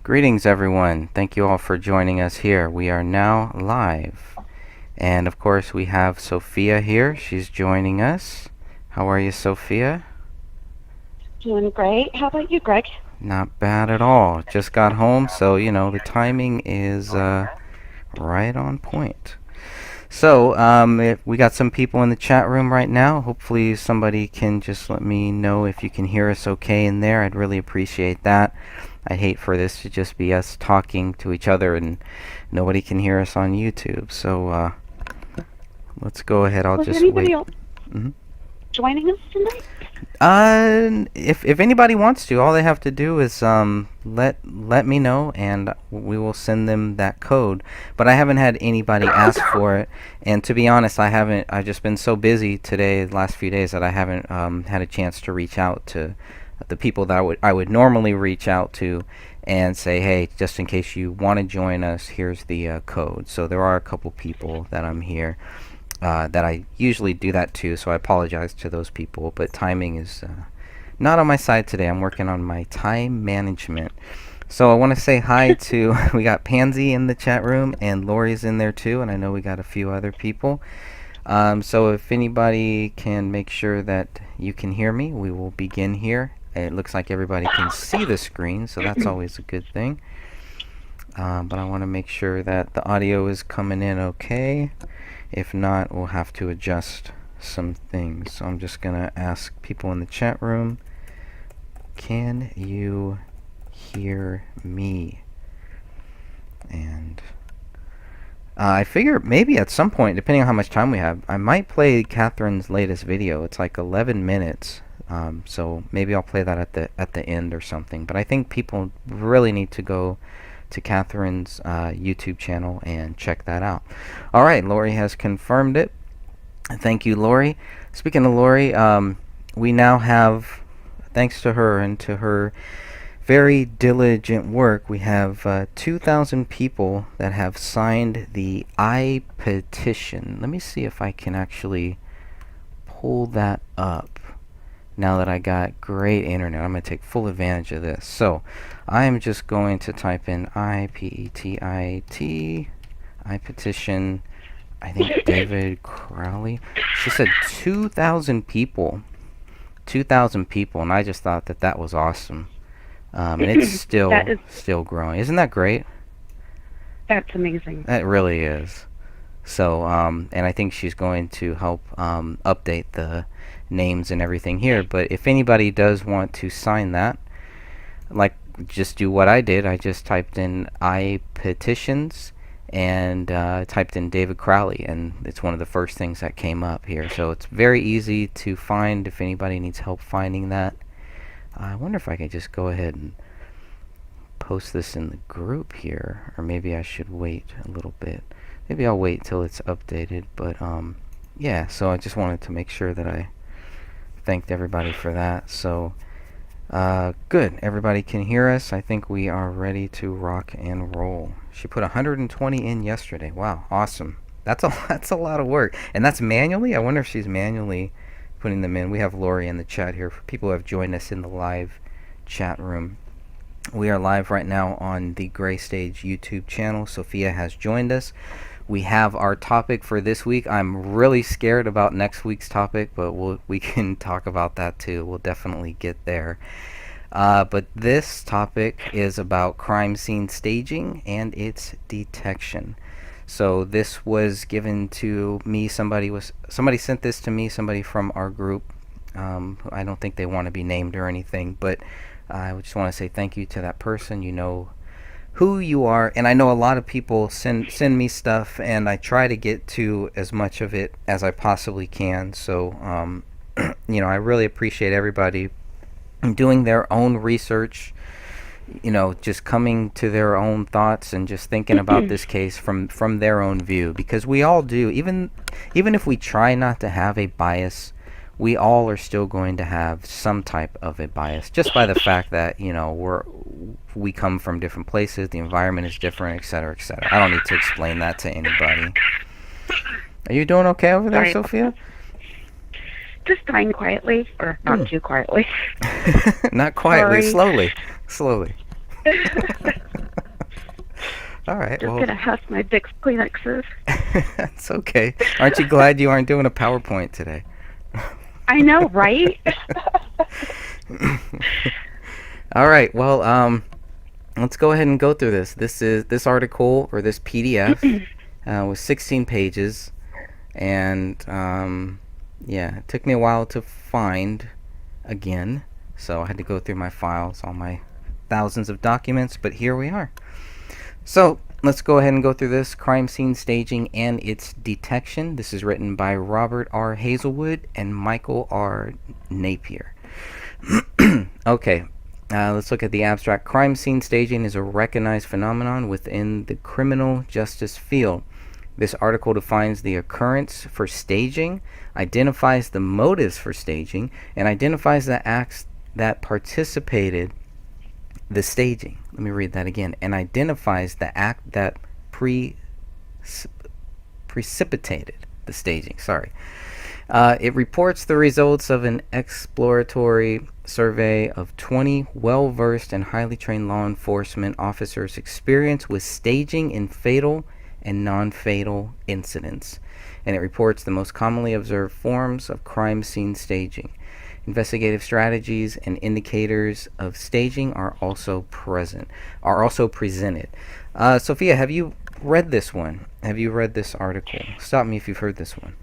Greetings, everyone. Thank you all for joining us here. We are now live. And of course, we have Sophia here. She's joining us. How are you, Sophia? Doing great. How about you, Greg? Not bad at all. Just got home, so the timing is right on point. So, we got some people in the chat room right now. Hopefully, somebody can just let me know if you can hear us okay in there. I'd really appreciate that. I hate for this to just be us talking to each other and nobody can hear us on YouTube. So, let's go ahead. I'll Was just anybody wait. else hmm joining us tonight? if anybody wants to, all they have to do is let me know, and we will send them that code. But I haven't had anybody ask for it, and to be honest, I haven't. I've just been so busy today, the last few days, that I haven't had a chance to reach out to the people that I would normally reach out to and say, hey, just in case you want to join us, here's the code. So there are a couple people that I'm here that I usually do that to, so I apologize to those people, but timing is not on my side today. I'm working on my time management. So I want to say hi to, we got Pansy in the chat room, and Lori's in there too, and I know we got a few other people. So if anybody can make sure that you can hear me, we will begin here. It looks like everybody can see the screen, so that's always a good thing. But I want to make sure that the audio is coming in okay. If not, we'll have to adjust some things. So I'm just going to ask people in the chat room, can you hear me? And I figure maybe at some point, depending on how much time we have, I might play Catherine's latest video. It's like 11 minutes. So maybe I'll play that at the end or something. But I think people really need to go to Catherine's YouTube channel and check that out. All right, Lori has confirmed it. Thank you, Lori. Speaking of Lori, we now have, thanks to her and to her very diligent work, we have 2,000 people that have signed the I petition. Let me see if I can actually pull that up. Now that I got great internet, I'm going to take full advantage of this. So, I am just going to type in I-P-E-T-I-T, I petition, I think David Crowley. She said 2,000 people. 2,000 people, and I just thought that was awesome. And it's still growing. Isn't that great? That's amazing. That really is. So, and I think she's going to help update the names and everything here. But if anybody does want to sign that, like, just do what I did. I just typed in I petitions and typed in David Crowley, and it's one of the first things that came up here. So it's very easy to find if anybody needs help finding that. I wonder if I could just go ahead and post this in the group here, or maybe I should wait a little bit. Maybe I'll wait till it's updated, but yeah, so I just wanted to make sure that I thanked everybody for that. So good, everybody can hear us. I think we are ready to rock and roll. She put 120 in yesterday. Wow, awesome. That's a lot of work, and that's manually. I wonder if she's manually putting them in. We have Lori in the chat here for people who have joined us in the live chat room. We are live right now on the Gray Stage YouTube channel. Sophia has joined us. We have our topic for this week. I'm really scared about next week's topic, but we can talk about that too. We'll definitely get there. But this topic is about crime scene staging and its detection. So this was given to me. Somebody sent this to me. Somebody from our group. I don't think they want to be named or anything, but I just want to say thank you to that person. You know who you are, and I know a lot of people send me stuff, and I try to get to as much of it as I possibly can. So I really appreciate everybody doing their own research, just coming to their own thoughts and just thinking about this case from their own view, because we all do. Even if we try not to have a bias, we all are still going to have some type of a bias, just by the fact that we come from different places, the environment is different, etc., etc. I don't need to explain that to anybody. Are you doing okay over there, Sophia? Just dying quietly, or not too quietly. Not quietly, slowly. All right. Just Well, gonna have my Vicks Kleenexes. that's okay. Aren't you glad you aren't doing a PowerPoint today? I know, right? All right. Well, let's go ahead and go through this. This article or this PDF was 16 pages, and yeah, it took me a while to find again, so I had to go through my files, all my thousands of documents, but here we are. So let's go ahead and go through this crime scene staging and its detection. This is written by Robert R. Hazelwood and Michael R. Napier. Okay, let's look at the abstract. Crime scene staging is a recognized phenomenon within the criminal justice field. This article defines the occurrence for staging, identifies the motives for staging, and identifies the acts that participated the staging. Let me read that again. And identifies the act that precipitated the staging. Sorry. It reports the results of an exploratory survey of 20 well-versed and highly trained law enforcement officers' experience with staging in fatal and non-fatal incidents. And it reports the most commonly observed forms of crime scene staging. Investigative strategies and indicators of staging are also presented. Sophia, have you read this one? Have you read this article? Stop me if you've heard this one.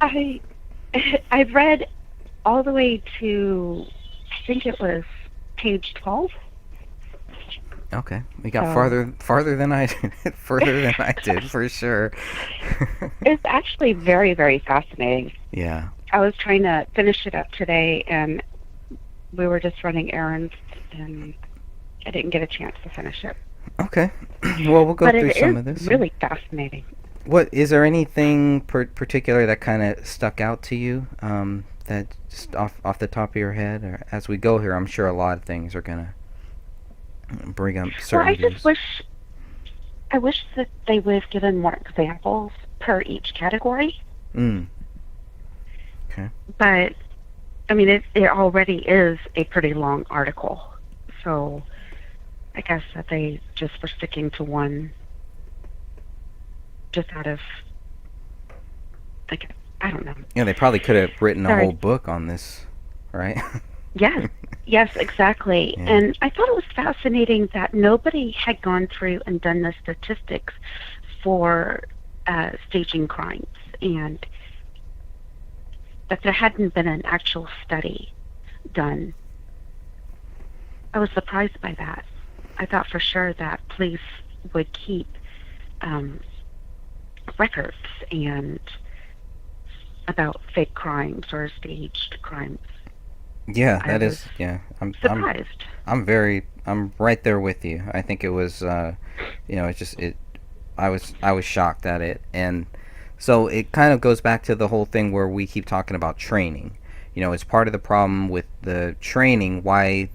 I've read all the way to, I think it was page 12. Okay, we got farther than I further than I did for sure. It's actually very, very fascinating. Yeah. I was trying to finish it up today, and we were just running errands, and I didn't get a chance to finish it. Okay. Well, we'll go through some of this. But it is really fascinating. What is there anything particular that kind of stuck out to you? That just off the top of your head, or as we go here, I'm sure a lot of things are gonna bring up certain views. I wish that they would have given more examples per each category. Okay. But I mean, it already is a pretty long article, so I guess that they just were sticking to one, just out of, like, I don't know. Yeah, they probably could have written a whole book on this, right? Yes, exactly. Yeah. And I thought it was fascinating that nobody had gone through and done the statistics for staging crimes, and that there hadn't been an actual study done. I was surprised by that. I thought for sure that police would keep records and about fake crimes or staged crimes. Yeah, that is. Yeah, I'm surprised. I'm right there with you. I think it was, I was shocked at it, and so it kind of goes back to the whole thing where we keep talking about training. It's part of the problem with the training. Why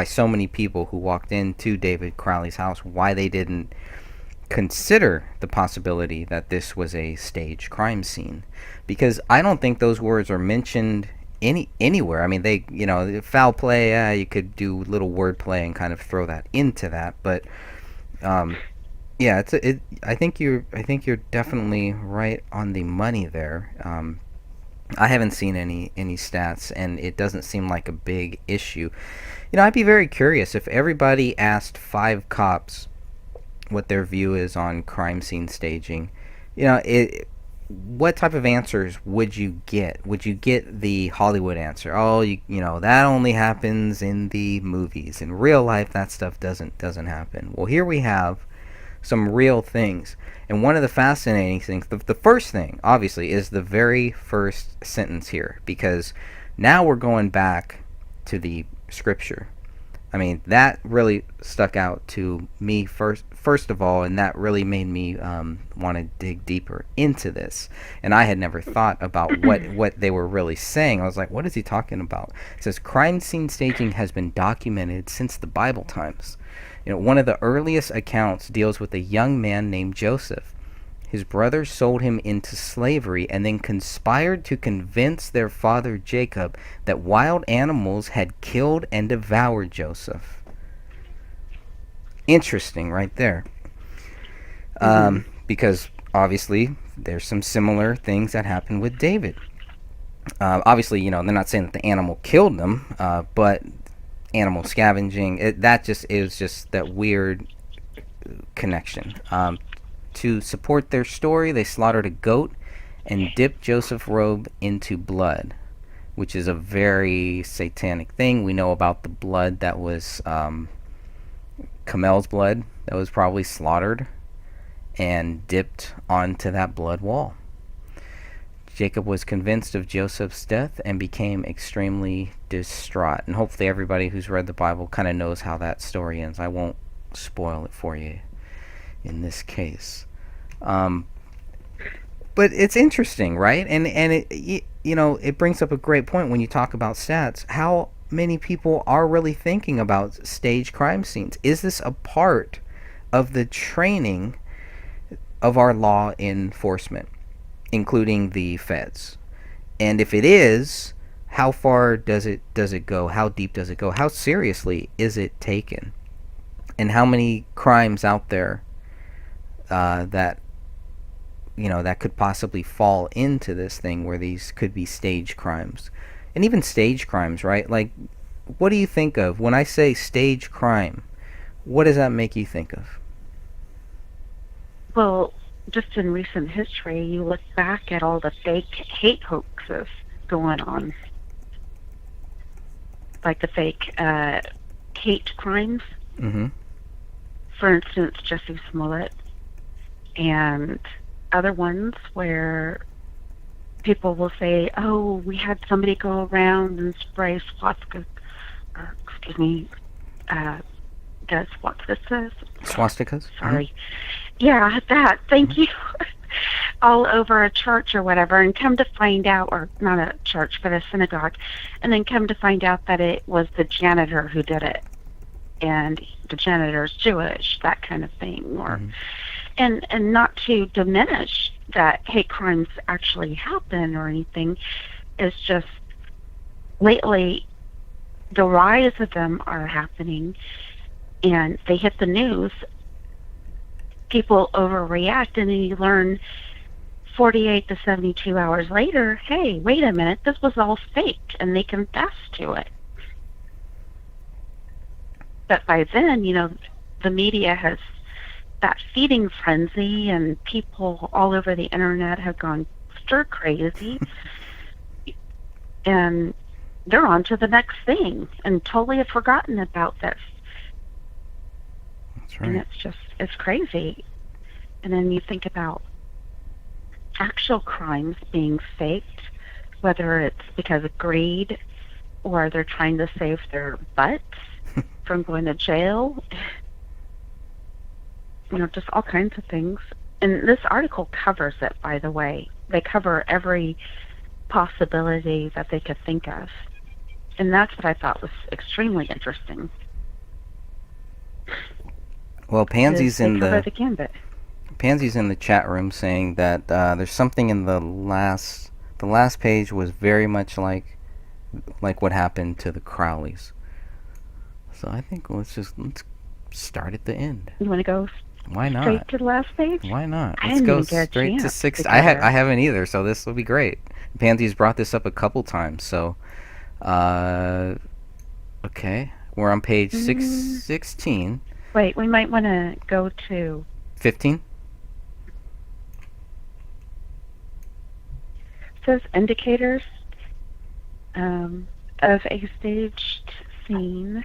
so many people who walked into David Crowley's house, why they didn't consider the possibility that this was a staged crime scene, because I don't think those words are mentioned anywhere. I mean, they, foul play, you could do little word play and kind of throw that into that, but yeah, I think you're definitely right on the money there. I haven't seen any stats, and it doesn't seem like a big issue. I'd be very curious if everybody asked 5 cops what their view is on crime scene staging. What type of answers would you get? Would you get the Hollywood answer? Oh, that only happens in the movies. In real life, that stuff doesn't happen. Well, here we have some real things. And one of the fascinating things, the first thing, obviously, is the very first sentence here, because now we're going back to the scripture. I mean, that really stuck out to me first of all, and that really made me want to dig deeper into this. And I had never thought about what they were really saying. I was like, what is he talking about? It says, crime scene staging has been documented since the Bible times. One of the earliest accounts deals with a young man named Joseph. His brothers sold him into slavery and then conspired to convince their father Jacob that wild animals had killed and devoured Joseph. Interesting right there. Mm-hmm. Because obviously there's some similar things that happen with David. Obviously, they're not saying that the animal killed them, but animal scavenging, that just is just that weird connection. To support their story, they slaughtered a goat and dipped Joseph's robe into blood, which is a very satanic thing. We know about the blood that was Camel's blood that was probably slaughtered and dipped onto that blood wall. Jacob was convinced of Joseph's death and became extremely distraught. And hopefully everybody who's read the Bible kind of knows how that story ends. I won't spoil it for you in this case. But it's interesting, right? And it brings up a great point when you talk about stats. How many people are really thinking about stage crime scenes? Is this a part of the training of our law enforcement, including the feds? And if it is, how far does it go? How deep does it go? How seriously is it taken? And how many crimes out there that that could possibly fall into this thing where these could be stage crimes? And even stage crimes, right? Like, what do you think of when I say stage crime? What does that make you think of? Well, just in recent history, you look back at all the fake hate hoaxes going on, like the fake hate crimes. Mm-hmm. For instance, Jesse Smollett, and other ones where people will say, "Oh, we had somebody go around and spray swastika, or excuse me, does swastikas? Swastikas? Sorry, Mm-hmm. yeah, that. Thank Mm-hmm. you." All over a church or whatever, and come to find out, or not a church, but a synagogue, and then come to find out that it was the janitor who did it, and the janitor's Jewish, that kind of thing, or. Mm-hmm. And not to diminish that hate crimes actually happen or anything, it's just lately the rise of them are happening, and they hit the news. People overreact, and then you learn 48 to 72 hours later, hey, wait a minute, this was all fake, and they confess to it. But by then, the media has that feeding frenzy, and people all over the internet have gone stir crazy, and they're on to the next thing and totally have forgotten about this. That's right. And it's crazy. And then you think about actual crimes being faked, whether it's because of greed or they're trying to save their butts from going to jail. Just all kinds of things. And this article covers it, by the way. They cover every possibility that they could think of. And that's what I thought was extremely interesting. Well, Pansy's in the chat room saying that there's something in the last page was very much like what happened to the Crowleys. So I think let's start at the end. You want to go? Why not? Straight to the last page? Why not? I Let's didn't go even get a straight to chance 6. to I get I haven't either, so this will be great. Pansy's brought this up a couple times, so okay. We're on page 16. Wait, we might want to go to 15. It says indicators of a staged scene.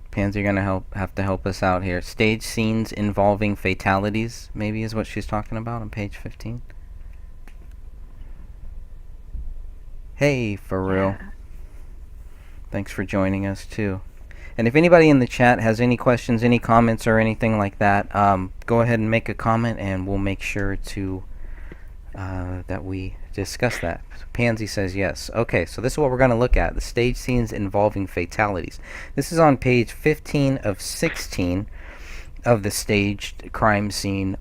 Pansy, you're gonna have to help us out here. Stage scenes involving fatalities, maybe, is what she's talking about on page 15. Hey, for real. Yeah. Thanks for joining us too. And if anybody in the chat has any questions, any comments, or anything like that, go ahead and make a comment, and we'll make sure to that we discuss that. Pansy says yes. Okay, so this is what we're going to look at: the stage scenes involving fatalities. This is on page 15 of 16 of the staged crime scene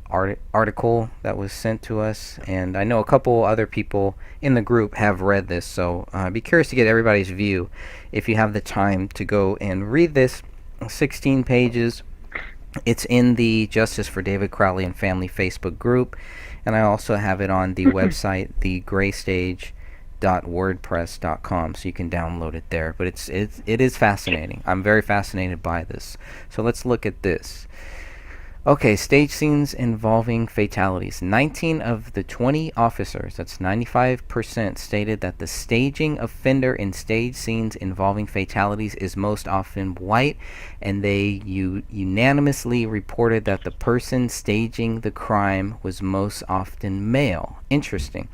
article that was sent to us, and I know a couple other people in the group have read this, so I'd be curious to get everybody's view if you have the time to go and read this 16 pages It's in the Justice for David Crowley and Family Facebook group, and I also have it on the website, thegraystage.wordpress.com, so you can download it there. But it is fascinating. I'm very fascinated by this. So let's look at this. Okay, stage scenes involving fatalities. 19 of the 20 officers, that's 95%, stated that the staging offender in stage scenes involving fatalities is most often white, and they unanimously reported that the person staging the crime was most often male. Interesting.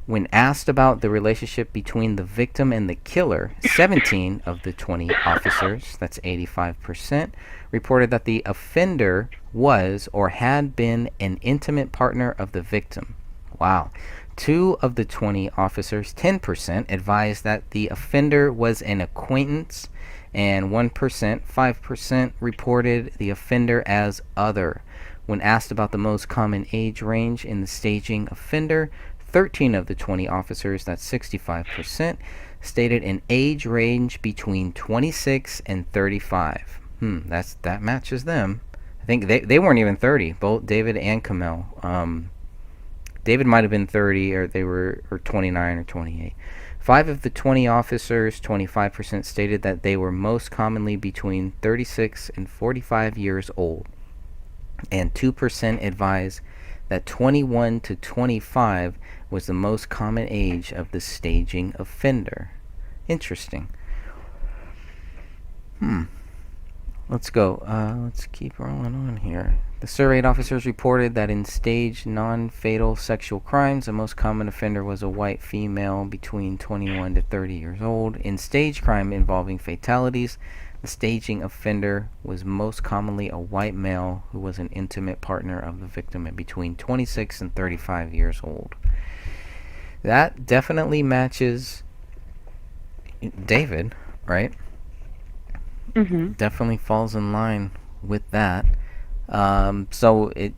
When asked about the relationship between the victim and the killer, 17 of the 20 officers, that's 85%, reported that the offender was or had been an intimate partner of the victim. Wow. 2 of the 20 officers, 10%, advised that the offender was an acquaintance, and 1%, 5%, reported the offender as other. When asked about the most common age range in the staging offender, 13 of the 20 officers, that's 65%, stated an age range between 26 and 35. That matches them. I think they weren't even 30, both David and Kamel. David might have been 30, or they were or 29 or 28. 5 of the 20 officers, 25%, stated that they were most commonly between 36 and 45 years old, and 2% advised that 21 to 25 was the most common age of the staging offender. Interesting. Let's go. Let's keep rolling on here. The surveyed officers reported that in staged non-fatal sexual crimes, the most common offender was a white female between 21 to 30 years old. In staged crime involving fatalities, the staging offender was most commonly a white male who was an intimate partner of the victim at between 26 and 35 years old. That definitely matches David, right? Definitely falls in line with that. So it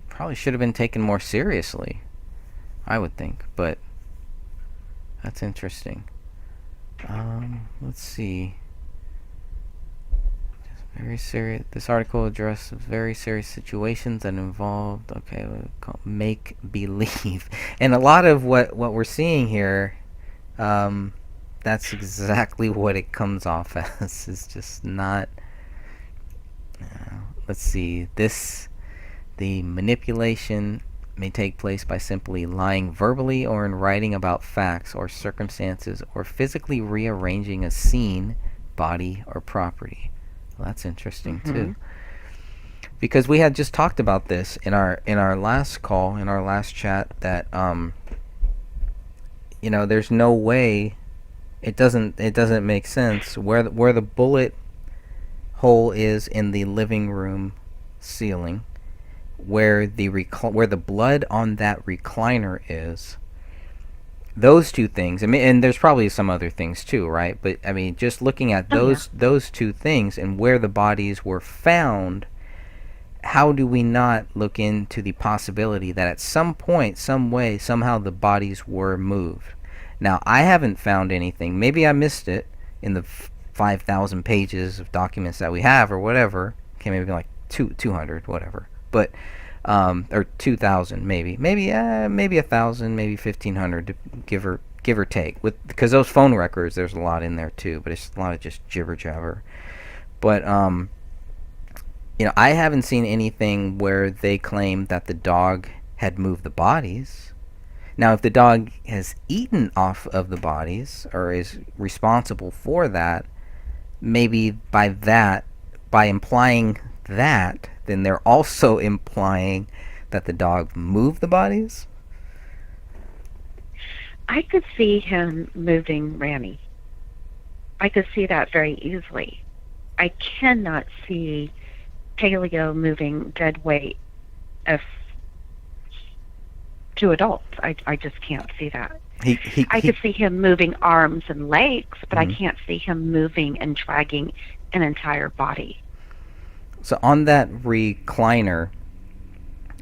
probably should have been taken more seriously, I would think, but that's interesting. Let's see. Very serious. This article addressed very serious situations that involved, make believe, and a lot of what we're seeing here, that's exactly what it comes off as. It's just not. Let's see. The manipulation may take place by simply lying verbally or in writing about facts or circumstances, or physically rearranging a scene, body, or property. Well, that's interesting too, because we had just talked about this in our last call, in our last chat, that there's no way, it doesn't make sense where the bullet hole is in the living room ceiling, where the blood on that recliner is. Those two things. I mean, and there's probably some other things too, right? But I mean, just looking at those two things and where the bodies were found, how do we not look into the possibility that at some point, some way, somehow the bodies were moved? Now, I haven't found anything. Maybe I missed it in the 5,000 pages of documents that we have, or whatever. Okay, maybe like 200, whatever. But or 2,000, maybe 1,000, maybe 1,500, give or take. Because those phone records, there's a lot in there too, but it's a lot of just jibber jabber. But I haven't seen anything where they claim that the dog had moved the bodies. Now, if the dog has eaten off of the bodies or is responsible for that, maybe by implying that, then they're also implying that the dog moved the bodies. I could see him moving Ranny. I could see that very easily. I cannot see Paleo moving dead weight of 2 adults. I just can't see that. I could see him moving arms and legs, but I can't see him moving and dragging an entire body. So on that recliner,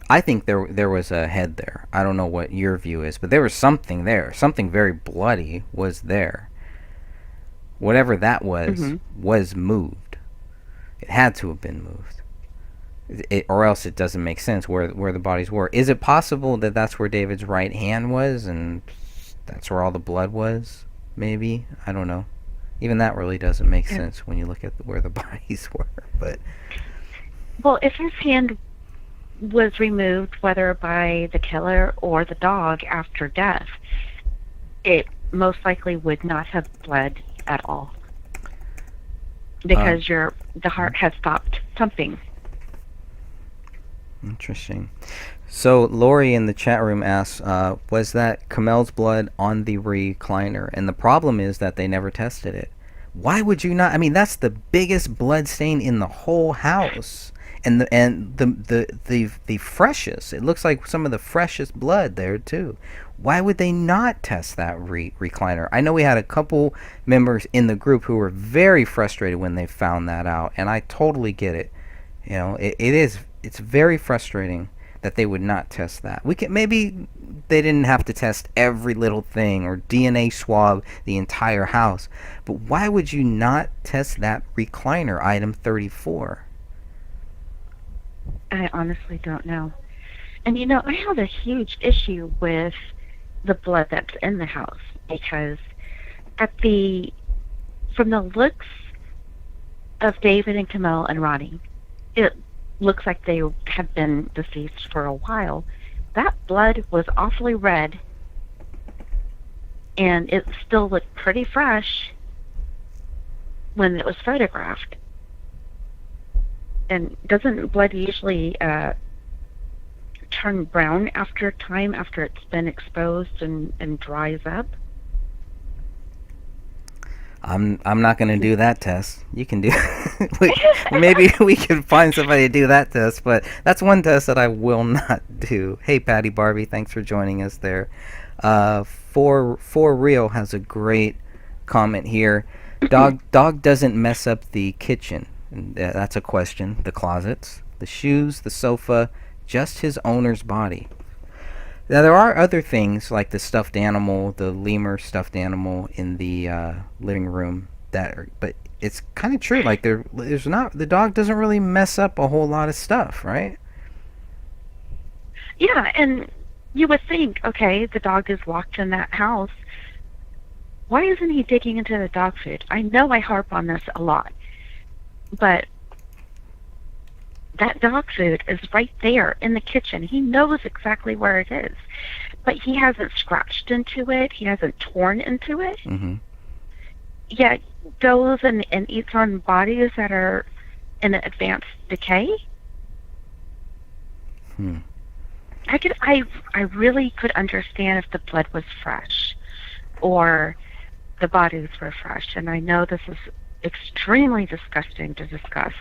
I think there was a head there. I don't know what your view is, but there was something there. Something very bloody was there. Whatever that was moved. It had to have been moved. or else it doesn't make sense where the bodies were. Is it possible that that's where David's right hand was, and that's where all the blood was? Maybe, I don't know. Even that really doesn't make Yeah. sense when you look at where the bodies were. But Well, if his hand was removed, whether by the killer or the dog after death, it most likely would not have bled at all um, because the heart has stopped pumping. interesting. So Lori in the chat room asks, was that Kamel's blood on the recliner? And the problem is that they never tested it. Why would you not? I mean, that's the biggest blood stain in the whole house, and the freshest. It looks like some of the freshest blood there too. Why would they not test that recliner? I know we had a couple members in the group who were very frustrated when they found that out, and I totally get it. You know, it's very frustrating that they would not test that. We can maybe they didn't have to test every little thing or DNA swab the entire house, but why would you not test that recliner item 34? I honestly don't know. And I have a huge issue with the blood that's in the house because at the from the looks of David and Camille and Ronnie, it looks like they have been deceased for a while. That blood was awfully red, and it still looked pretty fresh when it was photographed. And doesn't blood usually turn brown after time, after it's been exposed and dries up? I'm not gonna do that test. You can do. Maybe we can find somebody to do that test, but that's one test that I will not do. Hey, Patty Barbie, thanks for joining us there. For real has a great comment here. Dog doesn't mess up the kitchen. That's a question. The closets, the shoes, the sofa, just his owner's body. Now there are other things like the stuffed animal, the lemur stuffed animal in the living room but it's kind of true. Like there's not the dog doesn't really mess up a whole lot of stuff, right? Yeah, and you would think, okay, the dog is locked in that house. Why isn't he digging into the dog food? I know I harp on this a lot, but that dog food is right there in the kitchen. He knows exactly where it is, but he hasn't scratched into it. He hasn't torn into it. Mm-hmm. Yet goes and eats on bodies that are in advanced decay. I really could understand if the blood was fresh or the bodies were fresh. And I know this is extremely disgusting to discuss,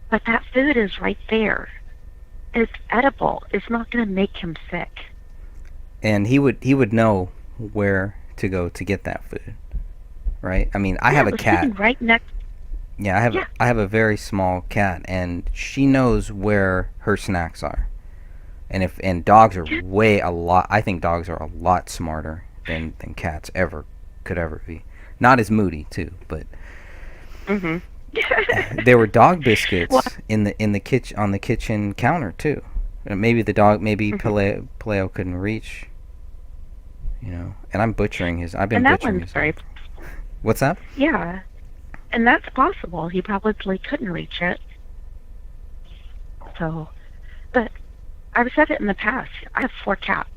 but that food is right there. It's edible. It's not going to make him sick. And he would know where to go to get that food, right? I mean, I have a cat. Right next. Yeah, I have a very small cat, and she knows where her snacks are. And dogs are a lot. I think dogs are a lot smarter than cats could ever be. Not as moody too, but there were dog biscuits in the kitchen on the kitchen counter too. Maybe Paleo couldn't reach. And I'm butchering his. I've been butchering his. Very. What's that? Yeah, and that's possible. He probably couldn't reach it. So, but I've said it in the past. I have 4 cats.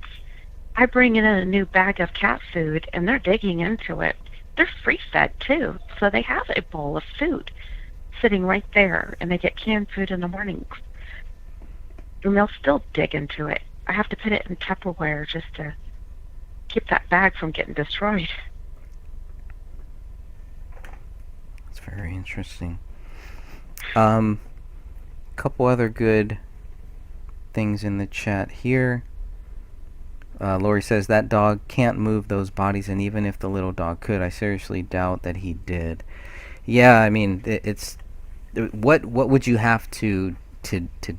I bring in a new bag of cat food, and they're digging into it. They're free-fed, too, so they have a bowl of food sitting right there, and they get canned food in the mornings. And they'll still dig into it. I have to put it in Tupperware just to keep that bag from getting destroyed. That's very interesting. Couple other good things in the chat here. Lori says that dog can't move those bodies, and even if the little dog could, I seriously doubt that he did. Yeah, I mean, it's what would you have to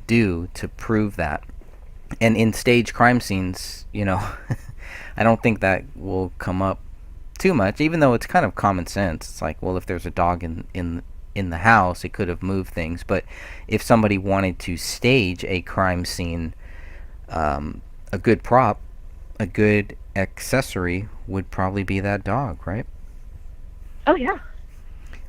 do to prove that? And in stage crime scenes, I don't think that will come up too much, even though it's kind of common sense. It's like, well, if there's a dog in in the house, it could have moved things. But if somebody wanted to stage a crime scene, a good prop, a good accessory would probably be that dog, right? Oh yeah.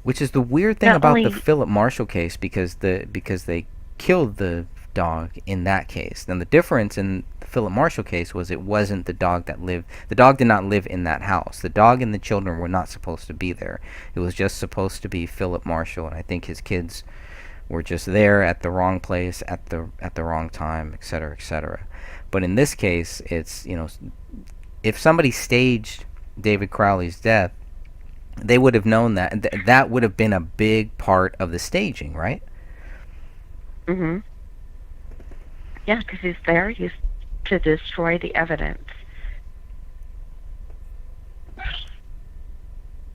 Which is the weird thing Not about the only. Philip Marshall case, because they killed the dog in that case. And the difference in the Philip Marshall case was it wasn't the dog that lived. The dog did not live in that house. The dog and the children were not supposed to be there. It was just supposed to be Philip Marshall, and I think his kids were just there at the wrong place at the wrong time, etc., etc. But in this case, it's, if somebody staged David Crowley's death, they would have known that. That would have been a big part of the staging, right? Mhm. Yeah, because he's there. He's to destroy the evidence,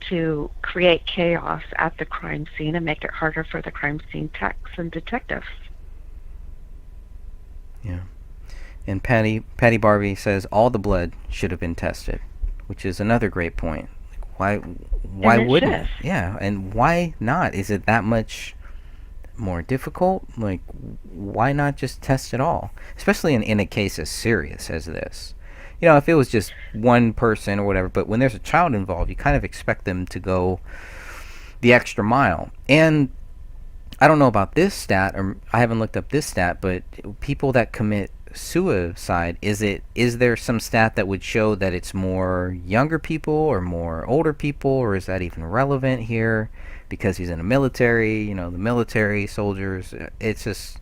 to create chaos at the crime scene and make it harder for the crime scene techs and detectives. Yeah. And Patty Barbie says all the blood should have been tested, which is another great point. Why And it wouldn't it? should. Yeah, and why not? Is it that much more difficult? Like, why not just test it all? Especially in a case as serious as this. If it was just one person or whatever, but when there's a child involved, you kind of expect them to go the extra mile. And I don't know about this stat, or I haven't looked up this stat, but people that commit suicide, is there some stat that would show that it's more younger people or more older people, or is that even relevant here? Because he's in the military, the military soldiers. It's just,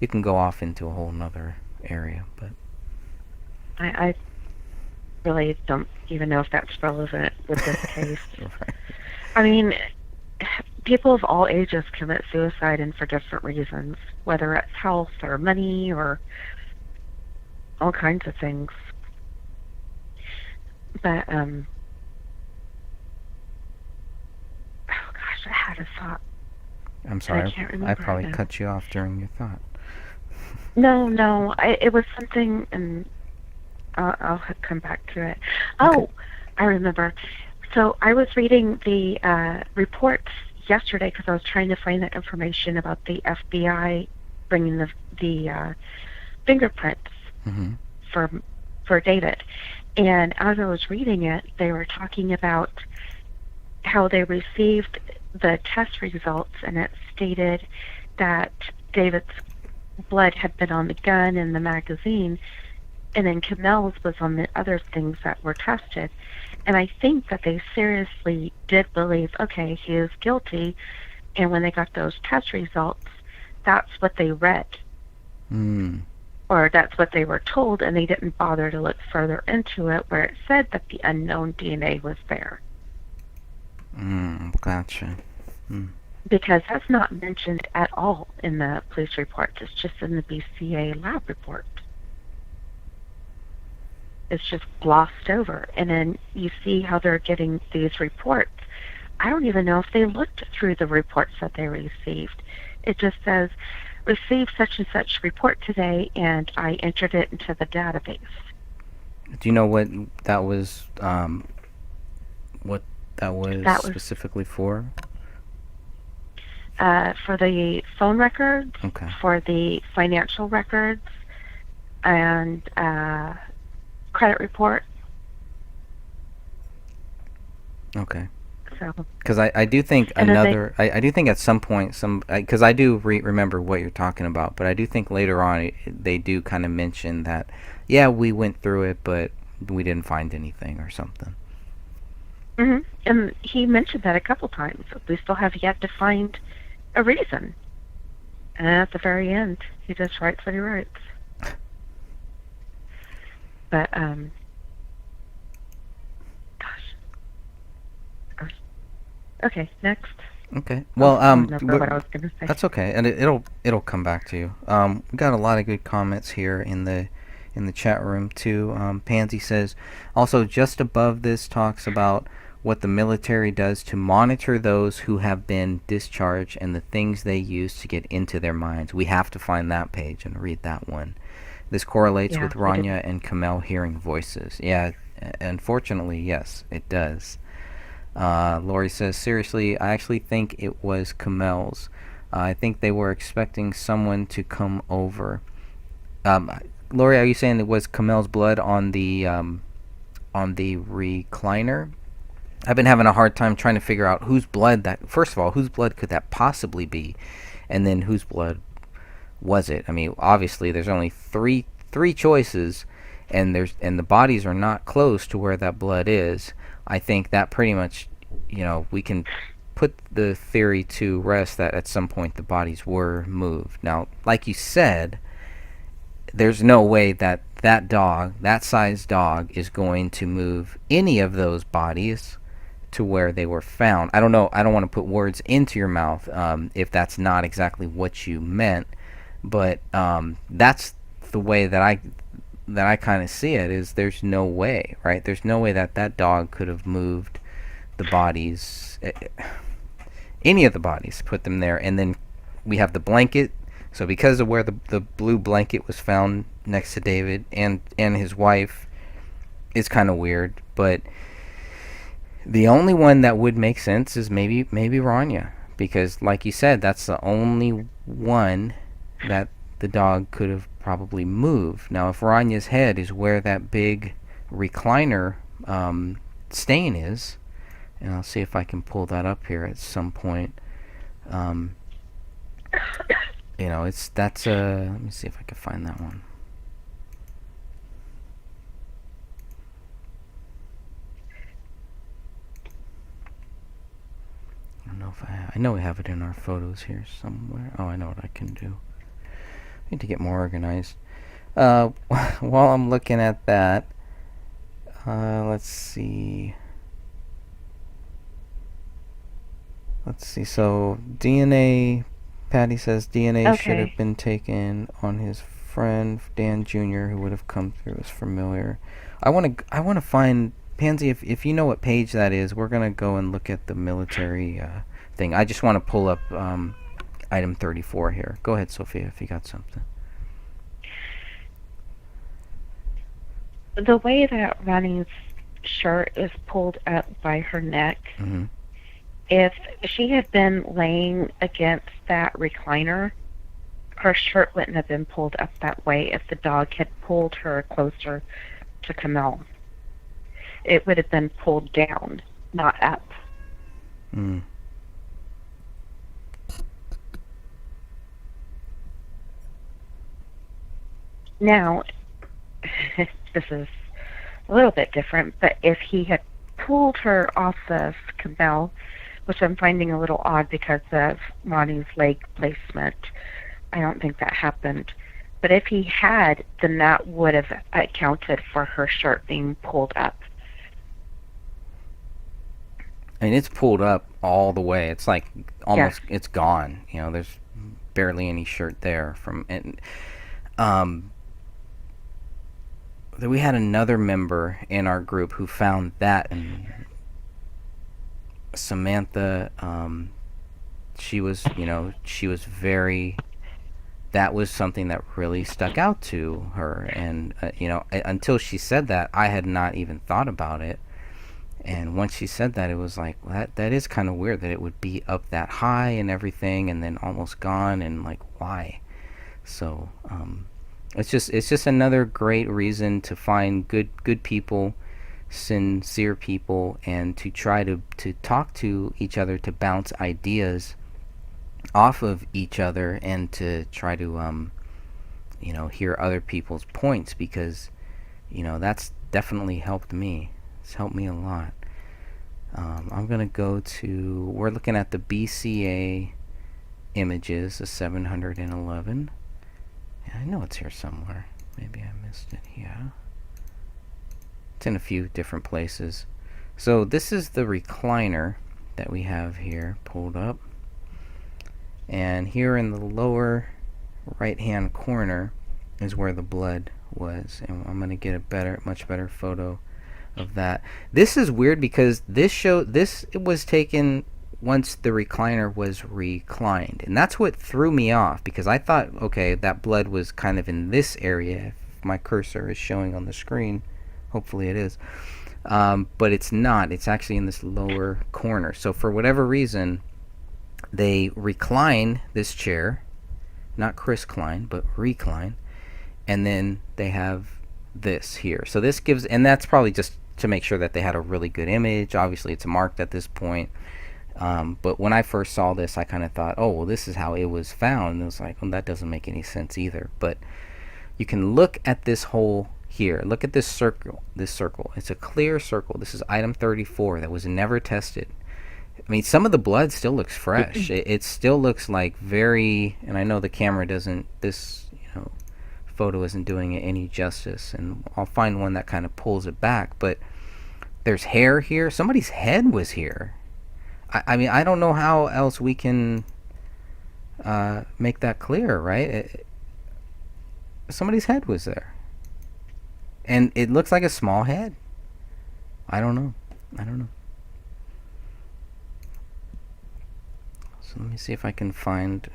you can go off into a whole nother area, but I really don't even know if that's relevant with this case. right. I mean, people of all ages commit suicide, and for different reasons, whether it's health or money or all kinds of things. But oh gosh, I had a thought. I'm And I sorry, can't I remember it probably now. cut you off during your thought. No, it was something, and I'll come back to it. Okay. Oh, I remember. So I was reading the reports yesterday because I was trying to find that information about the FBI bringing the fingerprints Mm-hmm. for for David. And as I was reading it, they were talking about how they received the test results, and it stated that David's blood had been on the gun and the magazine, and then Camel's was on the other things that were tested. And I think that they seriously did believe, okay, he is guilty. And when they got those test results, that's what they read, Mm. or that's what they were told, and they didn't bother to look further into it, where it said that the unknown DNA was there. Gotcha. Mm. Because that's not mentioned at all in the police reports. It's just in the BCA lab report. It's just glossed over. And then you see how they're getting these reports. I don't even know if they looked through the reports that they received. It just says, received such and such report today, and I entered it into the database. Do you know what that was? What that was That was specifically for? for the phone records, Okay. for the financial records, and credit report. Okay. So, Because I do think and then they, I do think at some point because I do remember what you're talking about, but I do think later on they do kind of mention that, yeah, we went through it, but we didn't find anything or something. and he mentioned that a couple times. We still have yet to find a reason. And then at the very end, he just writes what he writes. But gosh. Okay, next. Okay. Well, I don't remember what I was going to say. that's okay, and it'll come back to you. We got a lot of good comments here in the chat room too. Pansy says, also just above this talks about what the military does to monitor those who have been discharged and the things they use to get into their minds. We have to find that page and read that one. This correlates Yeah, with Rania and Kamel hearing voices. Yeah, unfortunately, yes, it does. Lori says, seriously, I actually think it was Kamel's. I think they were expecting someone to come over. Um, Lori, are you saying it was Kamel's blood on the recliner? I've been having a hard time trying to figure out whose blood that. First of all, whose blood could that possibly be, and then whose blood was it? I mean, obviously, there's only three choices, and the bodies are not close to where that blood is. I think that pretty much, we can put the theory to rest that at some point the bodies were moved. Now, like you said, there's no way that that size dog, is going to move any of those bodies to where they were found. I don't know. I don't want to put words into your mouth if that's not exactly what you meant, but that's the way that I kind of see it. Is there's no way, right? There's no way that that dog could have moved the bodies, any of the bodies, put them there, and then we have the blanket. So because of where the blue blanket was found next to David and his wife, is kind of weird, but the only one that would make sense is maybe Rania, because like you said, that's the only one that the dog could have probably moved. Now, if Rania's head is where that big recliner stain is, and I'll see if I can pull that up here at some point. Um, that's let me see if I can find that one. I don't know if I know we have it in our photos here somewhere. Oh, I know what I can do. I need to get more organized. While I'm looking at that, let's see. So DNA. Patty says DNA should have been taken on his friend Dan Jr., who would have come through as familiar. I want to find Pansy. If you know what page that is, we're gonna go and look at the military thing. I just want to pull up item 34 here. Go ahead, Sophia, if you got something. The way that Ronnie's shirt is pulled up by her neck. Mm-hmm. If she had been laying against that recliner, her shirt wouldn't have been pulled up that way if the dog had pulled her closer to Camille. It would have been pulled down, not up. Mm. Now, this is a little bit different, but if he had pulled her off of Camille, which I'm finding a little odd because of Ronnie's leg placement, I don't think that happened. But if he had, then that would have accounted for her shirt being pulled up. I mean, it's pulled up all the way. It's like almost, it's gone. There's barely any shirt there from it. We had another member in our group who found that, and Samantha, she was very, that was something that really stuck out to her, and until she said that, I had not even thought about it. And once she said that, it was like, well, that is kind of weird that it would be up that high and everything, and then almost gone, and like, why? So it's just another great reason to find good people, sincere people, and to try to talk to each other, to bounce ideas off of each other, and to try to hear other people's points, because that's definitely helped me. It's helped me a lot. I'm gonna go to, we're looking at the BCA images, the 711. I know it's here somewhere. Maybe I missed it. Yeah, it's in a few different places. So this is the recliner that we have here pulled up, and here in the lower right hand corner is where the blood was, and I'm gonna get a much better photo of that. This is weird because this was taken once the recliner was reclined, and that's what threw me off, because I thought, okay, that blood was kind of in this area. If my cursor is showing on the screen, hopefully it is. But it's not. It's actually in this lower corner. So for whatever reason, they recline this chair, not Chris Klein, but recline, and then they have this here. So this gives, and that's probably just to make sure that they had a really good image. Obviously, it's marked at this point. But when I first saw this, I kind of thought, oh, well, this is how it was found. And it was like, well, that doesn't make any sense either. But you can look at this hole here. Look at this circle. This circle. It's a clear circle. This is item 34 that was never tested. I mean, some of the blood still looks fresh. It still looks like very, and I know the camera doesn't, this, photo isn't doing it any justice. And I'll find one that kind of pulls it back. But there's hair here. Somebody's head was here. I mean, I don't know how else we can make that clear, right? Somebody's head was there. And it looks like a small head. I don't know. So let me see if I can find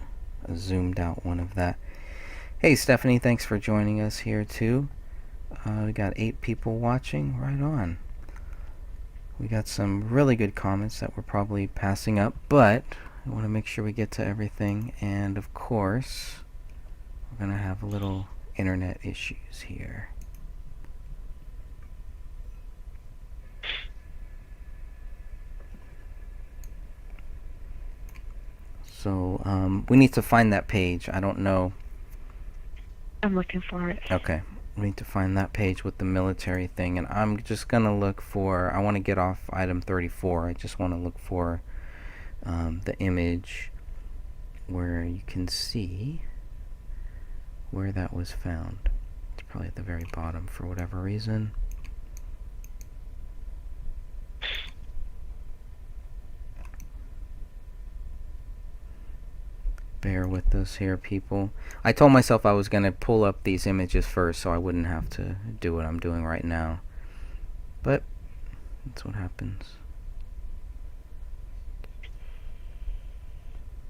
a zoomed out one of that. Hey, Stephanie, thanks for joining us here, too. We got 8 people watching. Right on. We got some really good comments that we're probably passing up, but I want to make sure we get to everything. And, of course, we're going to have a little internet issues here. So we need to find that page. I don't know. I'm looking for it. Okay. We need to find that page with the military thing. And I'm just going to look for... I want to get off item 34. I just want to look for the image where you can see where that was found. It's probably at the very bottom for whatever reason. Bear with us here, people. I told myself I was going to pull up these images first so I wouldn't have to do what I'm doing right now. But that's what happens.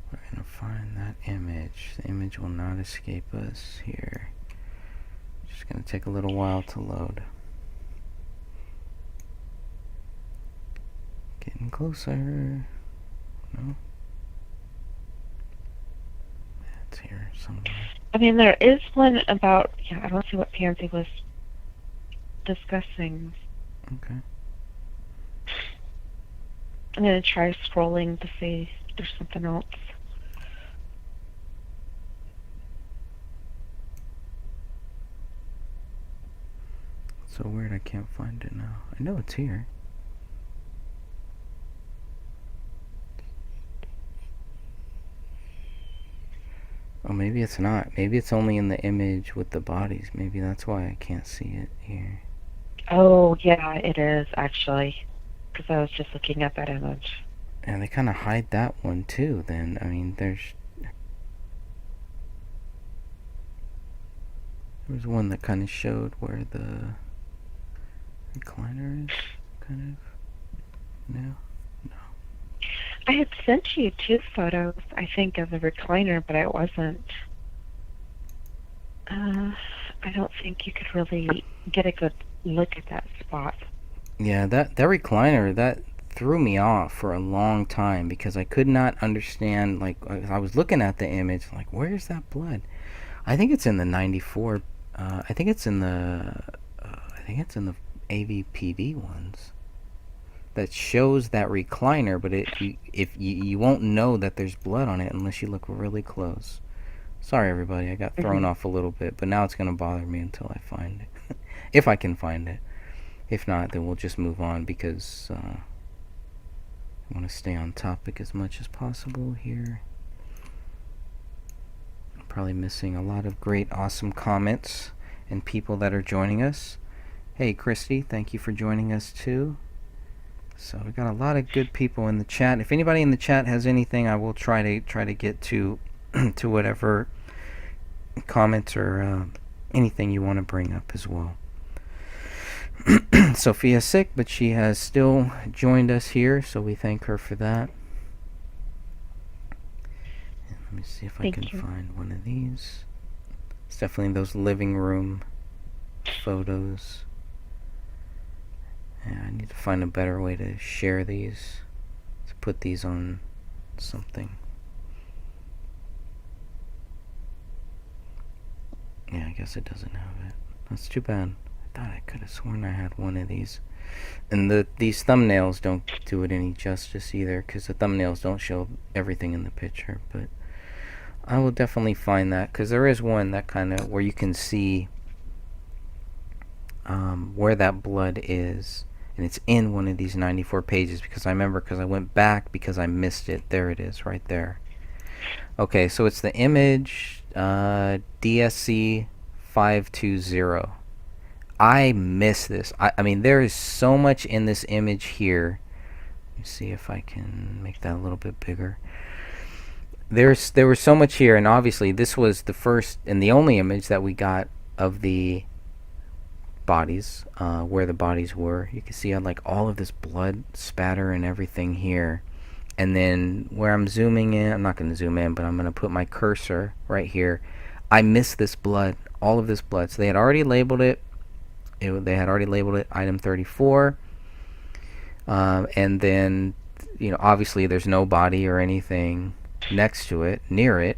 We're going to find that image. The image will not escape us here. Just going to take a little while to load. Getting closer. No? Here somewhere. I mean, there is one about, I don't see what Pansy was discussing. Okay. I'm going to try scrolling to see if there's something else. So weird I can't find it now. I know it's here. Oh, maybe it's not. Maybe it's only in the image with the bodies. Maybe that's why I can't see it here. Oh, yeah, it is, actually. Because I was just looking at that image. And they kind of hide that one, too, then. I mean, there was one that kind of showed where the recliner is, kind of. No? I had sent you 2 photos, I think, of the recliner, but I wasn't. I don't think you could really get a good look at that spot. Yeah, that recliner, that threw me off for a long time because I could not understand, like, I was looking at the image, like, where's that blood? I think it's in the 94, I think it's in the AVPV ones. That shows that recliner, but you won't know that there's blood on it unless you look really close. Sorry, everybody, I got thrown off a little bit, but now it's going to bother me until I find it. If I can find it. If not, then we'll just move on because I want to stay on topic as much as possible here. I'm probably missing a lot of great, awesome comments and people that are joining us. Hey, Christy, thank you for joining us too. So we got a lot of good people in the chat. If anybody in the chat has anything, I will try to get to to whatever comments or anything you want to bring up as well. Sophia's sick, but she has still joined us here, so we thank her for that. And let me see if I can find one of these. It's definitely those living room photos. Yeah, I need to find a better way to share these, to put these on something. Yeah, I guess it doesn't have it. That's too bad. I thought I could have sworn I had one of these. And these thumbnails don't do it any justice either, because the thumbnails don't show everything in the picture. But I will definitely find that, because there is one that kind of, where you can see where that blood is. And it's in one of these 94 pages, because I remember, because I went back because I missed it. There it is, right there. Okay, so it's the image DSC 520. I miss this. I mean, there is so much in this image here. Let me see if I can make that a little bit bigger. There was so much here, and obviously this was the first and the only image that we got of the bodies, where the bodies were. You can see like all of this blood spatter and everything here. And then where I'm zooming in, I'm not going to zoom in, but I'm going to put my cursor right here. I miss this blood, all of this blood. So they had already labeled it. They had already labeled it item 34. And then, obviously there's no body or anything next to it, near it.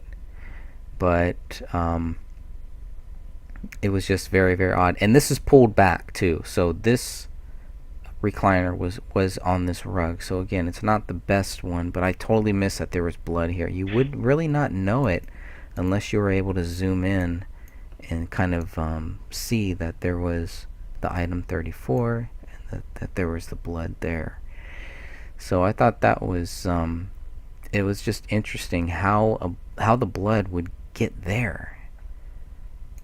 But it was just very, very odd. And this is pulled back too. So this recliner was on this rug. So again, it's not the best one, but I totally missed that there was blood here. You would really not know it unless you were able to zoom in and kind of see that there was the item 34 and that there was the blood there. So I thought that was it was just interesting how the blood would get there.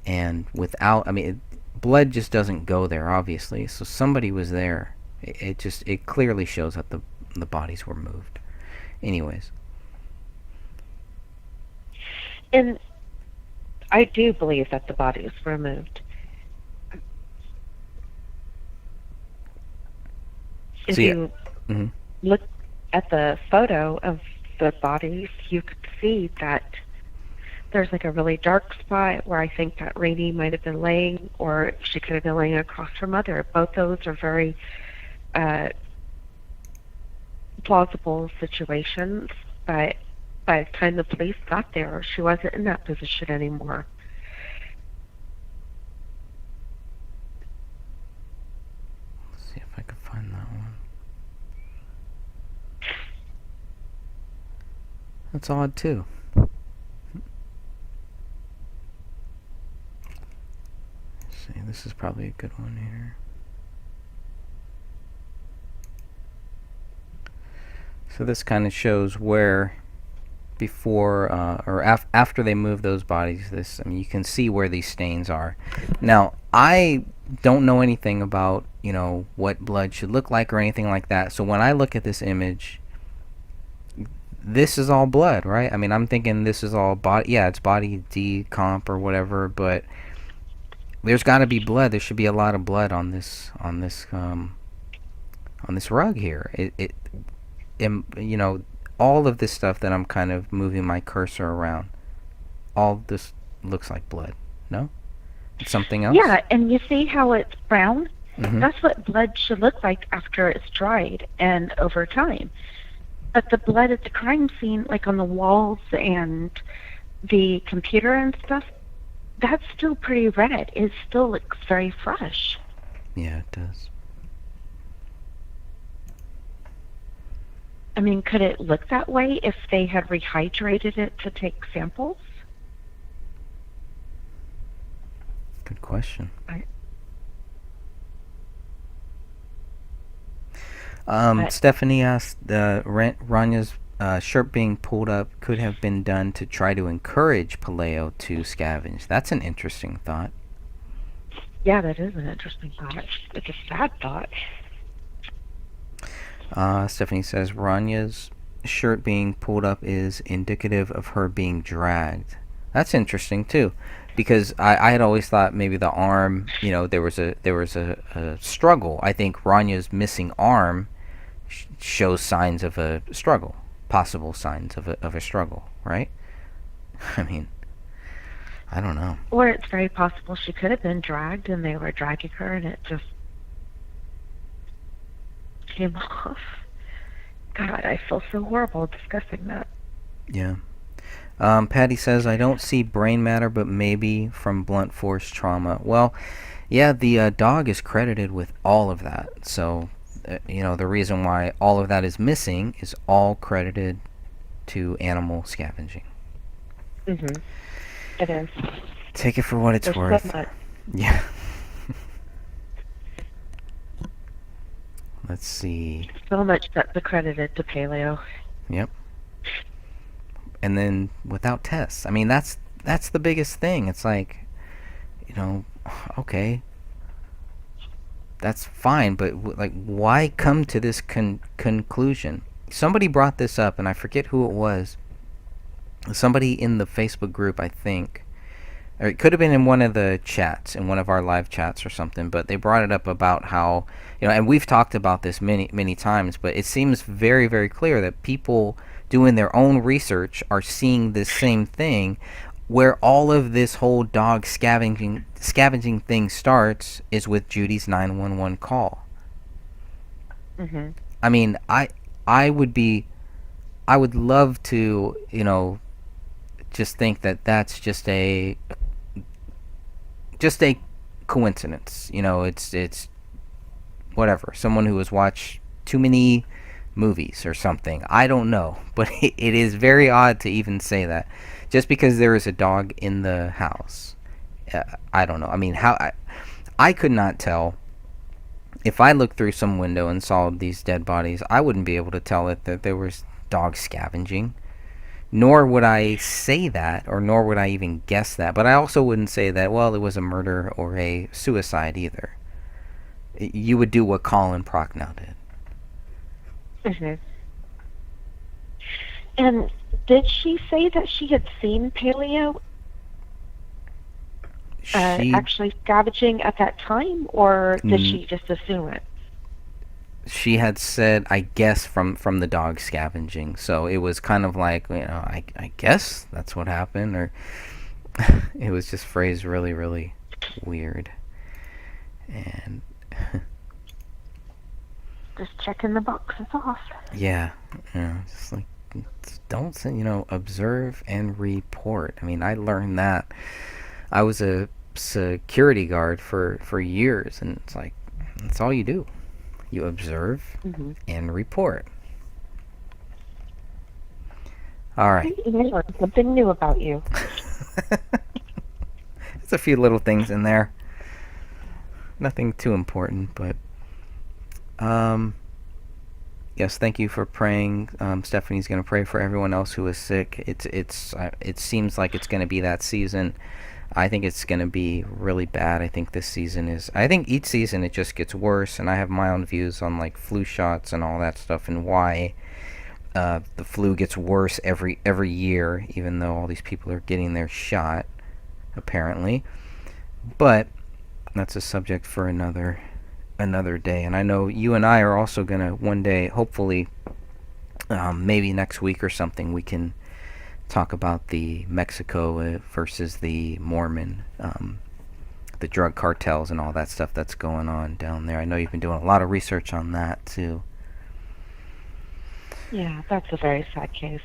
And without, I mean, blood just doesn't go there, obviously. So somebody was there. It clearly shows that the bodies were moved. Anyways. And I do believe that the bodies were moved. If you look at the photo of the bodies, you could see that there's like a really dark spot where I think that Rainey might have been laying, or she could have been laying across her mother. Both those are very plausible situations, but by the time the police got there, she wasn't in that position anymore. Let's see if I can find that one. That's odd too. Let's see, this is probably a good one here. So this kind of shows where before or after they move those bodies, I mean, you can see where these stains are. Now, I don't know anything about, what blood should look like or anything like that. So when I look at this image, this is all blood, right? I mean, I'm thinking this is all body. Yeah, it's body decomp or whatever, but there's got to be blood. There should be a lot of blood on this rug here. All of this stuff that I'm kind of moving my cursor around, all this looks like blood. No? It's something else? Yeah, and you see how it's brown? Mm-hmm. That's what blood should look like after it's dried and over time. But the blood at the crime scene, like on the walls and the computer and stuff, that's still pretty red. It still looks very fresh. Yeah, it does. I mean, could it look that way if they had rehydrated it to take samples? Good question. Stephanie asked, Ranya's shirt being pulled up could have been done to try to encourage Paleo to scavenge. That's an interesting thought. Yeah, that is an interesting thought. It's a sad thought. Stephanie says Ranya's shirt being pulled up is indicative of her being dragged. That's interesting too, because I had always thought maybe the arm, there was a struggle. I think Ranya's missing arm shows signs of a struggle, possible signs of a struggle, right? I mean, I don't know. Or it's very possible she could have been dragged and they were dragging her and it just came off. God, I feel so horrible discussing that. Yeah. Patty says, I don't see brain matter, but maybe from blunt force trauma. Well, yeah, the dog is credited with all of that. So, the reason why all of that is missing is all credited to animal scavenging. Mhm. It is. Take it for what it's There's worth. so much. Yeah. Let's see. So much that's accredited to paleo. Yep. And then without tests. I mean, that's the biggest thing. It's like, okay, that's fine, but like, why come to this conclusion? Somebody brought this up, and I forget who it was. Somebody in the Facebook group, I think, or it could have been in one of the chats, in one of our live chats or something. But they brought it up about how, and we've talked about this many times, but it seems very, very clear that people doing their own research are seeing this same thing, where all of this whole dog scavenging thing starts is with Judy's 911 call. Mhm. I mean, I would love to, just think that that's just a coincidence. It's whatever. Someone who has watched too many movies or something. I don't know, but it is very odd to even say that. Just because there is a dog in the house, I don't know. I mean, I could not tell. If I looked through some window and saw these dead bodies, I wouldn't be able to tell that there was dogs scavenging. Nor would I say that, or nor would I even guess that. But I also wouldn't say that, well, it was a murder or a suicide either. You would do what Colin Prochnow did. Mhm. And did she say that she had seen paleo actually scavenging at that time, or did she just assume it? She had said, I guess, from the dog scavenging. So it was kind of like, I guess that's what happened. Or it was just phrased really, really weird. And just checking the boxes off. Yeah, just like, don't say, observe and report. I mean, I learned that. I was a security guard for years, and it's like, that's all you do. You observe and report. All right. I learned something new about you. There's a few little things in there. Nothing too important, but yes, thank you for praying. Stephanie's going to pray for everyone else who is sick. It seems like it's going to be that season. I think it's going to be really bad. I think this season is... I think each season it just gets worse, and I have my own views on, like, flu shots and all that stuff, and why the flu gets worse every year, even though all these people are getting their shot, apparently. But that's a subject for another day. And I know you and I are also going to one day, hopefully, maybe next week or something, we can talk about the Mexico versus the Mormon, the drug cartels and all that stuff that's going on down there. I know you've been doing a lot of research on that too. Yeah, that's a very sad case.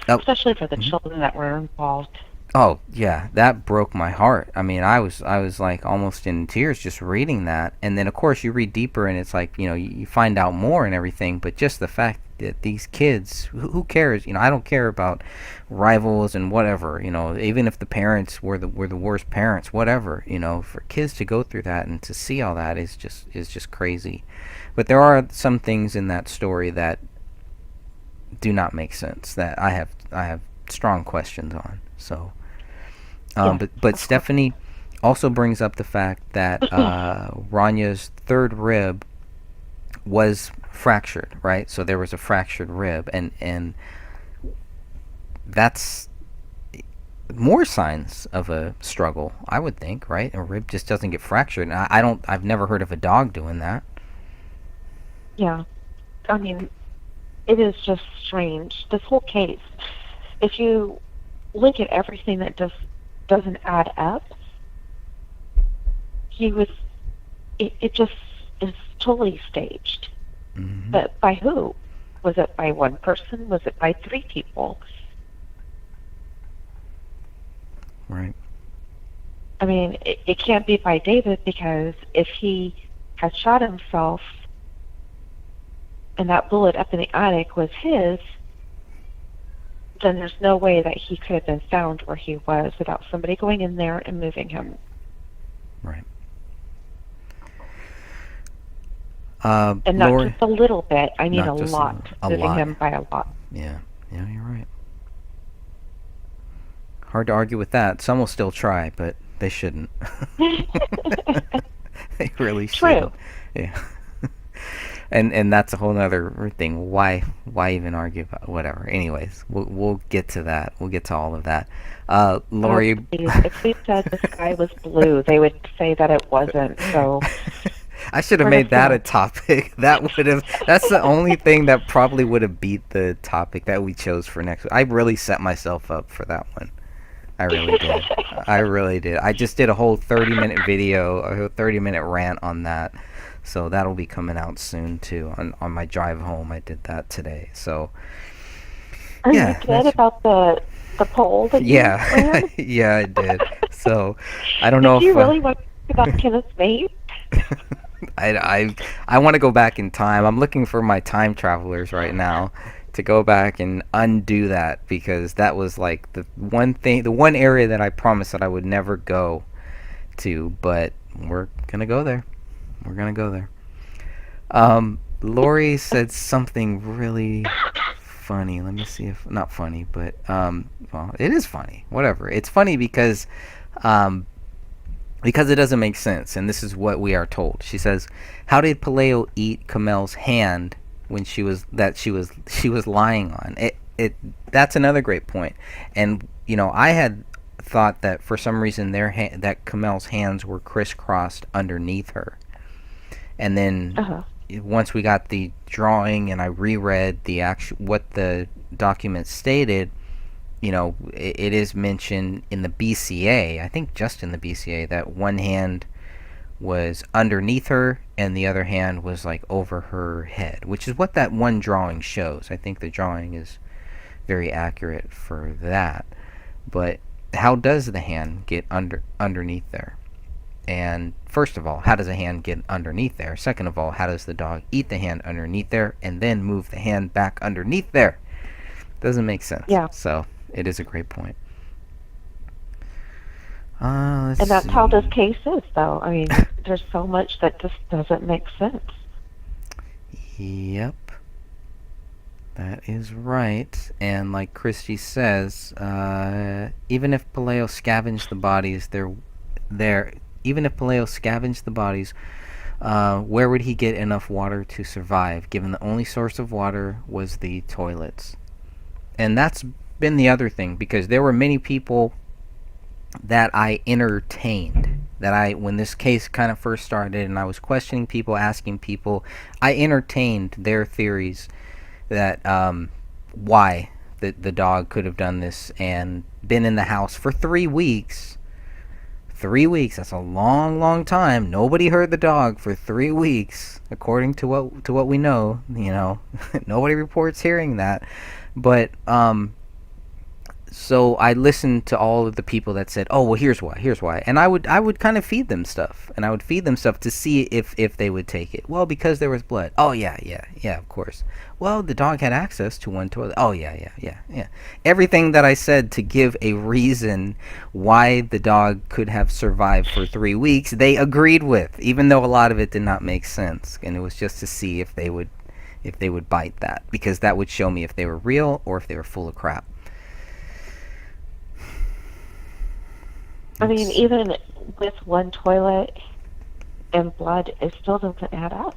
Oh. Especially for the children that were involved. Oh, yeah, that broke my heart. I mean, I was like almost in tears just reading that. And then of course you read deeper and it's like, you find out more and everything, but just the fact that these kids, who cares? I don't care about rivals and whatever, even if the parents were the worst parents, whatever, for kids to go through that and to see all that is just crazy. But there are some things in that story that do not make sense, that I have strong questions on. So but Stephanie also brings up the fact that Ranya's third rib was fractured, right? So there was a fractured rib, and that's more signs of a struggle, I would think, right? A rib just doesn't get fractured. And I've never heard of a dog doing that. Yeah. I mean, it is just strange. This whole case, if you look at everything that doesn't add up, it just is totally staged. Mm-hmm. But by who? Was it by one person? Was it by three people? Right. I mean, it can't be by David, because if he had shot himself and that bullet up in the attic was his, then there's no way that he could have been found where he was without somebody going in there and moving him. Right. And not Lori, just a little bit, I mean not a just lot, a moving lot. him by a lot. Yeah. Yeah, you're right. Hard to argue with that. Some will still try, but they shouldn't. They really True. shouldn't. Yeah. And that's a whole other thing. Why even argue about whatever? Anyways, we'll get to that. We'll get to all of that. Oh, Lori. please. If we said the sky was blue, they would say that it wasn't. So I should have we're made just that a gonna. topic. That would have. That's the only thing that probably would have beat the topic that we chose for next week. I really set myself up for that one. I really did. I really did. I just did a whole 30-minute video, a whole 30-minute rant on that. So that'll be coming out soon too. On my drive home, I did that today. So Are you yeah, good that's about the poll that you yeah, ran? yeah, I did. So I don't know Did you if really want to talk about Kenneth Mate? I I want to go back in time. I'm looking for my time travelers right now to go back and undo that, because that was like the one thing, the one area that I promised that I would never go to, but we're gonna go there. We're gonna go there. Lori said something really funny. Let me see if not funny, but well, it is funny. Whatever. It's funny um, because it doesn't make sense, and this is what we are told. She says, "How did Paleo eat Kamel's hand when she was lying on it?" That's another great point. And I had thought that for some reason that Kamel's hands were crisscrossed underneath her, and then Uh-huh. once we got the drawing and I reread the actual what the document stated, it is mentioned in the BCA, I think just in the BCA, that one hand was underneath her and the other hand was like over her head, which is what that one drawing shows. I think the drawing is very accurate for that. But how does the hand get underneath there? And first of all, how does a hand get underneath there? Second of all, how does the dog eat the hand underneath there and then move the hand back underneath there? Doesn't make sense. Yeah. So it is a great point. And Let's that's how this see. case is, though. I mean, there's so much that just doesn't make sense. Yep, that is right. And like Christy says, even if Paleo scavenged the bodies, even if Paleo scavenged the bodies, where would he get enough water to survive, given the only source of water was the toilets? And that's been the other thing, because there were many people that I entertained. When this case kind of first started and I was questioning people, asking people, I entertained their theories that why the dog could have done this and been in the house for 3 weeks. 3 weeks, that's a long, long time. Nobody heard the dog for 3 weeks, according to what we know. Nobody reports hearing that. But so I listened to all of the people that said, "Oh, well, here's why," and I would kind of feed them stuff, and I would feed them stuff to see if they would take it. Well, because there was blood. Oh yeah, yeah, yeah, of course. Well, the dog had access to one toilet. Oh yeah, yeah, yeah, yeah. Everything that I said to give a reason why the dog could have survived for 3 weeks, they agreed with, even though a lot of it did not make sense, and it was just to see if they would bite that, because that would show me if they were real or if they were full of crap. I mean, It's even with one toilet and blood, it still doesn't add up.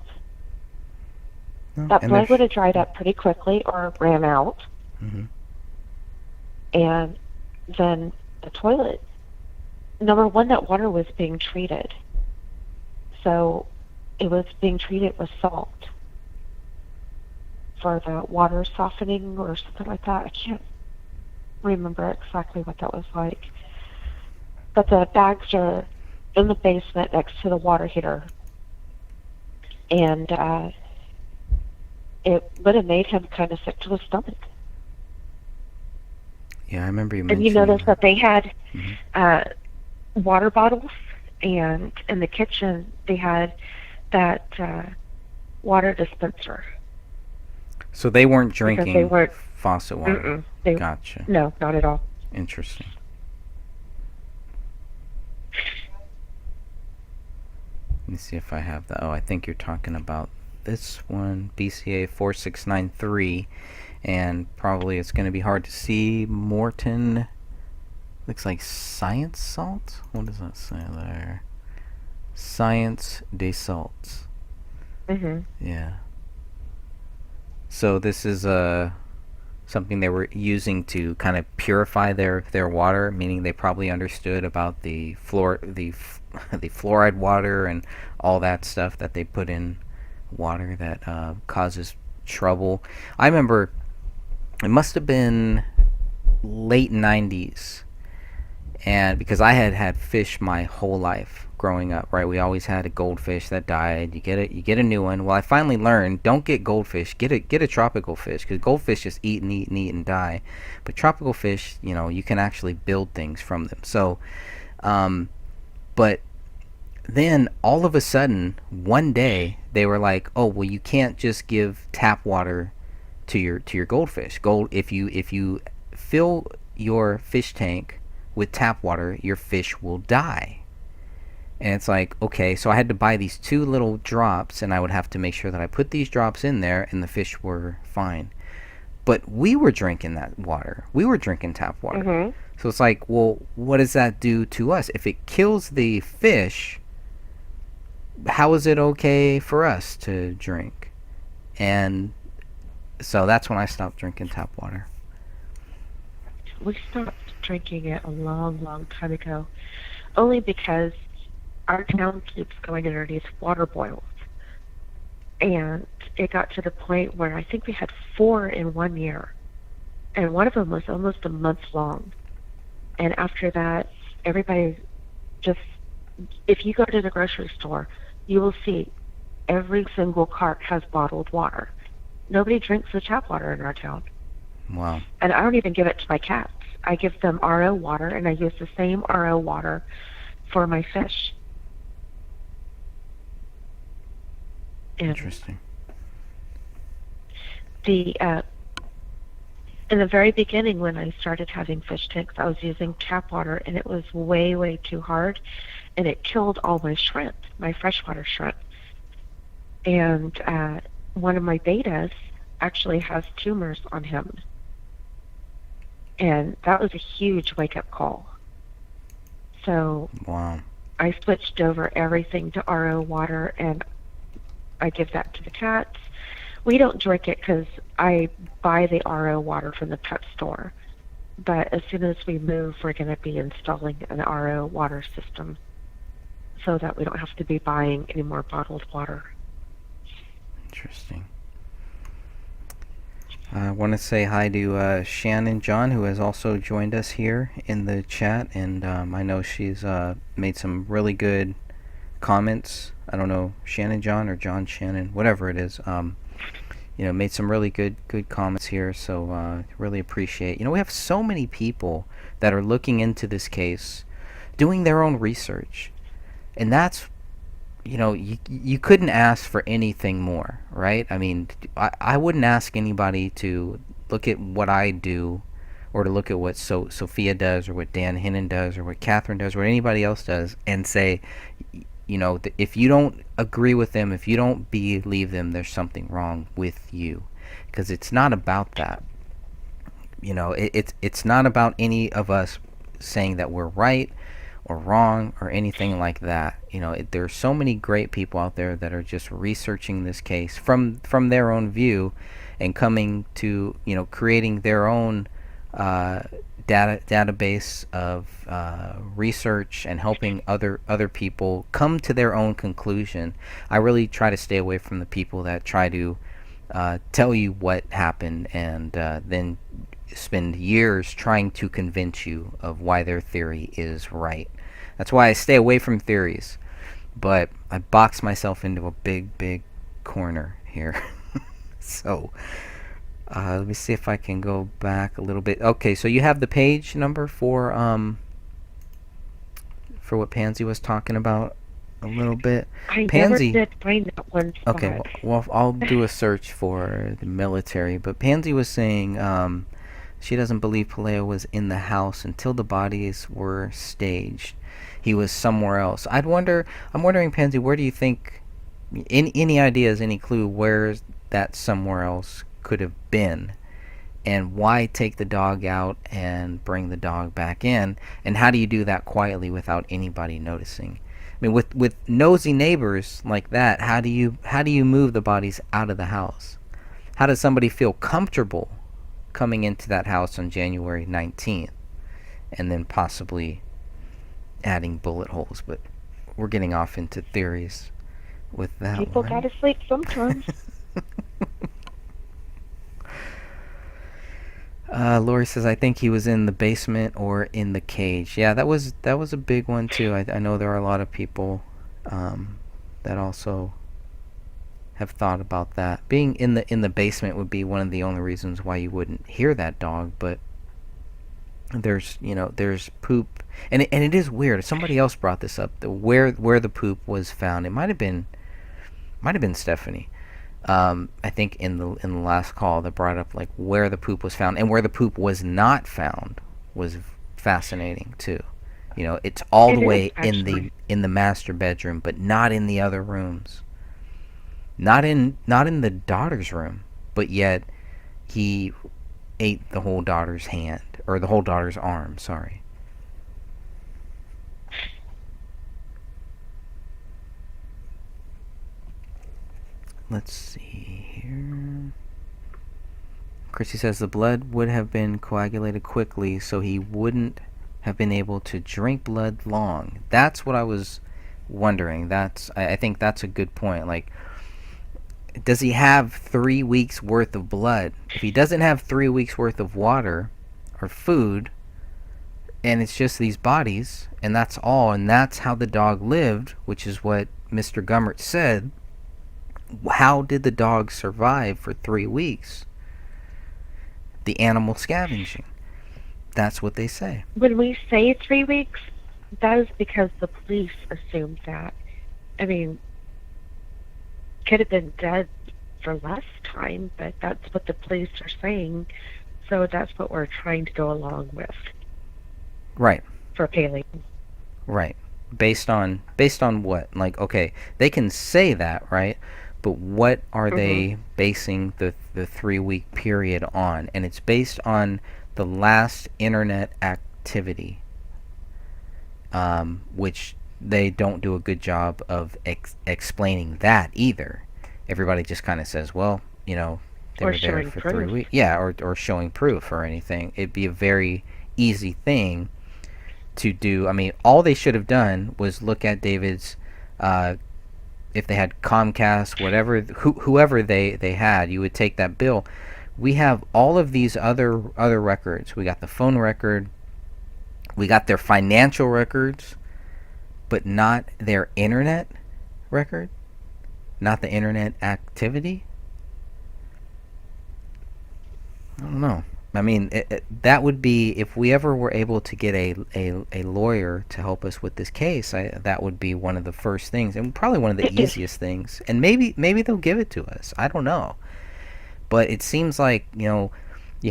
no, That and blood there's would have dried up pretty quickly or ran out, hmm and then the toilet. Number one, that water was being treated. So it was being treated with salt for the water softening or something like that. I can't remember exactly what that was like. But the bags are in the basement next to the water heater. And it would have made him kind of sick to his stomach. Yeah, I remember you And you mentioning notice that. that they had Hmm. uh, water bottles, and in the kitchen they had that water dispenser So they weren't because they drinking weren't. faucet water. They Gotcha. no, not at all. Interesting. Let me see if I have that. Oh, I think you're talking about this one, BCA 4693, and probably it's going to be hard to see. Morton looks like science salt. What does that say there? Science de salts. Hmm. Yeah. So this is something they were using to kind of purify their water, meaning they probably understood about the fluoride water and all that stuff that they put in water that causes trouble. I remember it must have been late 90s, and because I had had fish my whole life growing up, right? We always had a goldfish that died. You get a new one. Well, I finally learned, don't get goldfish. Get a tropical fish, because goldfish just eat and eat and eat and die. But tropical fish, you can actually build things from them. So, um, but then all of a sudden, one day they were like, "Oh, well, you can't just give tap water to your goldfish. Gold if you fill your fish tank with tap water, your fish will die." And it's like, okay, so I had to buy these two little drops, and I would have to make sure that I put these drops in there, and the fish were fine. But we were drinking that water. We were drinking tap water. Hmm. So it's like, well, what does that do to us? If it kills the fish, how is it okay for us to drink? And so that's when I stopped drinking tap water. We stopped drinking it a long, long time ago, only because our town keeps going underneath water boils. And it got to the point where I think we had four in 1 year, and one of them was almost a month long. And after that, everybody just, if you go to the grocery store, you will see every single cart has bottled water. Nobody drinks the tap water in our town. Wow. And I don't even give it to my cats. I give them RO water, and I use the same RO water for my fish. And Interesting. the in the very beginning, when I started having fish tanks, I was using tap water, and it was way, way too hard, and it killed all my shrimp, my freshwater shrimp. And one of my betas actually has tumors on him, and that was a huge wake-up call. So Wow. I switched over everything to RO water, and I give that to the cats. We don't drink it because I buy the RO water from the pet store. But as soon as we move, we're going to be installing an RO water system so that we don't have to be buying any more bottled water. Interesting. I want to say hi to Shannon John, who has also joined us here in the chat, and I know she's made some really good comments. I don't know, Shannon John or John Shannon, whatever it is. Made some really good comments here. So really appreciate. We have so many people that are looking into this case, doing their own research, and that's you couldn't ask for anything more, right? I mean, I wouldn't ask anybody to look at what I do, or to look at what Sophia does, or what Dan Hinnon does, or what Catherine does, or what anybody else does, and say, if you don't agree with them, if you don't believe them, there's something wrong with you, because it's not about that. It's not about any of us saying that we're right or wrong or anything like that. There's so many great people out there that are just researching this case from their own view, and coming to creating their own uh, database of research, and helping other people come to their own conclusion. I really try to stay away from the people that try to tell you what happened, and then spend years trying to convince you of why their theory is right. That's why I stay away from theories. But I box myself into a big corner here. So, let me see if I can go back a little bit. Okay, so you have the page number for what Pansy was talking about a little bit. I never Pansy. did find that one Okay, spot. well, I'll do a search for the military. But Pansy was saying she doesn't believe Paleo was in the house until the bodies were staged. He was somewhere else. I'm wondering, Pansy, where do you think? Any ideas? Any clue where that somewhere else could have been? And why take the dog out and bring the dog back in? And how do you do that quietly without anybody noticing? I mean, with nosy neighbors like that, how do you move the bodies out of the house? How does somebody feel comfortable coming into that house on January 19th and then possibly adding bullet holes? But we're getting off into theories with that People one. gotta sleep sometimes. Lori says, I think he was in the basement or in the cage. Yeah, that was a big one too. I know there are a lot of people that also have thought about that. Being in the basement would be one of the only reasons why you wouldn't hear that dog, but there's poop, and it is weird. Somebody else brought this up. Where the poop was found. It might have been Stephanie. I think in the last call that brought up like where the poop was found and where the poop was not found was fascinating too. It's all It the is way in the actually. in the master bedroom, but not in the other rooms. Not in the daughter's room, but yet he ate the whole daughter's hand or the whole daughter's arm. Sorry. Let's see here. Chrissy says the blood would have been coagulated quickly, so he wouldn't have been able to drink blood long. That's what I was wondering. I think that's a good point. Like, does he have 3 weeks worth of blood? If he doesn't have 3 weeks worth of water or food, and it's just these bodies, and that's all, and that's how the dog lived, which is what Mr. Gummert said. How did the dog survive for 3 weeks? The animal scavenging. That's what they say. When we say 3 weeks, that is because the police assumed that. I mean, could have been dead for less time, but that's what the police are saying. So that's what we're trying to go along with Right. for Paley. Right. Based on what? Like, okay, they can say that, right? But what are Hmm. they basing the 3 week period on? And it's based on the last internet activity, which they don't do a good job of explaining that either. Everybody just kind of says, well, they Or were there showing for three proof. weeks. Yeah, or showing proof or anything. It'd be a very easy thing to do. I mean, all they should have done was look at David's, if they had Comcast, whatever, whoever they had, you would take that bill. We have all of these other records. We got the phone record, we got their financial records, but not their internet record, not the internet activity. I don't know. I mean, that would be if we ever were able to get a lawyer to help us with this case. That would be one of the first things, and probably one of the easiest things. And maybe they'll give it to us. I don't know, but it seems like you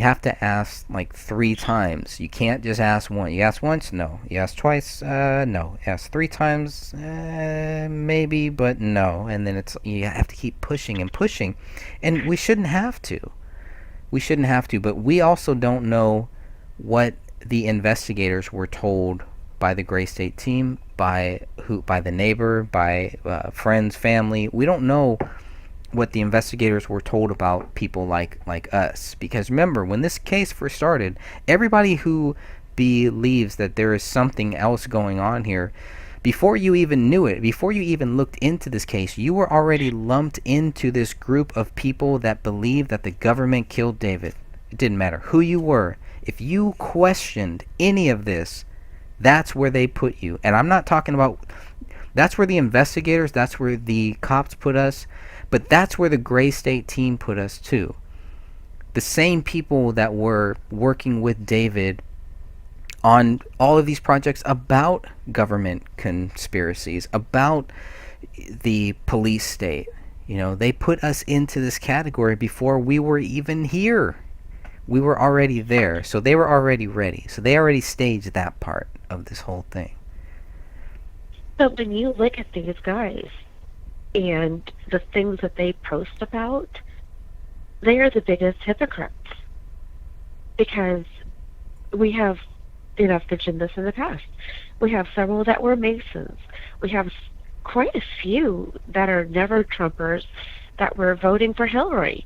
have to ask like 3 times. You can't just ask once. You ask once, no. You ask twice, no. You ask 3 times, maybe, but no. And then you have to keep pushing and pushing, and we shouldn't have to. But we also don't know what the investigators were told by the Gray State team, by the neighbor, by friends, family. We don't know what the investigators were told about people like us. Because remember, when this case first started, everybody who believes that there is something else going on here, before you even knew it, before you even looked into this case, you were already lumped into this group of people that believe that the government killed David. It didn't matter who you were. If you questioned any of this, that's where they put you. And I'm not talking about, that's where the investigators, that's where the cops put us. But that's where the Gray State team put us too. The same people that were working with David on all of these projects about government conspiracies, about the police state. They put us into this category before we were even here. We were already there, so they were already ready. So they already staged that part of this whole thing. But when you look at these guys and the things that they post about, they are the biggest hypocrites. Because we have, I've mentioned this in the past, we have several that were Masons. We have quite a few that are never Trumpers that were voting for Hillary.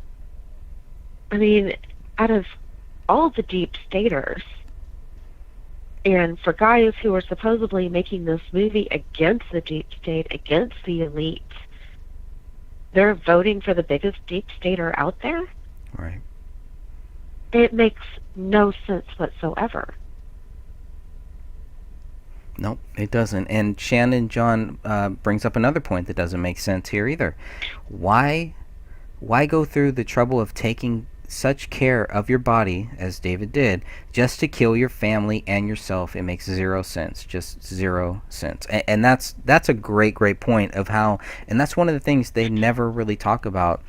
I mean, out of all the deep staters, and for guys who are supposedly making this movie against the deep state, against the elite, they're voting for the biggest deep stater out there? Right. It makes no sense whatsoever. Nope, it doesn't. And Shannon John brings up another point that doesn't make sense here either. Why go through the trouble of taking such care of your body as David did just to kill your family and yourself? It makes 0 sense. Just 0 sense. And that's a great point of how, and that's one of the things they never really talk about,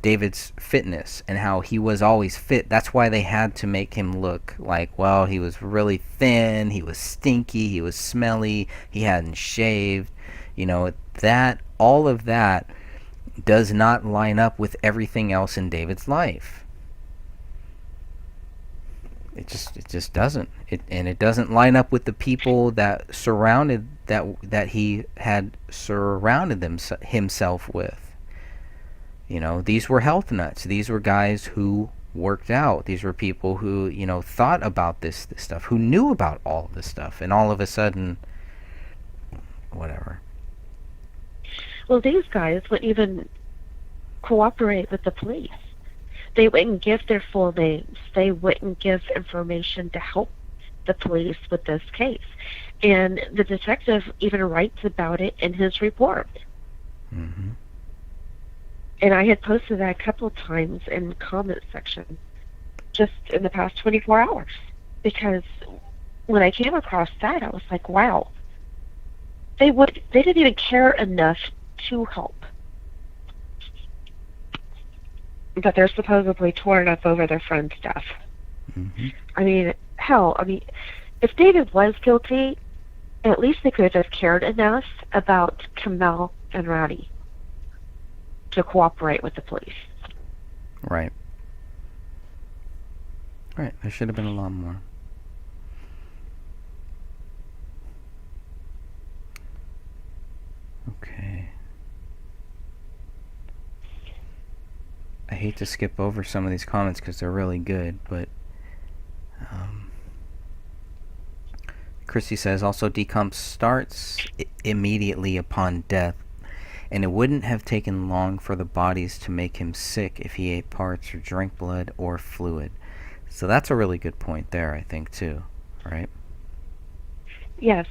David's fitness and how he was always fit. That's why they had to make him look like, well, he was really thin, he was stinky, he was smelly, he hadn't shaved. That all of that does not line up with everything else in David's life. It just doesn't. It doesn't line up with the people that he had surrounded himself with. These were health nuts. These were guys who worked out. These were people who, thought about this stuff, who knew about all of this stuff, and all of a sudden, whatever. Well, these guys wouldn't even cooperate with the police. They wouldn't give their full names. They wouldn't give information to help the police with this case. And the detective even writes about it in his report. Mm-hmm. And I had posted that a couple of times in the comment section just in the past 24 hours. Because when I came across that, I was like, wow. They didn't even care enough to help. But they're supposedly torn up over their friend's death. Mm-hmm. I mean, hell, if David was guilty, at least they could have cared enough about Kamel and Rowdy to cooperate with the police. Right. Right. There should have been a lot more. Okay. I hate to skip over some of these comments because they're really good, but Christy says also decomp starts immediately upon death, and it wouldn't have taken long for the bodies to make him sick if he ate parts or drank blood or fluid. So that's a really good point there, I think, too, right? Yes,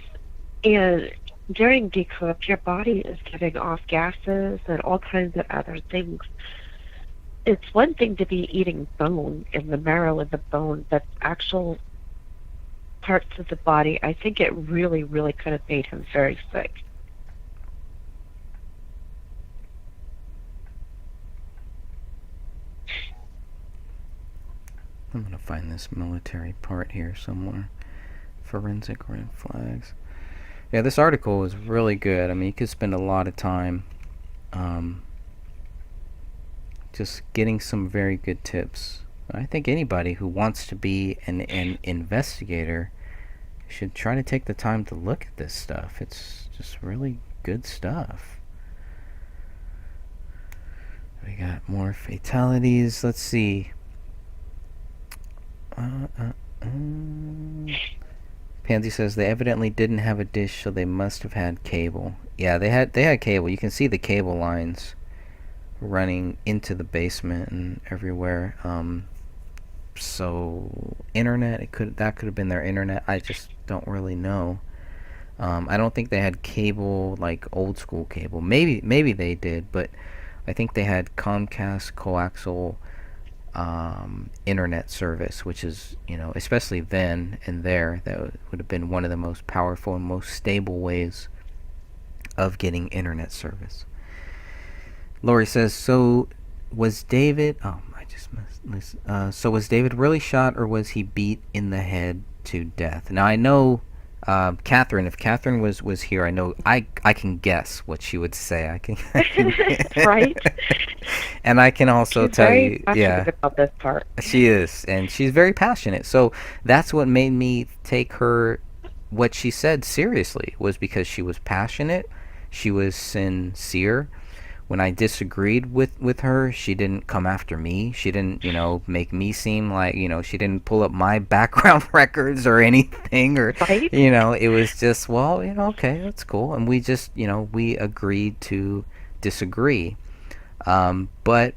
and during decomp, your body is giving off gases and all kinds of other things. It's one thing to be eating bone and the marrow in the bone, but actual parts of the body, I think it really, really could have made him very sick. I'm going to find this military part here somewhere. Forensic red flags. Yeah, this article is really good. I mean, you could spend a lot of time just getting some very good tips. I think anybody who wants to be an investigator should try to take the time to look at this stuff. It's just really good stuff. We got more fatalities. Let's see. Pansy says they evidently didn't have a dish, so they must have had cable. Yeah, they had cable. You can see the cable lines running into the basement and everywhere. So internet, that could have been their internet. I just don't really know. I don't think they had cable, like old school cable. Maybe they did, but I think they had Comcast coaxial internet service, which is, especially then and there, that would have been one of the most powerful and most stable ways of getting internet service. Lori says, so was David, oh, I just missed, so was David really shot, or was he beat in the head to death? Now, I know Catherine, if Catherine was here, I know I can guess what she would say. I can Right? And I can also She's tell very you, passionate yeah, about this part. she is, and she's very passionate. So that's what made me take her, what she said, seriously, was because she was passionate, she was sincere. When I disagreed with her, she didn't come after me. She didn't, make me seem like, she didn't pull up my background records or anything, or, Right? it was just, well, okay, that's cool. And we just, we agreed to disagree. But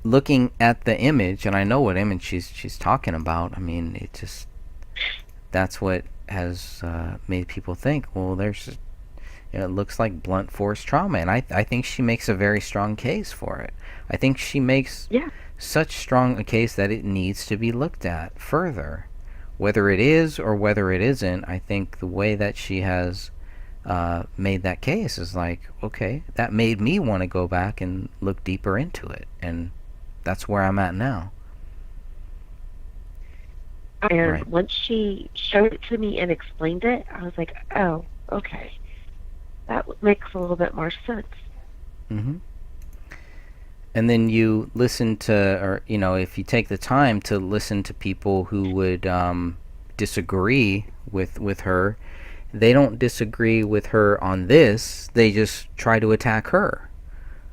looking at the image, and I know what image she's talking about. I mean, that's what has made people think, well, there's, it looks like blunt force trauma, and I think she makes a very strong case for it. I think she makes Yeah. such strong a case that it needs to be looked at further, whether it is or whether it isn't. I think the way that she has made that case is like, okay, that made me want to go back and look deeper into it, and that's where I'm at now. And Right. once she showed it to me and explained it, I was like, oh, okay. That makes a little bit more sense. Mm-hmm. And then you listen to, or if you take the time to listen to people who would disagree with her, they don't disagree with her on this. They just try to attack her.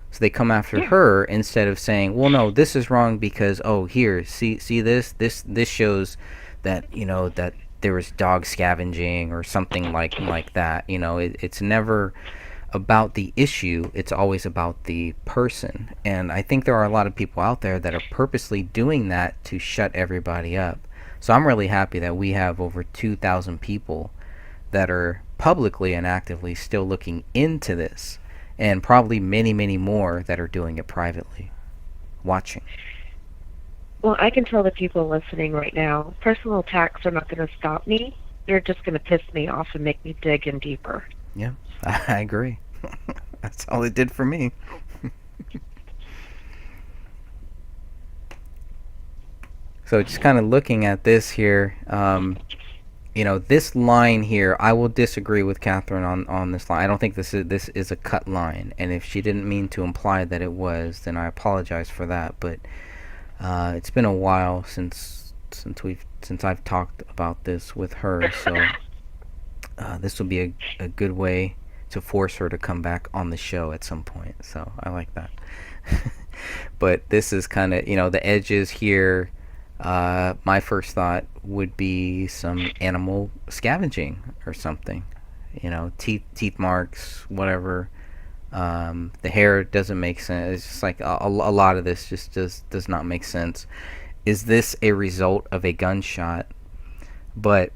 So they come after Yeah. her instead of saying, well, no, this is wrong because, oh, here, see this shows that, that there was dog scavenging or something like that. It's never about the issue, it's always about the person. And I think there are a lot of people out there that are purposely doing that to shut everybody up. So I'm really happy that we have over 2,000 people that are publicly and actively still looking into this, and probably many, many more that are doing it privately, watching. Well, I can tell the people listening right now, personal attacks are not going to stop me. They're just going to piss me off and make me dig in deeper. Yeah, I agree. That's all it did for me. So just kind of looking at this here, this line here, I will disagree with Catherine on this line. I don't think this is a cut line, and if she didn't mean to imply that it was, then I apologize for that. But it's been a while since I've talked about this with her, so this will be a good way to force her to come back on the show at some point. So I like that. But this is kind of, the edges here. My first thought would be some animal scavenging or something. Teeth marks, whatever. The hair doesn't make sense. It's just like a lot of this just does not make sense. Is this a result of a gunshot? But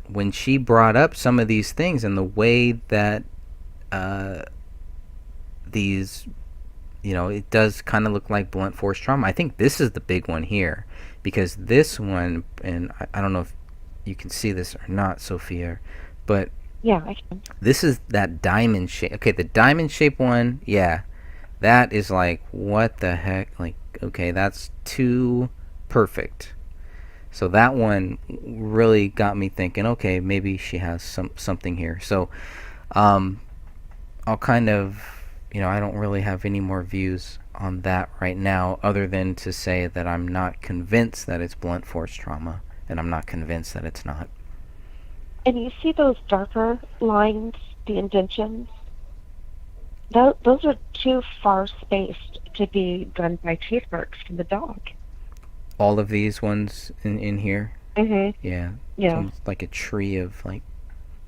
when she brought up some of these things and the way that these, it does kind of look like blunt force trauma. I think this is the big one here, because this one, and I don't know if you can see this or not, Sophia, but Yeah, I can. this is that diamond shape. Okay, the diamond shape one, yeah, that is like, what the heck? Like, okay, that's too perfect. So that one really got me thinking, okay, maybe she has something here. So I'll kind of, I don't really have any more views on that right now, other than to say that I'm not convinced that it's blunt force trauma, and I'm not convinced that it's not. And you see those darker lines, the indentions? Those are too far spaced to be done by teeth marks from the dog. All of these ones in here, Mhm. yeah, Yeah. almost like a tree of like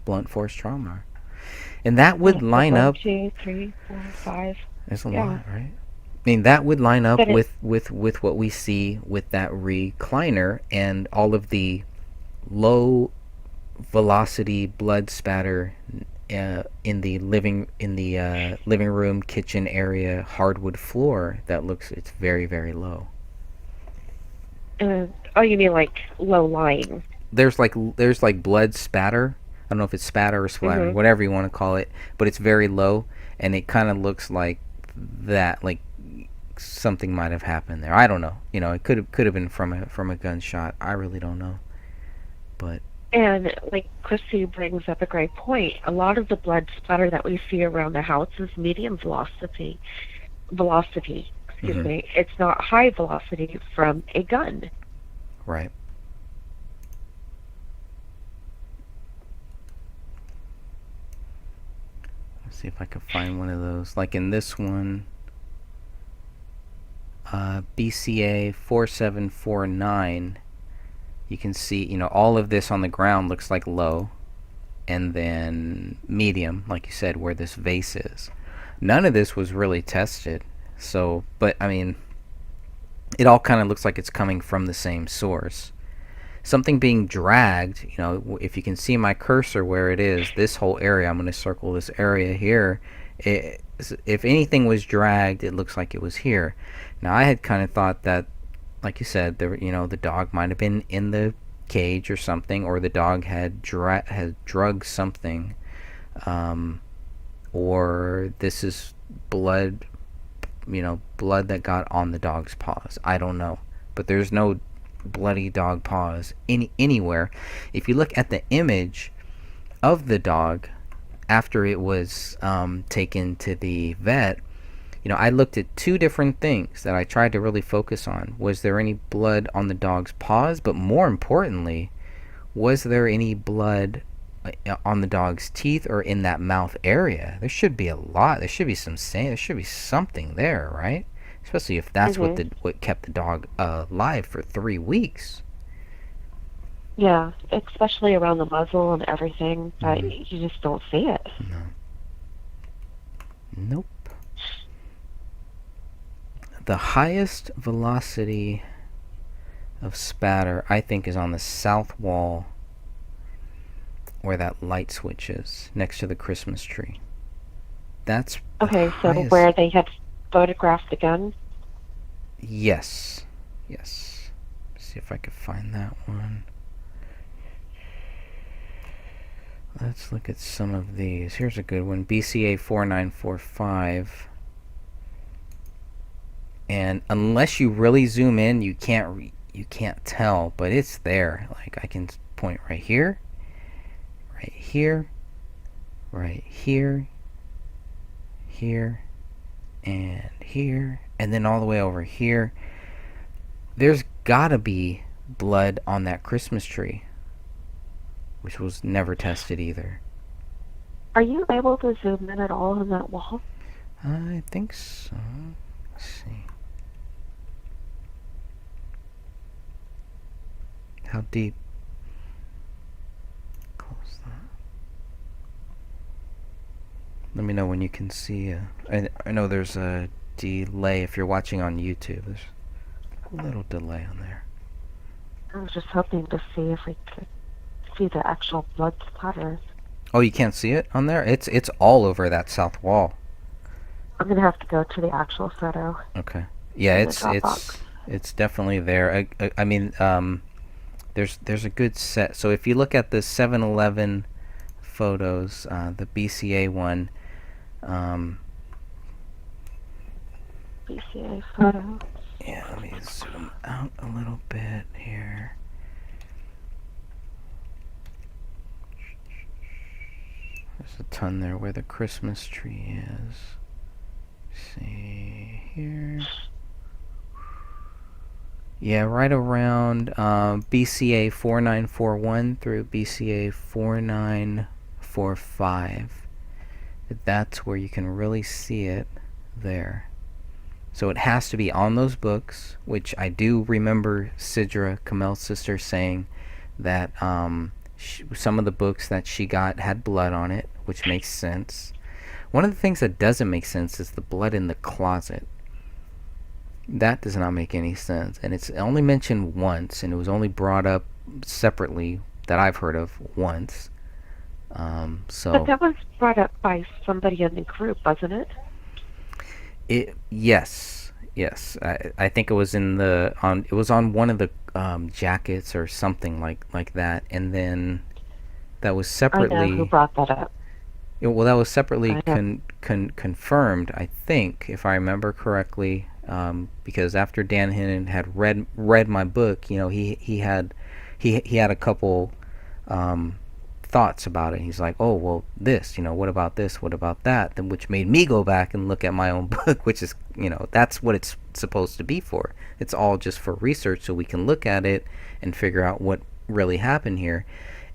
blunt force trauma, and that would line One, up. 2, 3, 4, 5. There's a Yeah. lot, right? I mean, that would line up But it, with what we see with that recliner and all of the low velocity blood spatter in the living room kitchen area hardwood floor. It's very, very low. Oh, you mean like low lying? There's like blood spatter. I don't know if it's spatter or splatter, Mhm. whatever you want to call it, but it's very low, and it kind of looks like that, like something might have happened there. I don't know. It could have been from a gunshot. I really don't know. But And like Chrissy brings up a great point. A lot of the blood splatter that we see around the house is medium velocity. Velocity, excuse mhm, me. It's not high velocity from a gun. right. Let's see if I can find one of those. Like in this one, BCA 4749. You can see, all of this on the ground looks like low, and then medium, like you said, where this vase is. None of this was really tested. So, but I mean, it all kind of looks like it's coming from the same source. Something being dragged, if you can see my cursor where it is, this whole area, I'm going to circle this area here. If anything was dragged, it looks like it was here. Now, I had kind of thought that, like you said, the dog might have been in the cage or something, or the dog had drugged something, or this is blood, blood that got on the dog's paws. I don't know, but there's no bloody dog paws anywhere. If you look at the image of the dog after it was taken to the vet, I looked at two different things that I tried to really focus on. Was there any blood on the dog's paws? But more importantly, was there any blood on the dog's teeth or in that mouth area? There should be a lot. There should be there should be something there, right? Especially if that's what Mhm. what kept the dog alive for 3 weeks. Yeah, especially around the muzzle and everything, but Hmm. you just don't see it. No. Nope. The highest velocity of spatter, I think, is on the south wall where that light switch is next to the Christmas tree. That's the Okay, so highest. where they had photographed the gun? Yes. Yes. See if I can find that one. Let's look at some of these. Here's a good one. BCA 4945. And unless you really zoom in, you can't tell, but it's there. Like I can point right here, right here, right here, here, and then all the way over here. There's gotta be blood on that Christmas tree, which was never tested either. Are you able to zoom in at all on that wall? I think so. Let's see. How deep? Close that. Let me know when you can see. I know there's a delay if you're watching on YouTube. There's a little delay on there. I was just hoping to see if we could see the actual blood splatter. Oh, you can't see it on there? It's all over that south wall. I'm gonna have to go to the actual photo Okay. Yeah, in the it's Dropbox. it's definitely there. I mean, there's a good set. So if you look at the 7-Eleven photos, the BCA one, um, BCA photo. yeah, let me zoom out a little bit here. There's a ton there where the Christmas tree is. See here. Yeah, right around BCA 4941 through BCA 4945. That's where you can really see it there. So it has to be on those books, which I do remember Sidra, Kamel's sister, saying that some of the books that she got had blood on it, which makes sense. One of the things that doesn't make sense is the blood in the closet. That does not make any sense, and it's only mentioned once, and it was only brought up separately that I've heard of once. But So that was brought up by somebody in the group, wasn't it? yes. I think it was in the on it was on one of the jackets or something like that, and then that was I know who separately. brought that up. Well, that was separately I know. confirmed, I think, if I remember correctly, because after Dan Hinnon had read my book, he had a couple um, thoughts about it. He's like, oh well, this, what about this? What about that? Then which made me go back and look at my own book, which is, that's what it's supposed to be for. It's all just for research, so we can look at it and figure out what really happened here.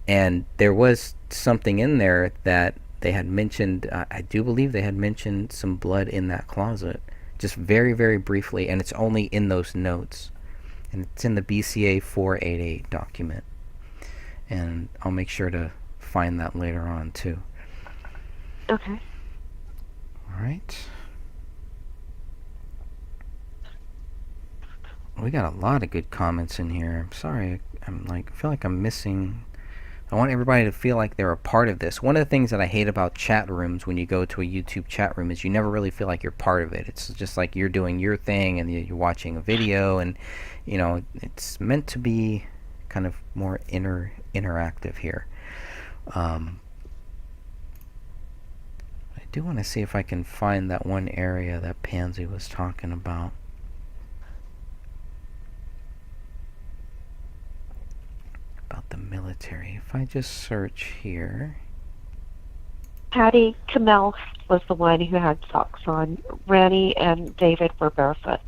And there was something in there that they had mentioned. I do believe they had mentioned some blood in that closet, just very, very briefly, and it's only in those notes, and it's in the BCA 488 document. And I'll make sure to find that later on too. Okay. All right. We got a lot of good comments in here. I'm sorry. I feel like I'm missing. I want everybody to feel like they're a part of this. One of the things that I hate about chat rooms when you go to a YouTube chat room is you never really feel like you're part of it. It's just like you're doing your thing and you're watching a video, and it's meant to be kind of more interactive here. I do want to see if I can find that one area that Pansy was talking about. About the military. If I just search here. Patty Kamel was the one who had socks on. Ranny and David were barefoot.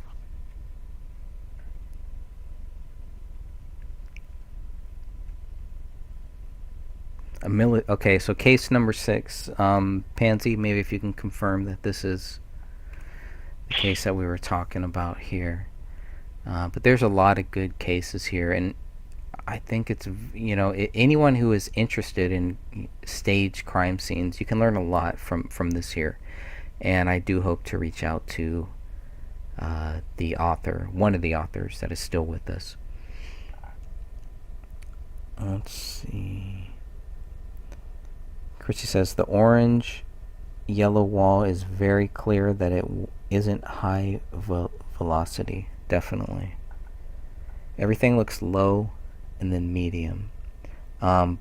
Okay, so case number 6. Pansy, maybe if you can confirm that this is the case that we were talking about here. But there's a lot of good cases here, and I think it's, anyone who is interested in staged crime scenes, you can learn a lot from this here. And I do hope to reach out to the author, one of the authors that is still with us. Let's see. Chrissy says the orange yellow wall is very clear that it isn't high velocity. Definitely. Everything looks low and then medium. And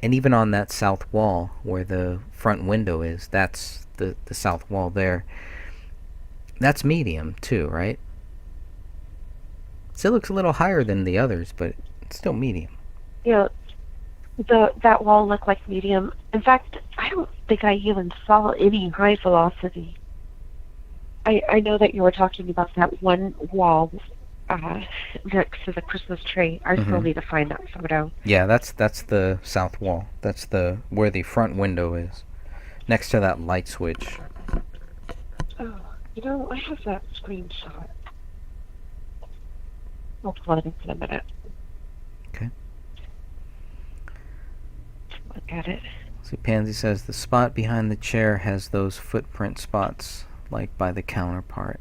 even on that south wall where the front window is, that's the south wall there. That's medium too, right? Still looks a little higher than the others, but it's still medium. Yeah, that wall looked like medium. In fact, I don't think I even saw any high velocity. I know that you were talking about that one wall next to the Christmas tree. I still need to find that photo. Yeah, that's the south wall. That's where the front window is, next to that light switch. Oh, I have that screenshot. I'll pull it in a minute. Okay. Look at it. See, Pansy says the spot behind the chair has those footprint spots, like by the counterpart.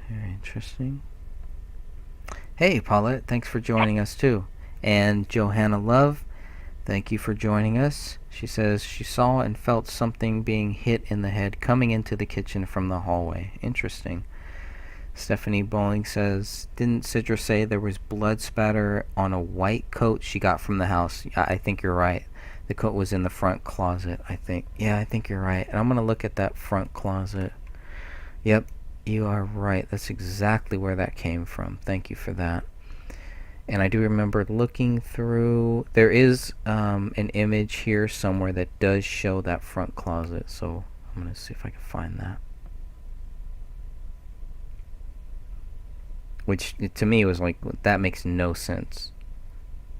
Very interesting. Hey, Paulette, thanks for joining us too. And Johanna Love, thank you for joining us. She says she saw and felt something being hit in the head coming into the kitchen from the hallway. Interesting. Stephanie Bowling says, didn't Sidra say there was blood spatter on a white coat she got from the house? I think you're right. The coat was in the front closet, I think. Yeah, I think you're right. And I'm going to look at that front closet. Yep, you are right. That's exactly where that came from. Thank you for that. And I do remember looking through. There is an image here somewhere that does show that front closet. So I'm going to see if I can find that. Which, to me, was like, that makes no sense.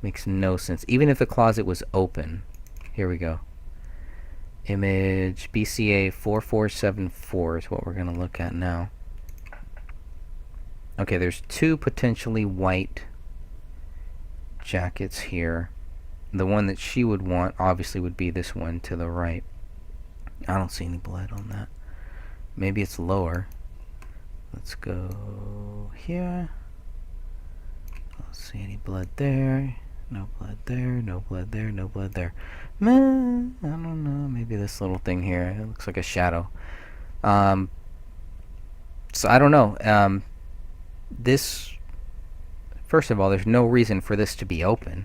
Makes no sense. Even if the closet was open. Here we go. Image BCA 4474 is what we're going to look at now. Okay, there's 2 potentially white jackets here. The one that she would want, obviously, would be this one to the right. I don't see any blood on that. Maybe it's lower. Let's go here. I don't see any blood there. No blood there, no blood there, no blood there. Meh, I don't know. Maybe this little thing here. It looks like a shadow. Um, so I don't know. This, first of all, there's no reason for this to be open.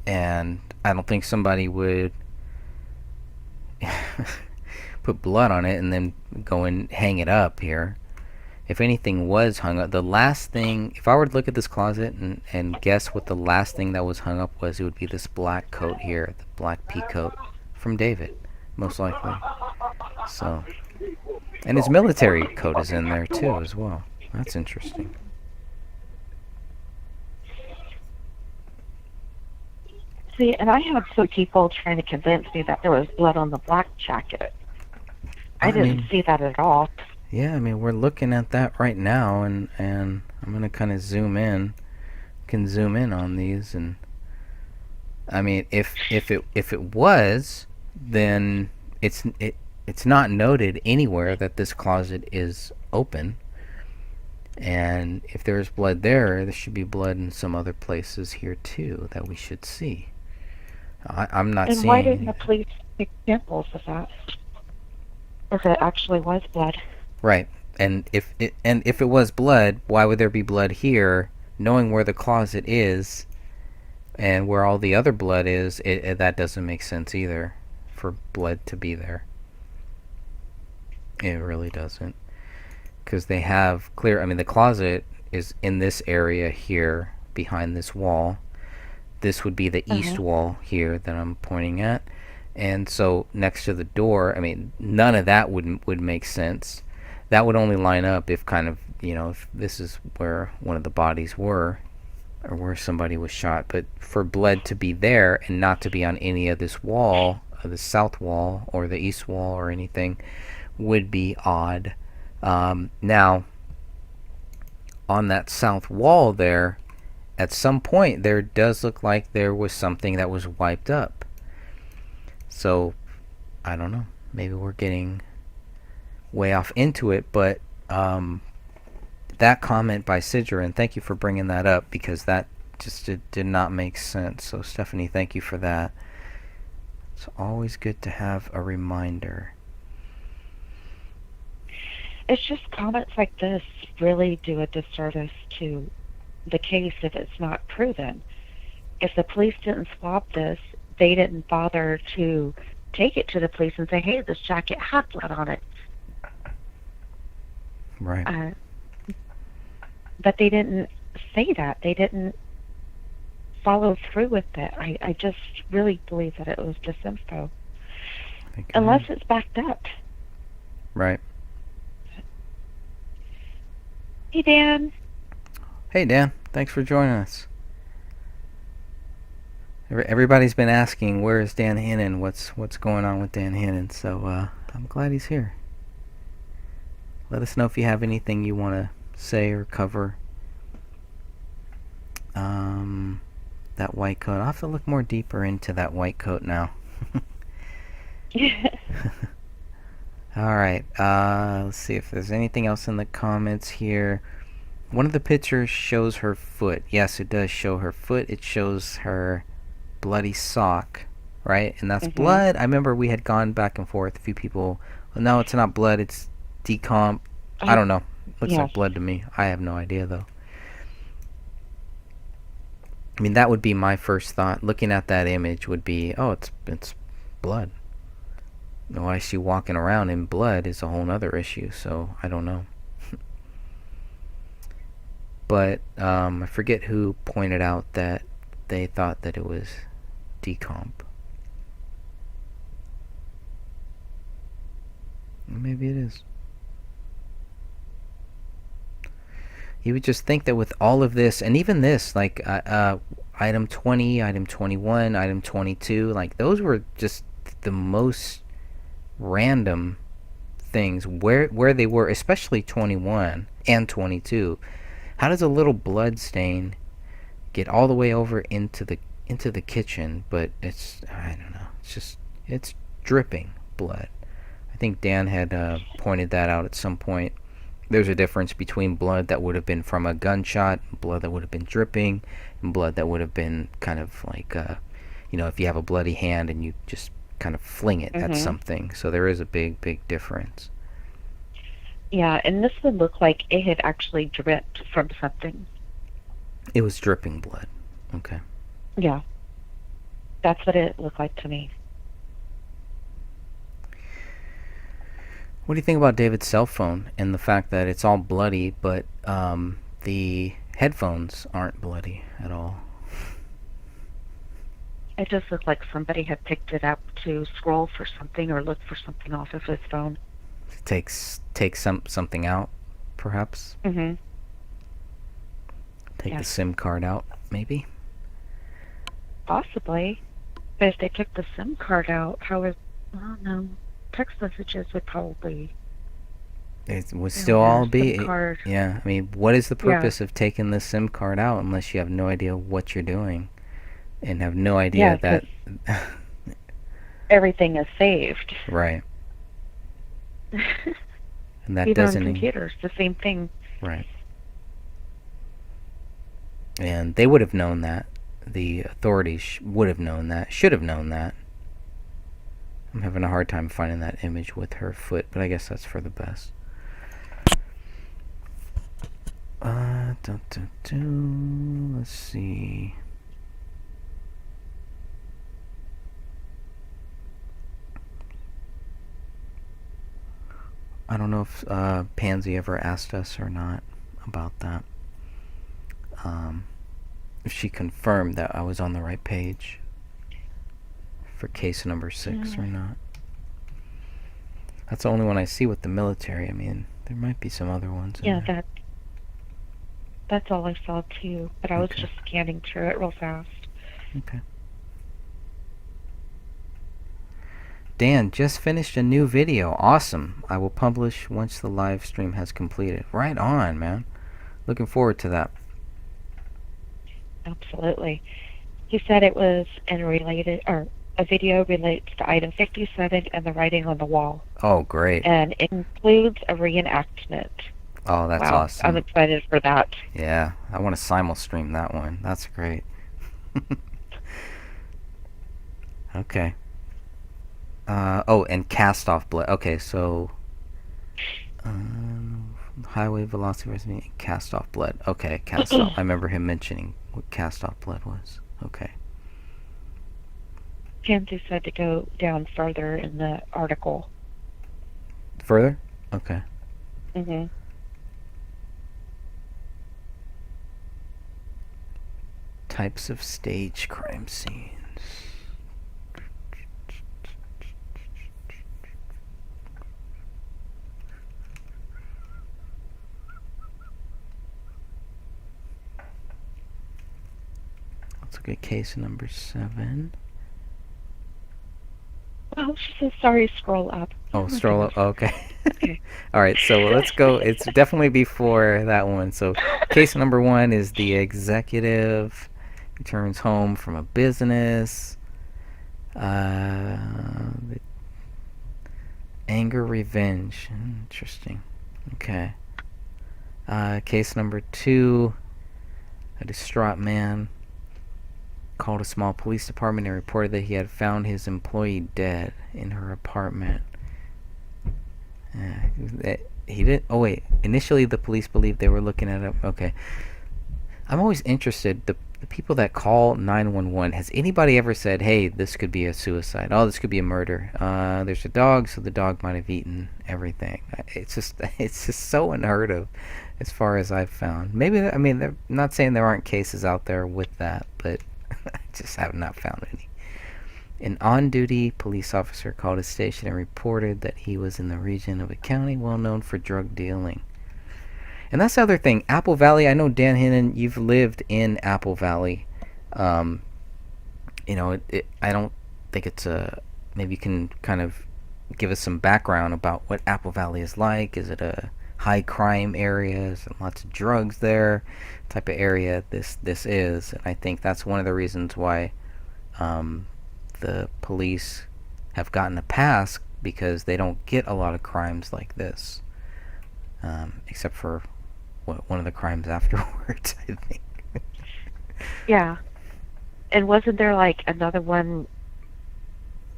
And I don't think somebody would put blood on it and then go and hang it up here. If anything was hung up, the last thing, if I were to look at this closet and guess what the last thing that was hung up was, it would be this black coat here, the black pea coat from David, most likely. So, and his military coat is in there too as well. That's interesting. See, and I had some people trying to convince me that there was blood on the black jacket. I didn't see that at all. Yeah, I mean, we're looking at that right now, and I'm gonna kind of zoom in. Can zoom in on these, and I mean, if it was, then it's not noted anywhere that this closet is open. And if there's blood there should be blood in some other places here too that we should see. I'm not seeing. And why didn't the police take samples of that? If it actually was blood. Right. And if it was blood, why would there be blood here, knowing where the closet is and where all the other blood is? That doesn't make sense either, for blood to be there. It really doesn't. Because they have clear, I mean, the closet is in this area here behind this wall. This would be the east wall here that I'm pointing at. And so next to the door, I mean, none of that would make sense. That would only line up if kind of, if this is where one of the bodies were, or where somebody was shot. But for blood to be there and not to be on any of this wall, the south wall or the east wall or anything, would be odd. Now, on that south wall there, at some point there does look like there was something that was wiped up. So, I don't know. Maybe we're getting way off into it, but that comment by Sidra, and thank you for bringing that up, because that just did not make sense. So, Stephanie, thank you for that. It's always good to have a reminder. It's just comments like this really do a disservice to the case if it's not proven. If the police didn't swab this, they didn't bother to take it to the police and say, hey, this jacket had blood on it. Right. But they didn't say that. They didn't follow through with it. I just really believe that it was disinfo. Unless it's backed up. Right. Hey, Dan. Hey, Dan. Thanks for joining us. Everybody's been asking, where is Dan Hannon? What's going on with Dan Hannon? So I'm glad he's here. Let us know if you have anything you want to say or cover. That white coat. I'll have to look more deeper into that white coat now. Alright, let's see if there's anything else in the comments here. One of the pictures shows her foot. Yes, it does show her foot. It shows her bloody sock, right? And that's blood. I remember we had gone back and forth. A few people, well, no, it's not blood. It's decomp. I don't know. Looks like blood to me. I have no idea, though. I mean, that would be my first thought. Looking at that image would be, oh, it's blood. Why she's walking around in blood is a whole other issue, so I don't know. But I forget who pointed out that they thought that it was decomp. Maybe it is. You would just think that with all of this, and even this, like item 20, item 21, item 22, like those were just the most random things where they were, especially 21 and 22. How does a little blood stain get all the way over into the kitchen? But I don't know. It's dripping blood. I think Dan had pointed that out at some point. There's a difference between blood that would have been from a gunshot, blood that would have been dripping, and blood that would have been kind of like, if you have a bloody hand and you just kind of fling it at Mhm. something. So there is a big, big difference. Yeah, and this one looked like it had actually dripped from something. It was dripping blood. Okay. Yeah, that's what it looked like to me. What do you think about David's cell phone and the fact that it's all bloody, but the headphones aren't bloody at all? It just looked like somebody had picked it up to scroll for something or look for something off of his phone. Take something out, perhaps. Mhm. Take the Yes, SIM card out, maybe. possibly. But if they took the SIM card out, how is? Well, no. Text messages would probably. It would Oh still yeah, all SIM be. card. Yeah, I mean, what is the Yeah, purpose of taking the SIM card out unless you have no idea what you're doing and have no yeah, idea because that. everything is saved. Right. And that Even on doesn't. computers, the same thing. Right. And they would have known that. The authorities would have known that. Should have known that. I'm having a hard time finding that image with her foot, but I guess that's for the best. Let's see. I don't know if Pansy ever asked us or not about that. If she confirmed that I was on the right page for case number 6 or not. That's the only one I see with the military. I mean, there might be some other ones. Yeah, that's all I saw too. But I was Okay. just scanning through it real fast. Okay. Dan just finished a new video. Awesome. I will publish once the live stream has completed. Right on, man. Looking forward to that. Absolutely. He said it was in related or a video relates to item 57 and the writing on the wall, Oh, great. and it includes a reenactment. Oh, that's Wow, I'm awesome. excited for that. Yeah, I want to simul stream that one. That's great. Okay. And cast off blood. Okay, so highway velocity resonate cast off blood. Okay, cast off. I remember him mentioning what cast off blood was. Okay. Pansy said to go down further in the article. Further? Okay. Mhm. Types of stage crime scenes. Let's look at case number 7. Oh, she says sorry. Scroll up. Oh, my stroll up. goodness. Okay. Okay. All right, so let's go. It's definitely before that one. So, case number 1 is the executive returns home from a business. The anger, revenge. Interesting. Okay. Case number 2, a distraught man called a small police department and reported that he had found his employee dead in her apartment. He didn't. Oh wait. Initially, the police believed they were looking at him. Okay. I'm always interested. The people that call 911. Has anybody ever said, "Hey, this could be a suicide. Oh, this could be a murder. There's a dog, so the dog might have eaten everything." It's just so unheard of, as far as I've found. Maybe I mean, I'm not saying there aren't cases out there with that, but I just have not found any. An on-duty police officer called his station and reported that he was in the region of a county well known for drug dealing. And that's the other thing. Apple Valley, I know, Dan Hinnon, you've lived in Apple Valley. Um, I don't think it's a... Maybe you can kind of give us some background about what Apple Valley is like. Is it a high crime area? Is there lots of drugs there? Type of area this is. And I think that's one of the reasons why the police have gotten a pass, because they don't get a lot of crimes like this. except for one of the crimes afterwards, I think. Yeah. And wasn't there like another one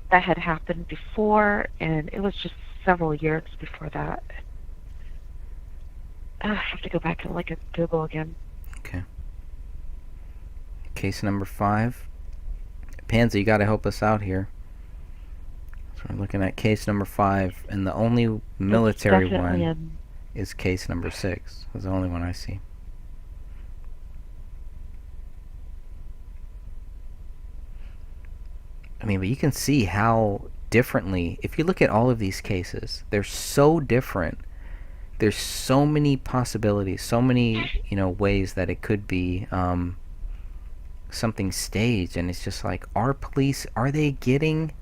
that had happened before, and it was just several years before that. I have to go back and look at Google again. Okay. Case number 5. Pansy, you gotta help us out here. So we're looking at case number 5, and the only military one is case number 6. That's the only one I see. I mean, but you can see how differently, if you look at all of these cases, they're so different. There's so many possibilities, so many, ways that it could be something staged, and it's just like, are they getting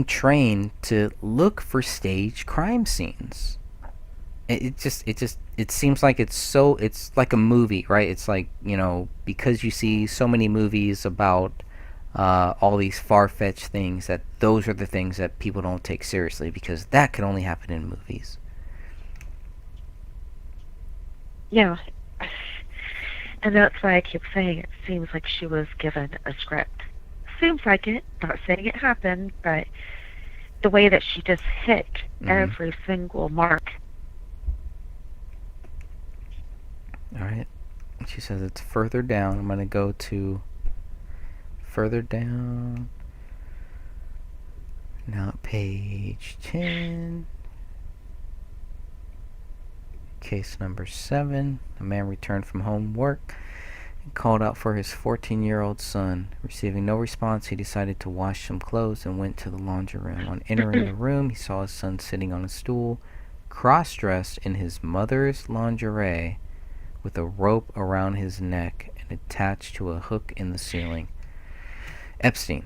trained to look for staged crime scenes? It seems like it's like a movie, right? It's like, because you see so many movies about all these far-fetched things, that those are the things that people don't take seriously, because that can only happen in movies. Yeah. And that's why I keep saying it seems like she was given a script. Seems like it. Not saying it happened, but the way that she just hit every single mark. Alright. She says it's further down. I'm going to go to further down. Now page 10. Case number 7. A man returned from home work and called out for his 14-year-old son. Receiving no response, he decided to wash some clothes and went to the laundry room. On entering the room, he saw his son sitting on a stool, cross-dressed in his mother's lingerie, with a rope around his neck and attached to a hook in the ceiling. Epstein.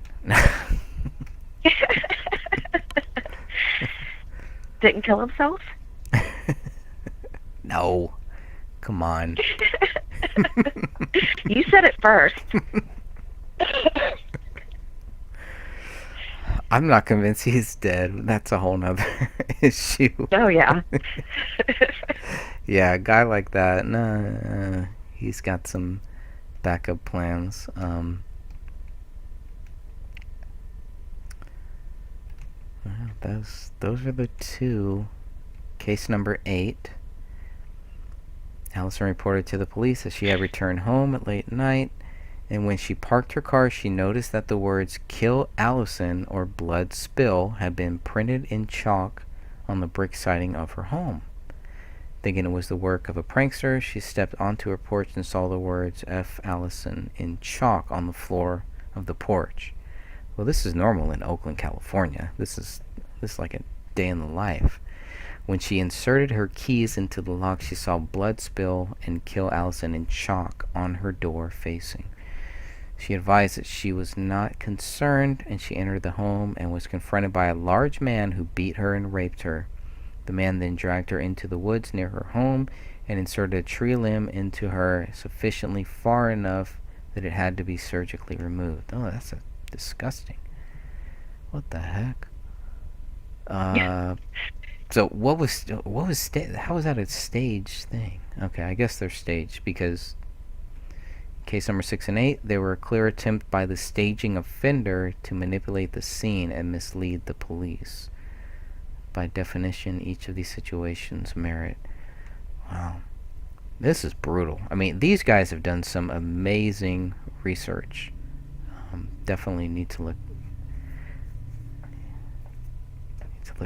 Didn't kill himself? No. Come on. You said it first. I'm not convinced he's dead. That's a whole nother issue. Oh, yeah. Yeah, a guy like that, nah, he's got some backup plans. Those are the two. Case number 8. Allison reported to the police that she had returned home at late night, and when she parked her car, she noticed that the words "Kill Allison" or "Blood Spill" had been printed in chalk on the brick siding of her home. Thinking it was the work of a prankster, she stepped onto her porch and saw the words "F. Allison" in chalk on the floor of the porch. Well, this is normal in Oakland, California. This is like a day in the life. When she inserted her keys into the lock, she saw "Blood Spill" and "Kill Allison" in chalk on her door facing. She advised that she was not concerned, and she entered the home and was confronted by a large man who beat her and raped her. The man then dragged her into the woods near her home and inserted a tree limb into her sufficiently far enough that it had to be surgically removed. Oh, that's disgusting. What the heck? So how was that a staged thing? Okay, I guess they're staged because case number 6 and 8, they were a clear attempt by the staging offender to manipulate the scene and mislead the police. By definition, each of these situations merit. Wow. This is brutal. I mean, these guys have done some amazing research. Definitely need to look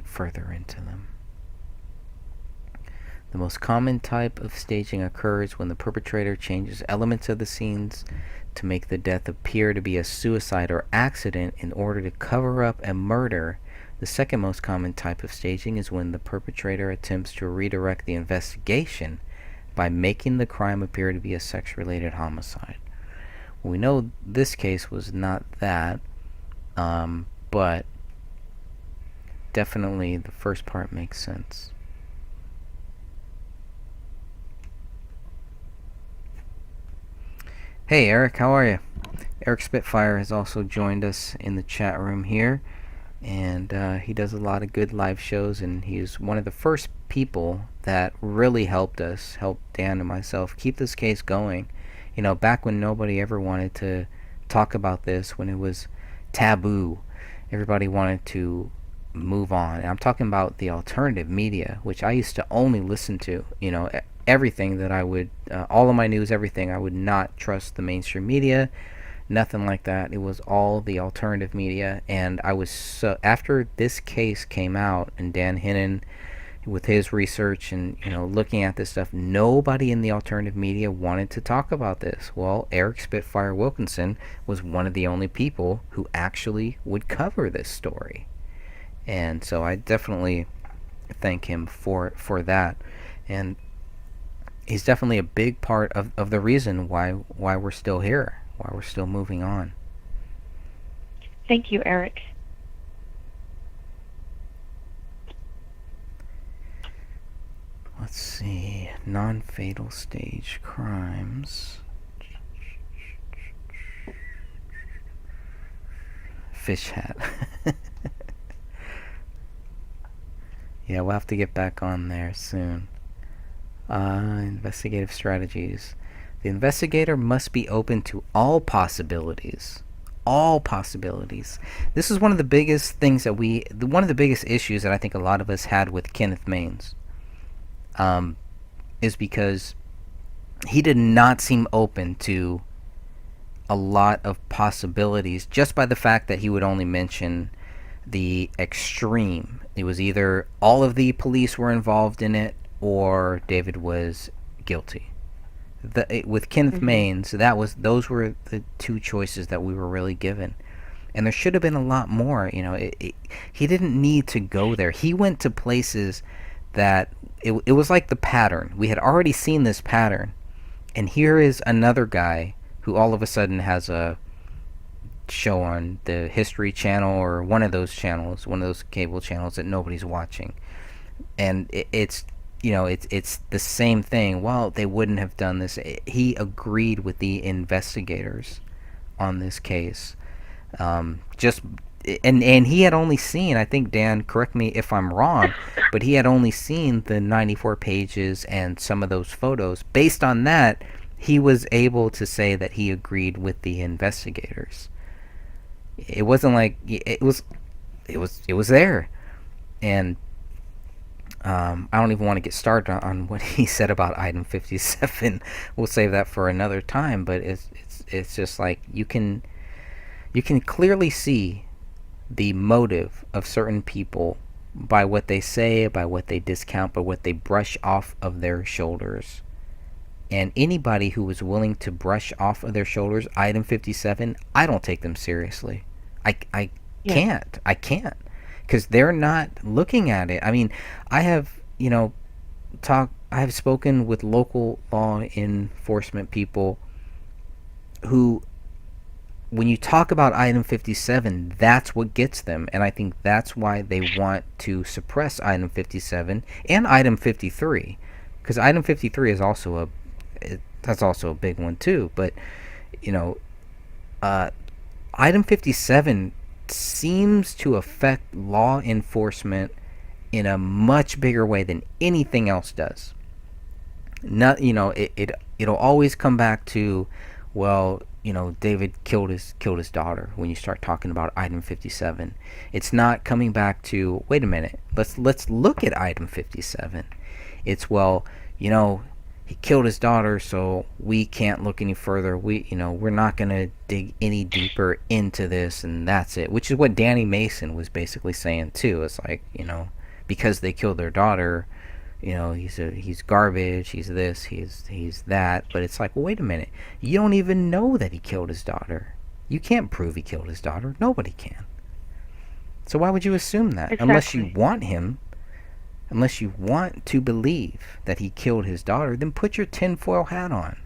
further into them. The most common type of staging occurs when the perpetrator changes elements of the scenes to make the death appear to be a suicide or accident in order to cover up a murder. The second most common type of staging is when the perpetrator attempts to redirect the investigation by making the crime appear to be a sex-related homicide. Well, we know this case was not that, but definitely the first part makes sense. Hey Eric, how are you? Eric Spitfire has also joined us in the chat room here. and he does a lot of good live shows, and he's one of the first people that really helped Dan and myself keep this case going. Back when nobody ever wanted to talk about this, when it was taboo, everybody wanted to move on. And I'm talking about the alternative media, which I used to only listen to. Everything that I would, all of my news, everything, I would not trust the mainstream media. Nothing like that. It was all the alternative media, and I was so after this case came out, and Dan Hinnon, with his research and looking at this stuff, nobody in the alternative media wanted to talk about this. Well, Eric Spitfire Wilkinson was one of the only people who actually would cover this story, and so I definitely thank him for that, and he's definitely a big part of the reason why we're still here, why we're still moving on. Thank you, Eric. Let's see. Non-fatal stage crimes. Fish hat. Yeah, we'll have to get back on there soon. Investigative strategies. The investigator must be open to all possibilities. All possibilities. This is one of the biggest things that one of the biggest issues that I think a lot of us had with Kenneth Maines, is because he did not seem open to a lot of possibilities just by the fact that he would only mention the extreme. It was either all of the police were involved in it or David was guilty. With Kenneth Maines, those were the two choices that we were really given, and there should have been a lot more. He didn't need to go there. He went to places that it was like the pattern. We had already seen this pattern, and here is another guy who all of a sudden has a show on the History Channel or one of those channels, one of those cable channels that nobody's watching, and it's the same thing. Well, they wouldn't have done this. He agreed with the investigators on this case. Just and he had only seen, I think, Dan, correct me if I'm wrong, but he had only seen the 94 pages and some of those photos. Based on that, he was able to say that he agreed with the investigators. It wasn't like it was there, and I don't even want to get started on what he said about item 57. We'll save that for another time. But it's just like you can clearly see the motive of certain people by what they say, by what they discount, by what they brush off of their shoulders. And anybody who is willing to brush off of their shoulders item 57, I don't take them seriously. I can't. I can't. Because they're not looking at it. I mean, I have, I have spoken with local law enforcement people who, when you talk about item 57, that's what gets them. And I think that's why they want to suppress item 57 and item 53. Because item 53 is also that's also a big one too. But, item 57 seems to affect law enforcement in a much bigger way than anything else does. Not, it'll always come back to, well, David killed his daughter. When you start talking about item 57, it's not coming back to, wait a minute, let's look at item 57. It's, well, he killed his daughter, so we can't look any further. We're not going to dig any deeper into this, and that's it. Which is what Danny Mason was basically saying too. It's like, because they killed their daughter, he's garbage, he's this, he's that. But it's like, well, wait a minute. You don't even know that he killed his daughter. You can't prove he killed his daughter. Nobody can. So why would you assume that? Exactly. Unless you want to believe that he killed his daughter, then put your tinfoil hat on.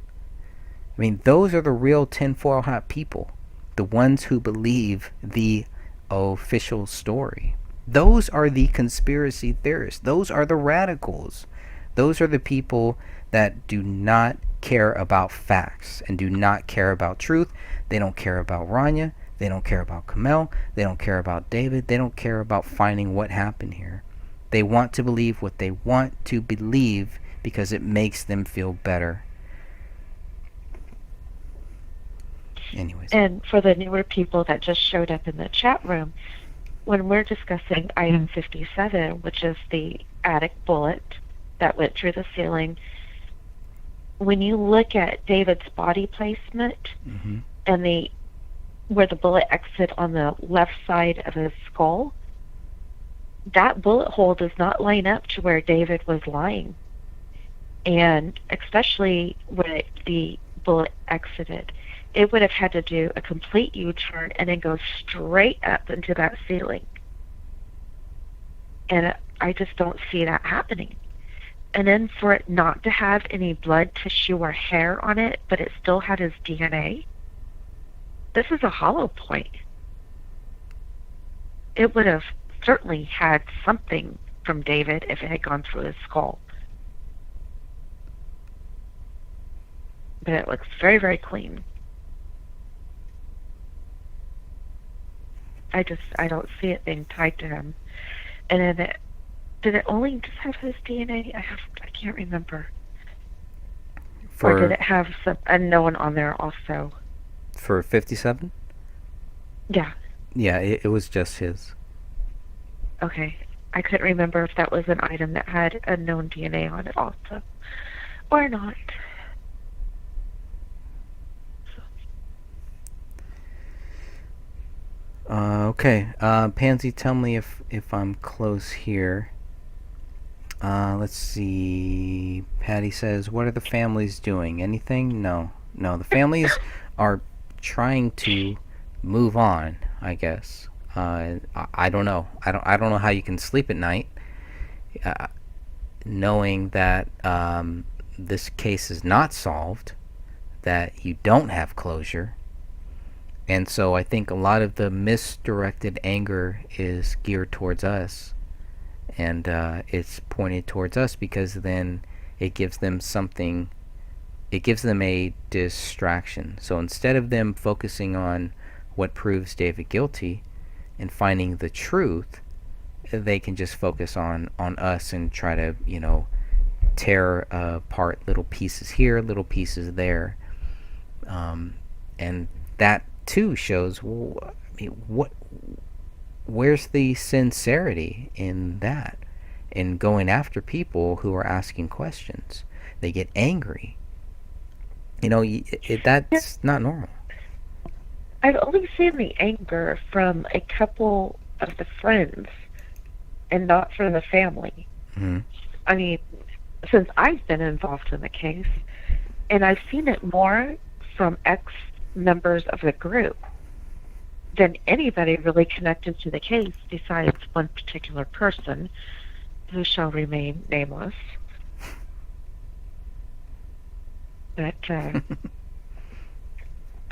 I mean, those are the real tinfoil hat people. The ones who believe the official story. Those are the conspiracy theorists. Those are the radicals. Those are the people that do not care about facts and do not care about truth. They don't care about Rania. They don't care about Kamel. They don't care about David. They don't care about finding what happened here. They want to believe what they want to believe because it makes them feel better. Anyways. And for the newer people that just showed up in the chat room, when we're discussing item 57, which is the attic bullet that went through the ceiling, when you look at David's body placement and where the bullet exit on the left side of his skull, that bullet hole does not line up to where David was lying. And especially when the bullet exited, it would have had to do a complete U-turn and then go straight up into that ceiling. And I just don't see that happening. And then for it not to have any blood, tissue, or hair on it, but it still had his DNA, this is a hollow point. It would have certainly had something from David if it had gone through his skull. But it looks very, very clean. I don't see it being tied to him. And then did it only just have his DNA? I can't remember. Or did it have some unknown on there also? For 57? Yeah. Yeah, it was just his. Okay. I couldn't remember if that was an item that had unknown DNA on it also. Or not. Okay. Pansy, tell me if I'm close here. Let's see. Patty says, what are the families doing? Anything? No. The families are trying to move on, I guess. I don't know. I don't know how you can sleep at night, knowing that this case is not solved, that you don't have closure. And so I think a lot of the misdirected anger is geared towards us. And it's pointed towards us because then it gives them something, it gives them a distraction. So instead of them focusing on what proves David guilty and finding the truth, they can just focus on us and try to, tear apart little pieces here, little pieces there. And that too shows, where's the sincerity in that? In going after people who are asking questions. They get angry. That's not normal. I've only seen the anger from a couple of the friends and not from the family. Mm-hmm. I mean, since I've been involved in the case, and I've seen it more from ex-members of the group than anybody really connected to the case besides one particular person who shall remain nameless. But, I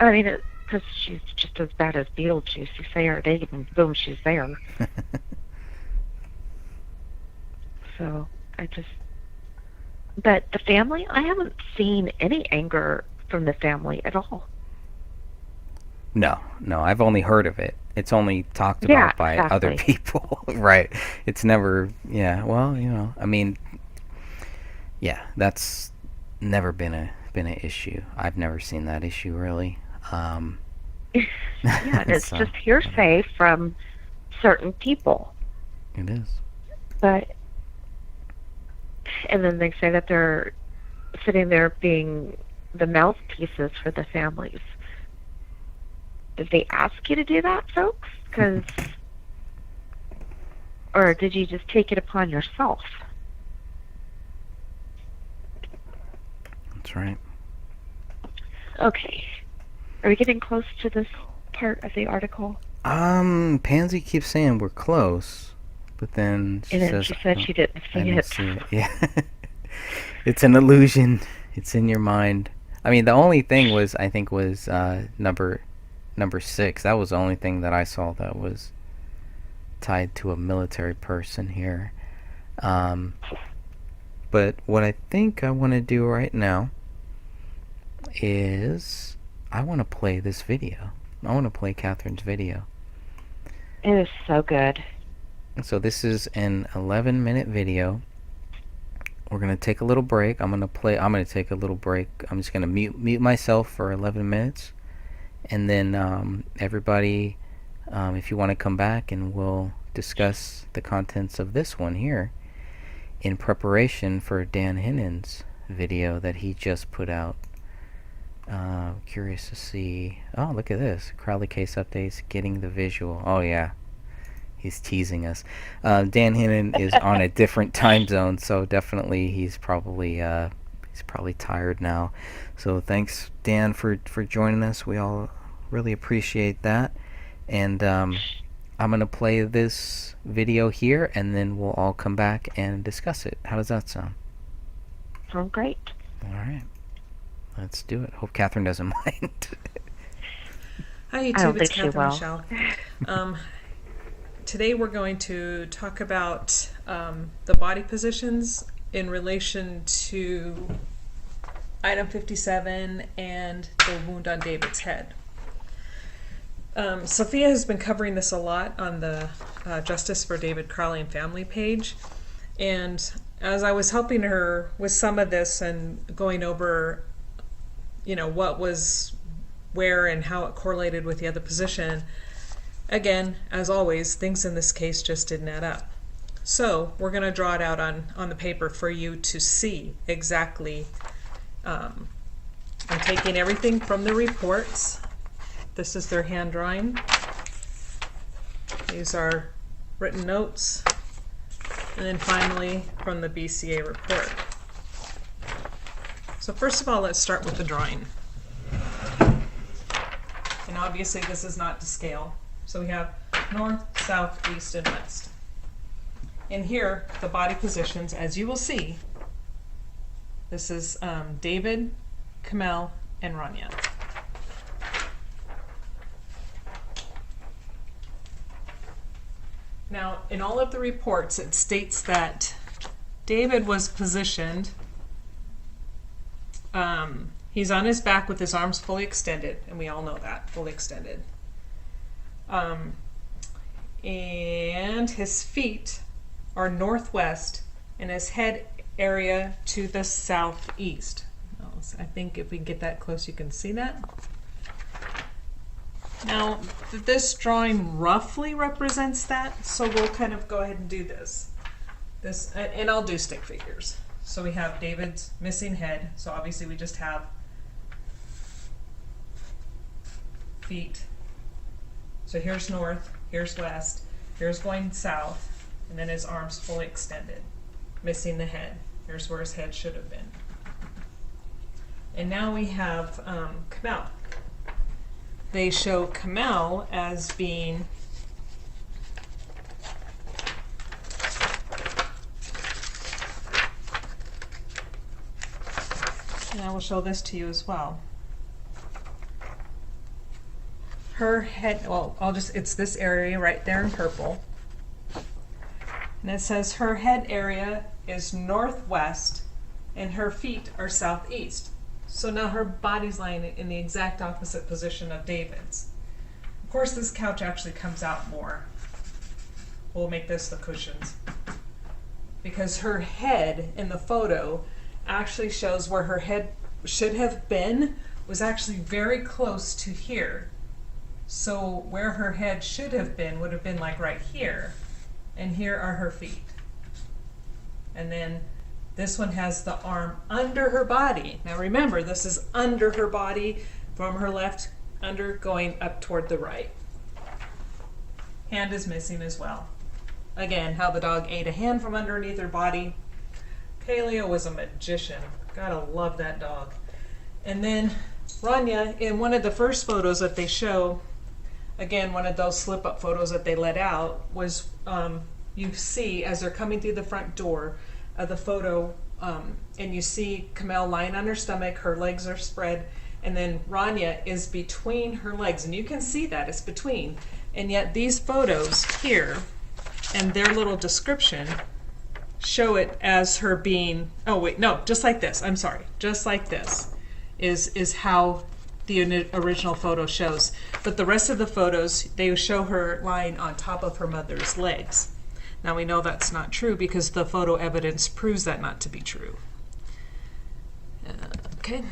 mean, because she's just as bad as Beetlejuice. You say her name and boom, she's there. So, but the family, I haven't seen any anger from the family at all. No, I've only heard of it. It's only talked about by other people, right? It's never, I mean, that's never been an issue. I've never seen that issue, really. It's just hearsay from certain people. It is. And then they say that they're sitting there being the mouthpieces for the families. Did they ask you to do that, folks? Or did you just take it upon yourself? That's right. Okay. Are we getting close to this part of the article? Pansy keeps saying we're close, but then she said she didn't see it. See it. Yeah. It's an illusion. It's in your mind. I mean, the only thing was number 6. That was the only thing that I saw that was tied to a military person here. But what I think I want to do right now is I want to play this video. to play Catherine's video. It is so good. So this is an 11-minute video. We're gonna take a little break. I'm gonna take a little break. I'm just gonna mute myself for 11 minutes, and then everybody, if you want to come back, and we'll discuss the contents of this one here in preparation for Dan Hinnan's video that he just put out. Curious to see. Oh, look at this. Crowley case updates, getting the visual. Oh yeah, he's teasing us. Dan Hinnan is on a different time zone, so definitely he's probably tired now. So thanks, Dan, for joining us. We all really appreciate that. And I'm gonna play this video here, and then we'll all come back and discuss it. How does that sound? Sounds great. All right, let's do it. Hope Catherine doesn't mind. Hi YouTube, it's Catherine Michelle. Today we're going to talk about the body positions in relation to item 57 and the wound on David's head. Sophia has been covering this a lot on the Justice for David Crowley and Family page, and as I was helping her with some of this and going over, what was where and how it correlated with the other position, again, as always, things in this case just didn't add up. So we're going to draw it out on the paper for you to see exactly. I'm taking everything from the reports. This is their hand drawing. These are written notes. And then finally from the BCA report. So first of all, let's start with the drawing. And obviously this is not to scale. So we have north, south, east, and west. And here, the body positions, as you will see, this is David, Kamel, and Rania. Now, in all of the reports, it states that David was positioned, he's on his back with his arms fully extended, and we all know that, fully extended. And his feet are northwest, and his head area to the southeast. I think if we can get that close, you can see that. Now, this drawing roughly represents that, so we'll kind of go ahead and do this. And I'll do stick figures. So we have David's missing head, so obviously we just have feet. So here's north, here's west, here's going south, and then his arms fully extended, missing the head. Here's where his head should have been. And now we have Kamel. They show Kamel as being and I will show this to you as well. Her head, well, it's this area right there in purple. And it says her head area is northwest and her feet are southeast. So now her body's lying in the exact opposite position of David's. Of course, this couch actually comes out more. We'll make this the cushions. Because her head in the photo actually shows where her head should have been was actually very close to here. So where her head should have been would have been like right here. And here are her feet. And then this one has the arm under her body. Now remember, this is under her body from her left under going up toward the right. Hand is missing as well. Again, how the dog ate a hand from underneath her body. Paleo was a magician. Gotta love that dog. And then Rania, in one of the first photos that they show, again, one of those slip-up photos that they let out, was you see as they're coming through the front door of the photo, and you see Kamel lying on her stomach, her legs are spread, and then Rania is between her legs, and you can see that it's between. And yet these photos here and their little description show it as her being, oh wait, no, just like this, I'm sorry, just like this is how the original photo shows. But the rest of the photos, they show her lying on top of her mother's legs. Now we know that's not true because the photo evidence proves that not to be true. Okay.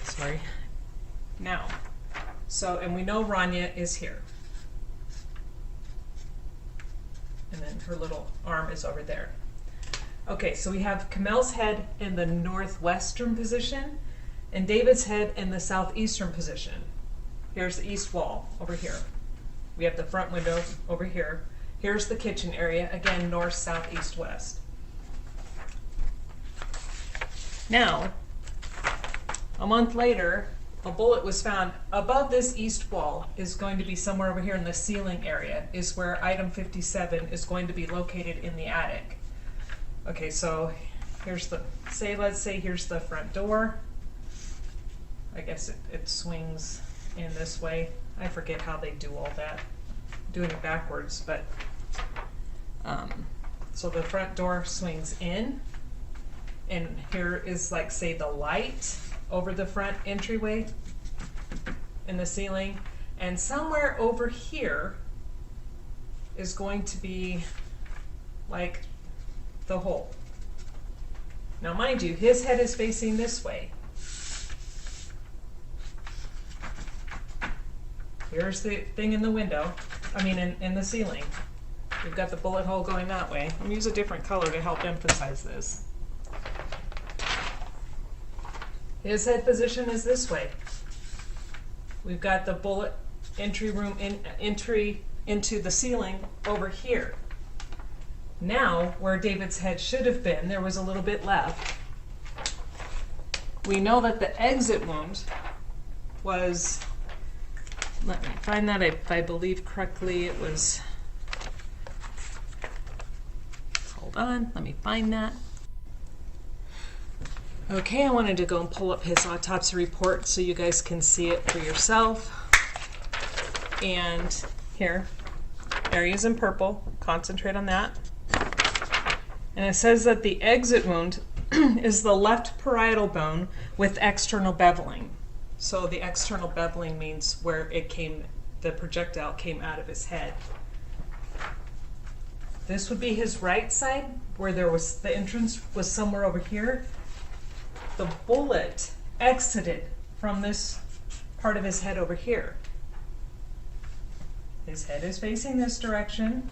Sorry. Now, and we know Rania is here. And then her little arm is over there. Okay, so we have Kamel's head in the northwestern position and David's head in the southeastern position. Here's the east wall over here. We have the front window over here. Here's the kitchen area, again, north, south, east, west. Now, a month later, a bullet was found above this east wall. Is going to be somewhere over here in the ceiling area, is where item 57 is going to be located in the attic. Okay, so here's let's say here's the front door. I guess it swings in this way. I forget how they do all that. I'm doing it backwards, but so the front door swings in, and here is, like, say, the light over the front entryway in the ceiling, and somewhere over here is going to be like the hole. Now mind you, his head is facing this way. Here's the thing in the window, in the ceiling. We've got the bullet hole going that way. I'm going to use a different color to help emphasize this. His head position is this way. We've got the bullet entry into the ceiling over here. Now, where David's head should have been, there was a little bit left. We know that the exit wound was, let me find that, if I believe correctly, it was, hold on, let me find that. Okay, I wanted to go and pull up his autopsy report so you guys can see it for yourself. And here, areas in purple, concentrate on that. And it says that the exit wound is the left parietal bone with external beveling. So the external beveling means where the projectile came out of his head. This would be his right side, where the entrance was somewhere over here. The bullet exited from this part of his head over here. His head is facing this direction.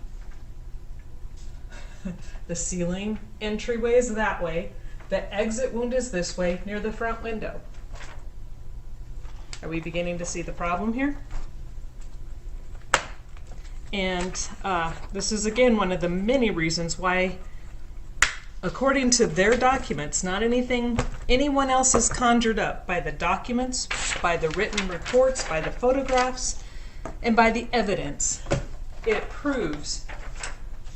The ceiling entryway is that way. The exit wound is this way, near the front window. Are we beginning to see the problem here? And this is, again, one of the many reasons why, according to their documents, not anything anyone else has conjured up, by the documents, by the written reports, by the photographs, and by the evidence, it proves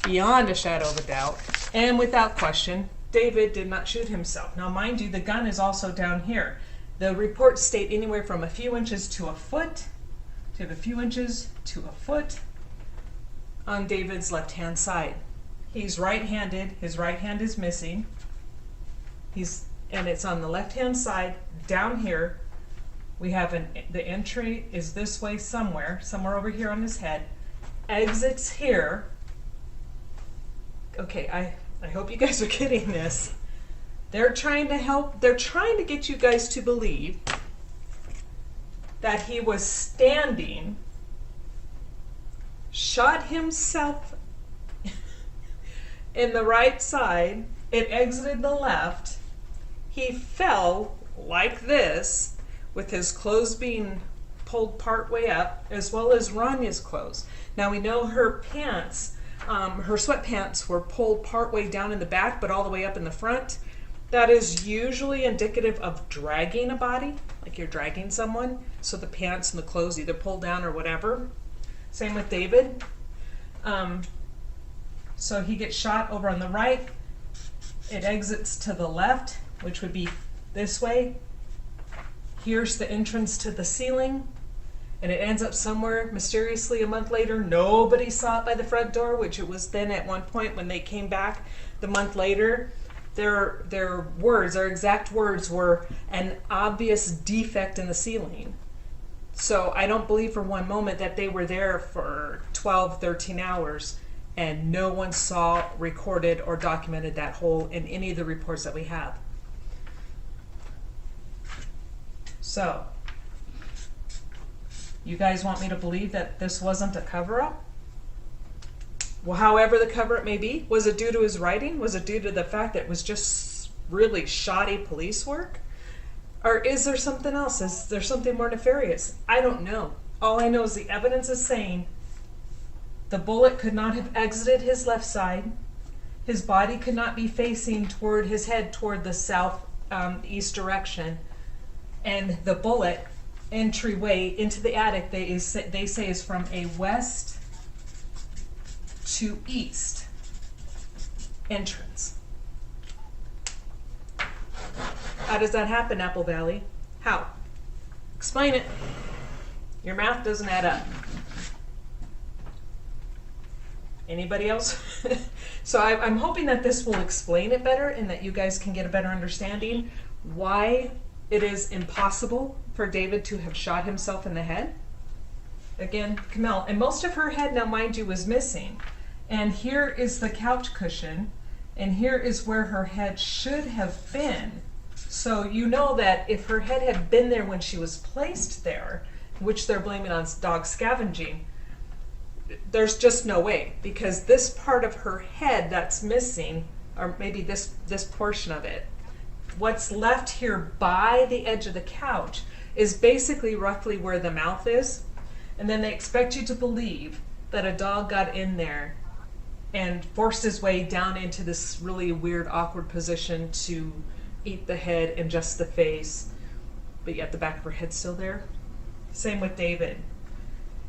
beyond a shadow of a doubt, and without question, David did not shoot himself. Now, mind you, the gun is also down here. The reports state anywhere from a few inches to a foot, to a few inches to a foot on David's left-hand side. He's right-handed. His right hand is missing. And it's on the left-hand side. Down here, we have the entry is this way somewhere over here on his head. Exits here. Okay, I hope you guys are getting this. They're trying to get you guys to believe that he was standing, shot himself in the right side, it exited the left, he fell like this, with his clothes being pulled part way up, as well as Rania's clothes. Now we know her pants, her sweatpants were pulled part way down in the back, but all the way up in the front. That is usually indicative of dragging a body, like you're dragging someone, so the pants and the clothes either pull down or whatever. Same with David. So he gets shot over on the right. It exits to the left, which would be this way. Here's the entrance to the ceiling, and it ends up somewhere mysteriously a month later. Nobody saw it by the front door, which it was then at one point when they came back the month later. Their exact words were an obvious defect in the ceiling. So I don't believe for one moment that they were there for 12, 13 hours and no one saw, recorded, or documented that hole in any of the reports that we have. So, you guys want me to believe that this wasn't a cover-up? Well, however the cover-up may be, was it due to his writing? Was it due to the fact that it was just really shoddy police work? Or is there something else? Is there something more nefarious? I don't know. All I know is the evidence is saying the bullet could not have exited his left side. His body could not be facing toward his head toward the south east direction. And the bullet entryway into the attic, they say is from a west to east entrance. How does that happen, Apple Valley? How? Explain it. Your math doesn't add up. Anybody else? So I'm hoping that this will explain it better and that you guys can get a better understanding why it is impossible for David to have shot himself in the head. Again, Camille, and most of her head, now mind you, was missing. And here is the couch cushion, and here is where her head should have been. So you know that if her head had been there when she was placed there, which they're blaming on dog scavenging, there's just no way, because this part of her head that's missing, or maybe this portion of it, what's left here by the edge of the couch is basically roughly where the mouth is. And then they expect you to believe that a dog got in there and forced his way down into this really weird, awkward position to eat the head and just the face, but yet the back of her head's still there. Same with David.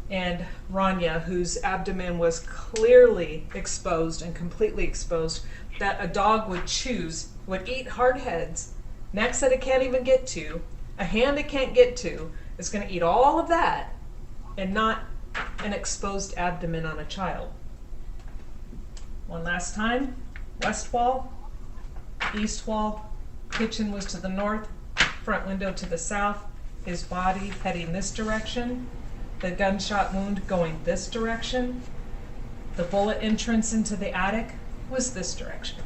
And Rania, whose abdomen was clearly exposed and completely exposed, that a dog would eat hard heads, necks that it can't even get to, a hand it can't get to, is going to eat all of that, and not an exposed abdomen on a child. One last time, west wall, east wall, kitchen was to the north, front window to the south, his body heading this direction, the gunshot wound going this direction, the bullet entrance into the attic was this direction.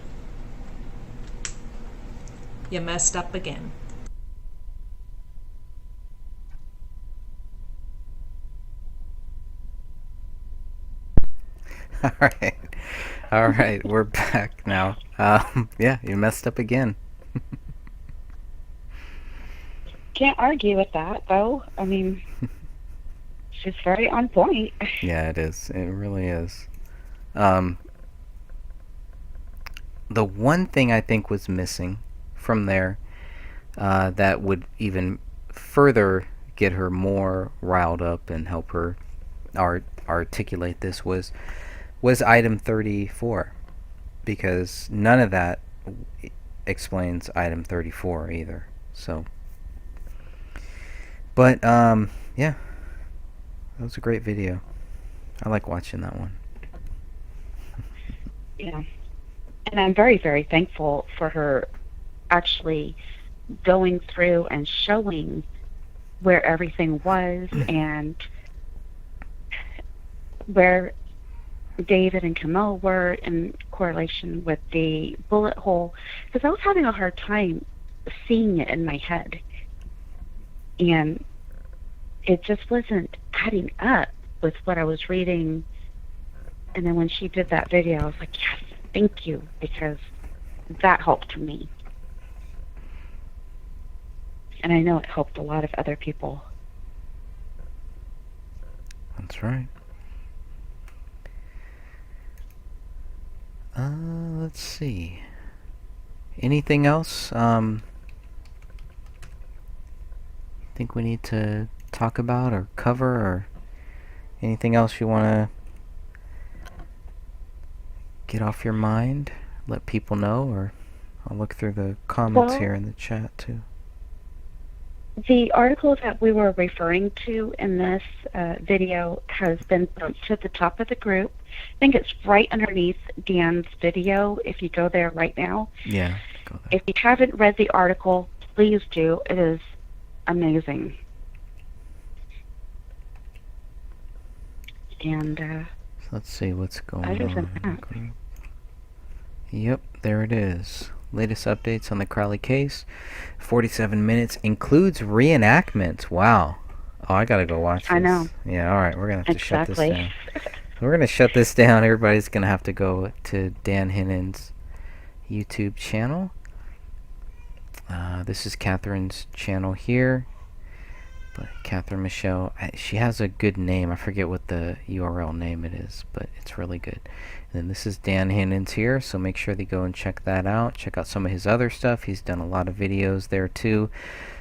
You messed up again. All right, we're back now. Yeah, you messed up again. Can't argue with that, though. I mean, she's very on point. Yeah, it is. It really is. The one thing I think was missing from there that would even further get her more riled up and help her articulate this was item 34, because none of that explains item 34 either. So, but yeah, that was a great video. I like watching that one. Yeah. And I'm very, very thankful for her actually going through and showing where everything was and where David and Camille were in correlation with the bullet hole, because I was having a hard time seeing it in my head, and it just wasn't adding up with what I was reading. And then when she did that video, I was like, yes, thank you, because that helped me, and I know it helped a lot of other people. That's right. Let's see. Anything else? Think we need to talk about or cover, or anything else you want to get off your mind? Let people know, or I'll look through the comments here in the chat too. The article that we were referring to in this video has been bumped to the top of the group. I think it's right underneath Dan's video if you go there right now. Yeah, go there. If you haven't read the article, please do. It is amazing. And Let's see what's going other than on. that, Yep, there it is. Latest updates on the Crowley case. 47 minutes. Includes reenactments. Wow. Oh, I gotta go watch this. I know. Yeah, alright, we're gonna have to shut this Exactly. down. We're gonna shut this down. Everybody's gonna have to go to Dan Hinnan's YouTube channel. This is Catherine's channel here. But Catherine Michelle, she has a good name. I forget what the URL name it is, but it's really good. And then this is Dan Hinnan's here, so make sure to go and check that out. Check out some of his other stuff. He's done a lot of videos there too.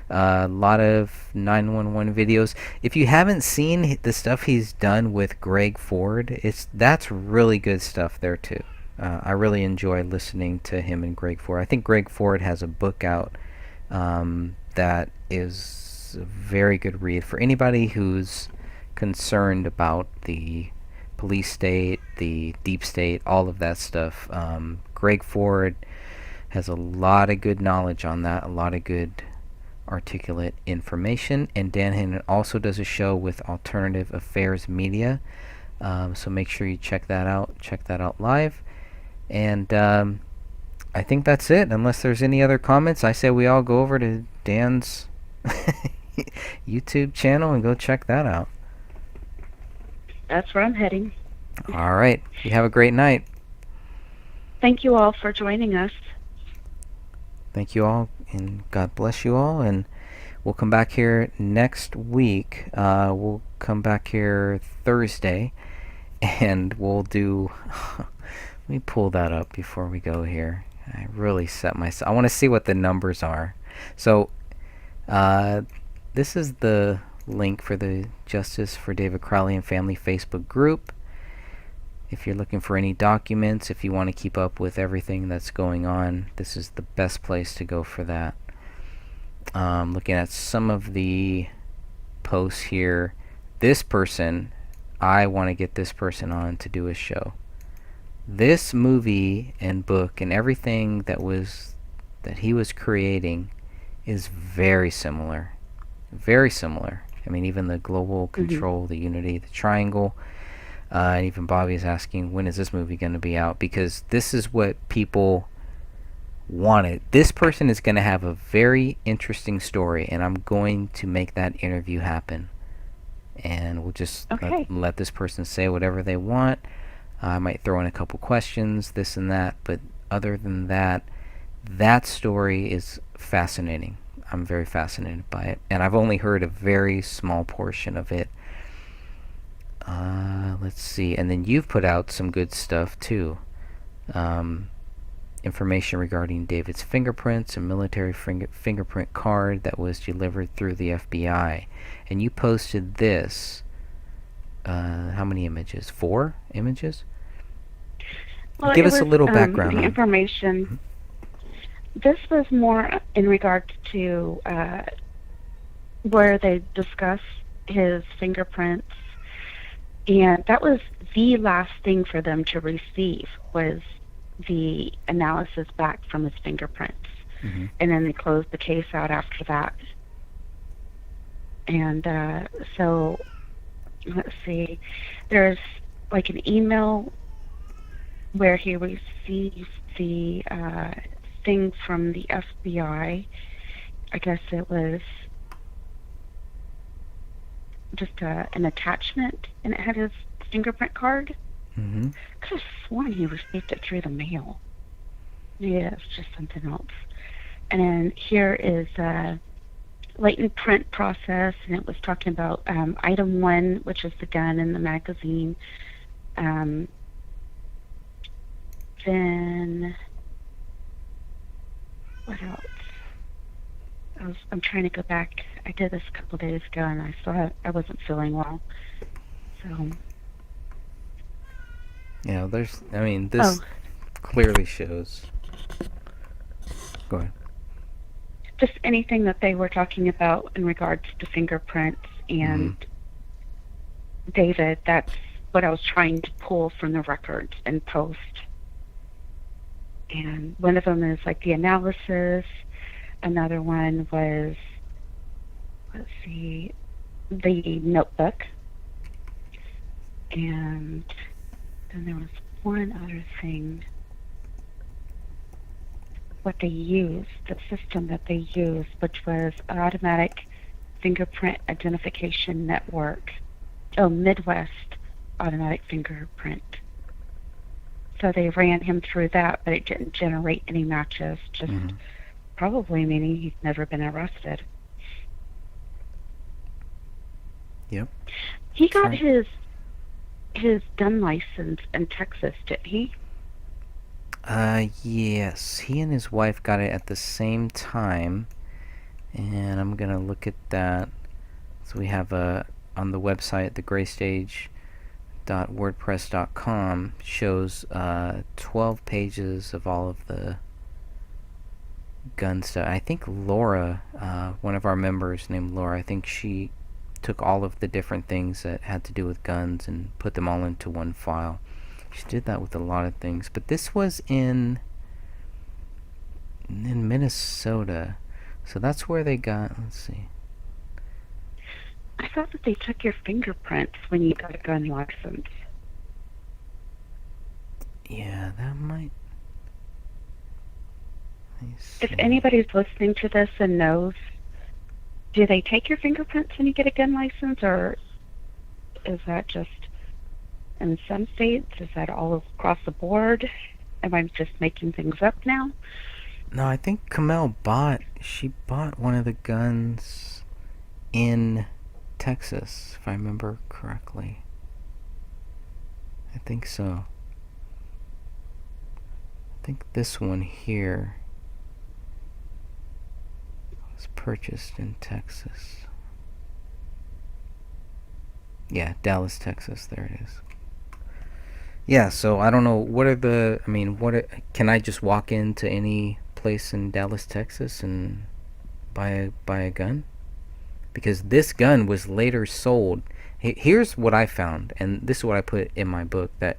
A lot of 911 videos. If you haven't seen the stuff he's done with Greg Ford, that's really good stuff there too. I really enjoy listening to him and Greg Ford. I think Greg Ford has a book out that is a very good read for anybody who's concerned about the police state, the deep state, all of that stuff. Greg Ford has a lot of good knowledge on that, a lot of good articulate information. And Dan Hinnon also does a show with Alternative Affairs Media, so make sure you check that out live. And I think that's it, unless there's any other comments. I say we all go over to Dan's YouTube channel and go check that out. That's where I'm heading. All right, you have a great night. Thank you all for joining us. Thank you all, and God bless you all. And we'll come back here next week. We'll come back here Thursday, and we'll do... Let me pull that up before we go here. I really set myself... I want to see what the numbers are. So, this is the link for the Justice for David Crowley and Family Facebook group. If you're looking for any documents, if you want to keep up with everything that's going on, this is the best place to go for that. Looking at some of the posts here. This person, I want to get this person on to do a show. This movie and book and everything that he was creating is very similar. Very similar. I mean, even the global control, the unity, the triangle. And even Bobby is asking, when is this movie going to be out? Because this is what people wanted. This person is going to have a very interesting story, and I'm going to make that interview happen. And we'll just let this person say whatever they want. I might throw in a couple questions, this and that, but other than that, that story is fascinating. I'm very fascinated by it, and I've only heard a very small portion of it. Let's see, and then you've put out some good stuff too. Information regarding David's fingerprints, a military fingerprint card that was delivered through the FBI, and you posted this. How many images? 4 images? Well, Give us a little background. The information. This was more in regards to where they discuss his fingerprints, and that was the last thing for them to receive was the analysis back from his fingerprints. And then they closed the case out after that. And so, let's see, there's like an email where he received the thing from the FBI. I guess it was just an attachment, and it had his fingerprint card. Could have sworn he received it through the mail. Yeah, it's just something else. And then here is a latent print process, and it was talking about item 1, which is the gun and the magazine. Then what else? I'm trying to go back. I did this a couple days ago, and I wasn't feeling well. So yeah, this clearly shows. Go ahead. Just anything that they were talking about in regards to fingerprints and David, that's what I was trying to pull from the records and post. And one of them is like the analysis. Another one was, let's see, the notebook. And then there was one other thing. What they used, the system that they used, which was Automatic Fingerprint Identification Network. Oh, Midwest Automatic Fingerprint. So they ran him through that, but it didn't generate any matches, just probably meaning he's never been arrested. Yep. He got right. his gun license in Texas, didn't he? Yes. He and his wife got it at the same time. And I'm going to look at that. So we have on the website, thegraystage.wordpress.com, shows 12 pages of all of the gun stuff. I think Laura, one of our members named Laura, I think she took all of the different things that had to do with guns and put them all into one file. She did that with a lot of things. But this was in Minnesota. So that's where they got, let's see. I thought that they took your fingerprints when you got a gun license. Yeah, that might... If anybody's listening to this and knows, do they take your fingerprints when you get a gun license, or is that just in some states? Is that all across the board? Am I just making things up now? No, I think Kamel bought one of the guns in Texas, if I remember correctly. I think so. I think this one here was purchased in Texas. Yeah, Dallas, Texas. There it is. Yeah, so I don't know, can I just walk into any place in Dallas, Texas and buy a gun? Because this gun was later sold. Here's what I found, and this is what I put in my book, that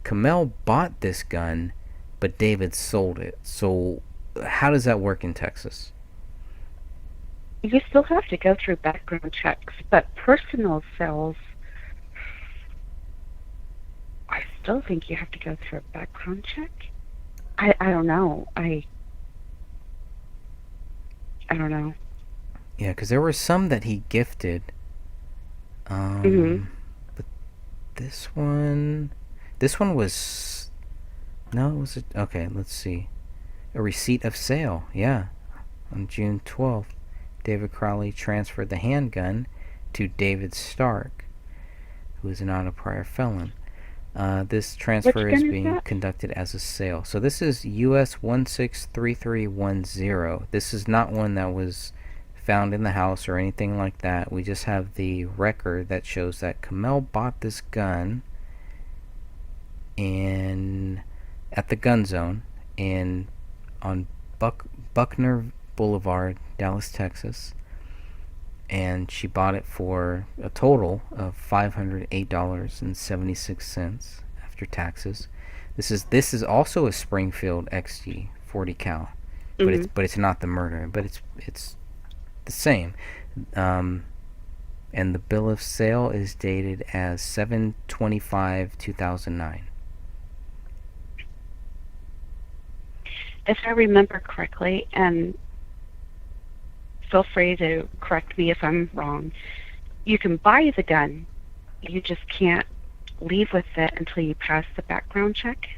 Kamel bought this gun, but David sold it. So how does that work in Texas? You still have to go through background checks, but personal sales, I still think you have to go through a background check. I don't know. I don't know. Yeah, because there were some that he gifted. But this one was... No, it was... Okay, let's see. A receipt of sale, yeah. On June 12th, David Crowley transferred the handgun to David Stark, who is not a prior felon. This transfer is being conducted as a sale. So this is US 163310. This is not one that was found in the house or anything like that. We just have the record that shows that Kamel bought this gun at the gun zone on Buckner Boulevard, Dallas, Texas. And she bought it for a total of $508.76 after taxes. This is also a Springfield XG 40 cal, but it's not the murder, but it's the same. And the bill of sale is dated as 7/25/2009. If I remember correctly, and feel free to correct me if I'm wrong, you can buy the gun, you just can't leave with it until you pass the background check.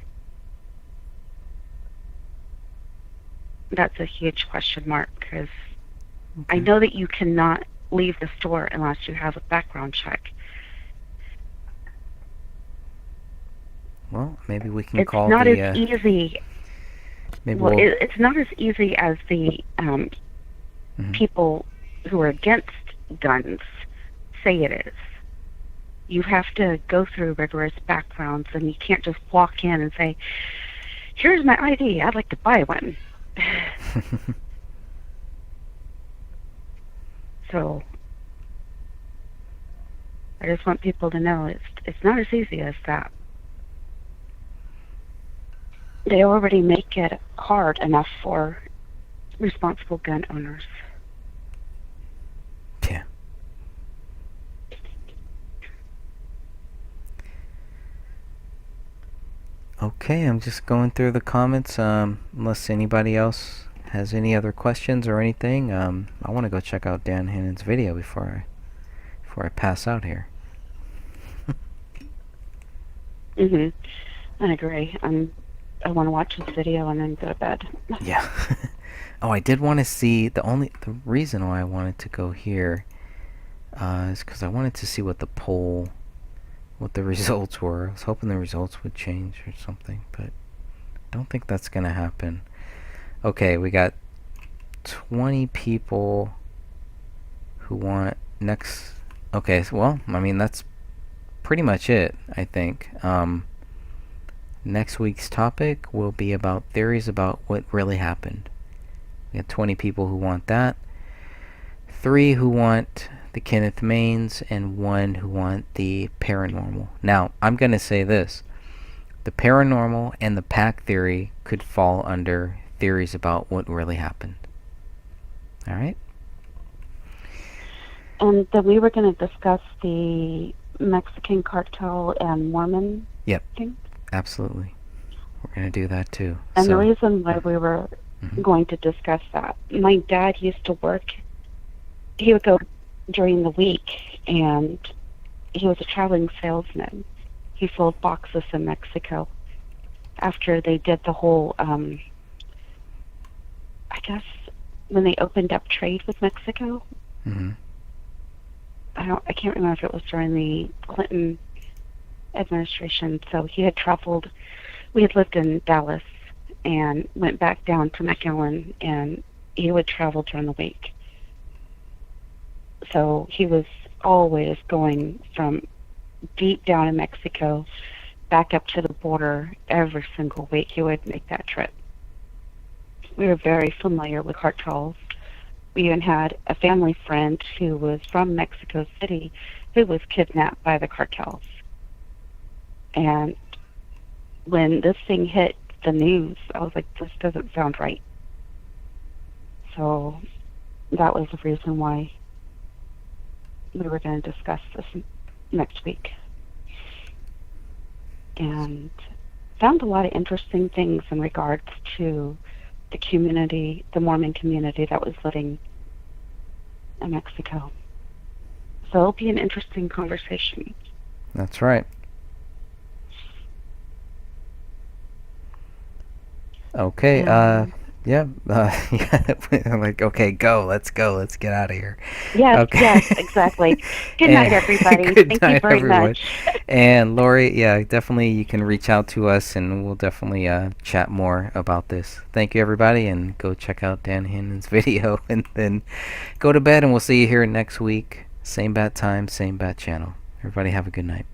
That's a huge question mark, because I know that you cannot leave the store unless you have a background check. Well, maybe we can call the... It's not the... as easy. Maybe it's not as easy as the people who are against guns say it is. You have to go through rigorous backgrounds, and you can't just walk in and say, "Here's my ID, I'd like to buy one." So I just want people to know it's not as easy as that. They already make it hard enough for responsible gun owners. Yeah. Okay, I'm just going through the comments. Unless anybody else has any other questions or anything, I want to go check out Dan Hannon's video before I pass out here. Mhm. I agree. I want to watch this video and then go to bed. Yeah. Oh, I did want to see the reason why I wanted to go here is because I wanted to see what the results were. I was hoping the results would change or something, but I don't think that's gonna happen. Okay, we got 20 people who want next. Okay, well, I mean that's pretty much it, I think. Next week's topic will be about theories about what really happened. We got 20 people who want that, 3 who want the Kenneth Mains, and 1 who want the paranormal. Now, I'm going to say this. The paranormal and the pack theory could fall under theories about what really happened. Alright? And then we were going to discuss the Mexican cartel and Mormon Yep. thing. Absolutely. We're going to do that too. And So, the reason why we were going to discuss that, my dad used to work, he would go during the week, and he was a traveling salesman. He sold boxes in Mexico. After they did the whole, I guess, when they opened up trade with Mexico, mhm. I can't remember if it was during the Clinton administration. So he had traveled. We had lived in Dallas and went back down to McAllen, and he would travel during the week. So he was always going from deep down in Mexico back up to the border every single week. He would make that trip. We were very familiar with cartels. We even had a family friend who was from Mexico City who was kidnapped by the cartels. And when this thing hit the news, I was like, this doesn't sound right. So that was the reason why we were going to discuss this next week. And found a lot of interesting things in regards to the community, the Mormon community that was living in Mexico. So it'll be an interesting conversation. That's right. Okay, yeah, yeah, I'm like, okay, let's go, let's get out of here. Yes, Okay. yes, exactly. Good night, everybody. Good Thank night, you very everyone. much. And Lori, yeah, definitely you can reach out to us and we'll definitely chat more about this. Thank you, everybody, and go check out Dan Hannon's video and then go to bed, and we'll see you here next week. Same bat time, same bat channel. Everybody have a good night.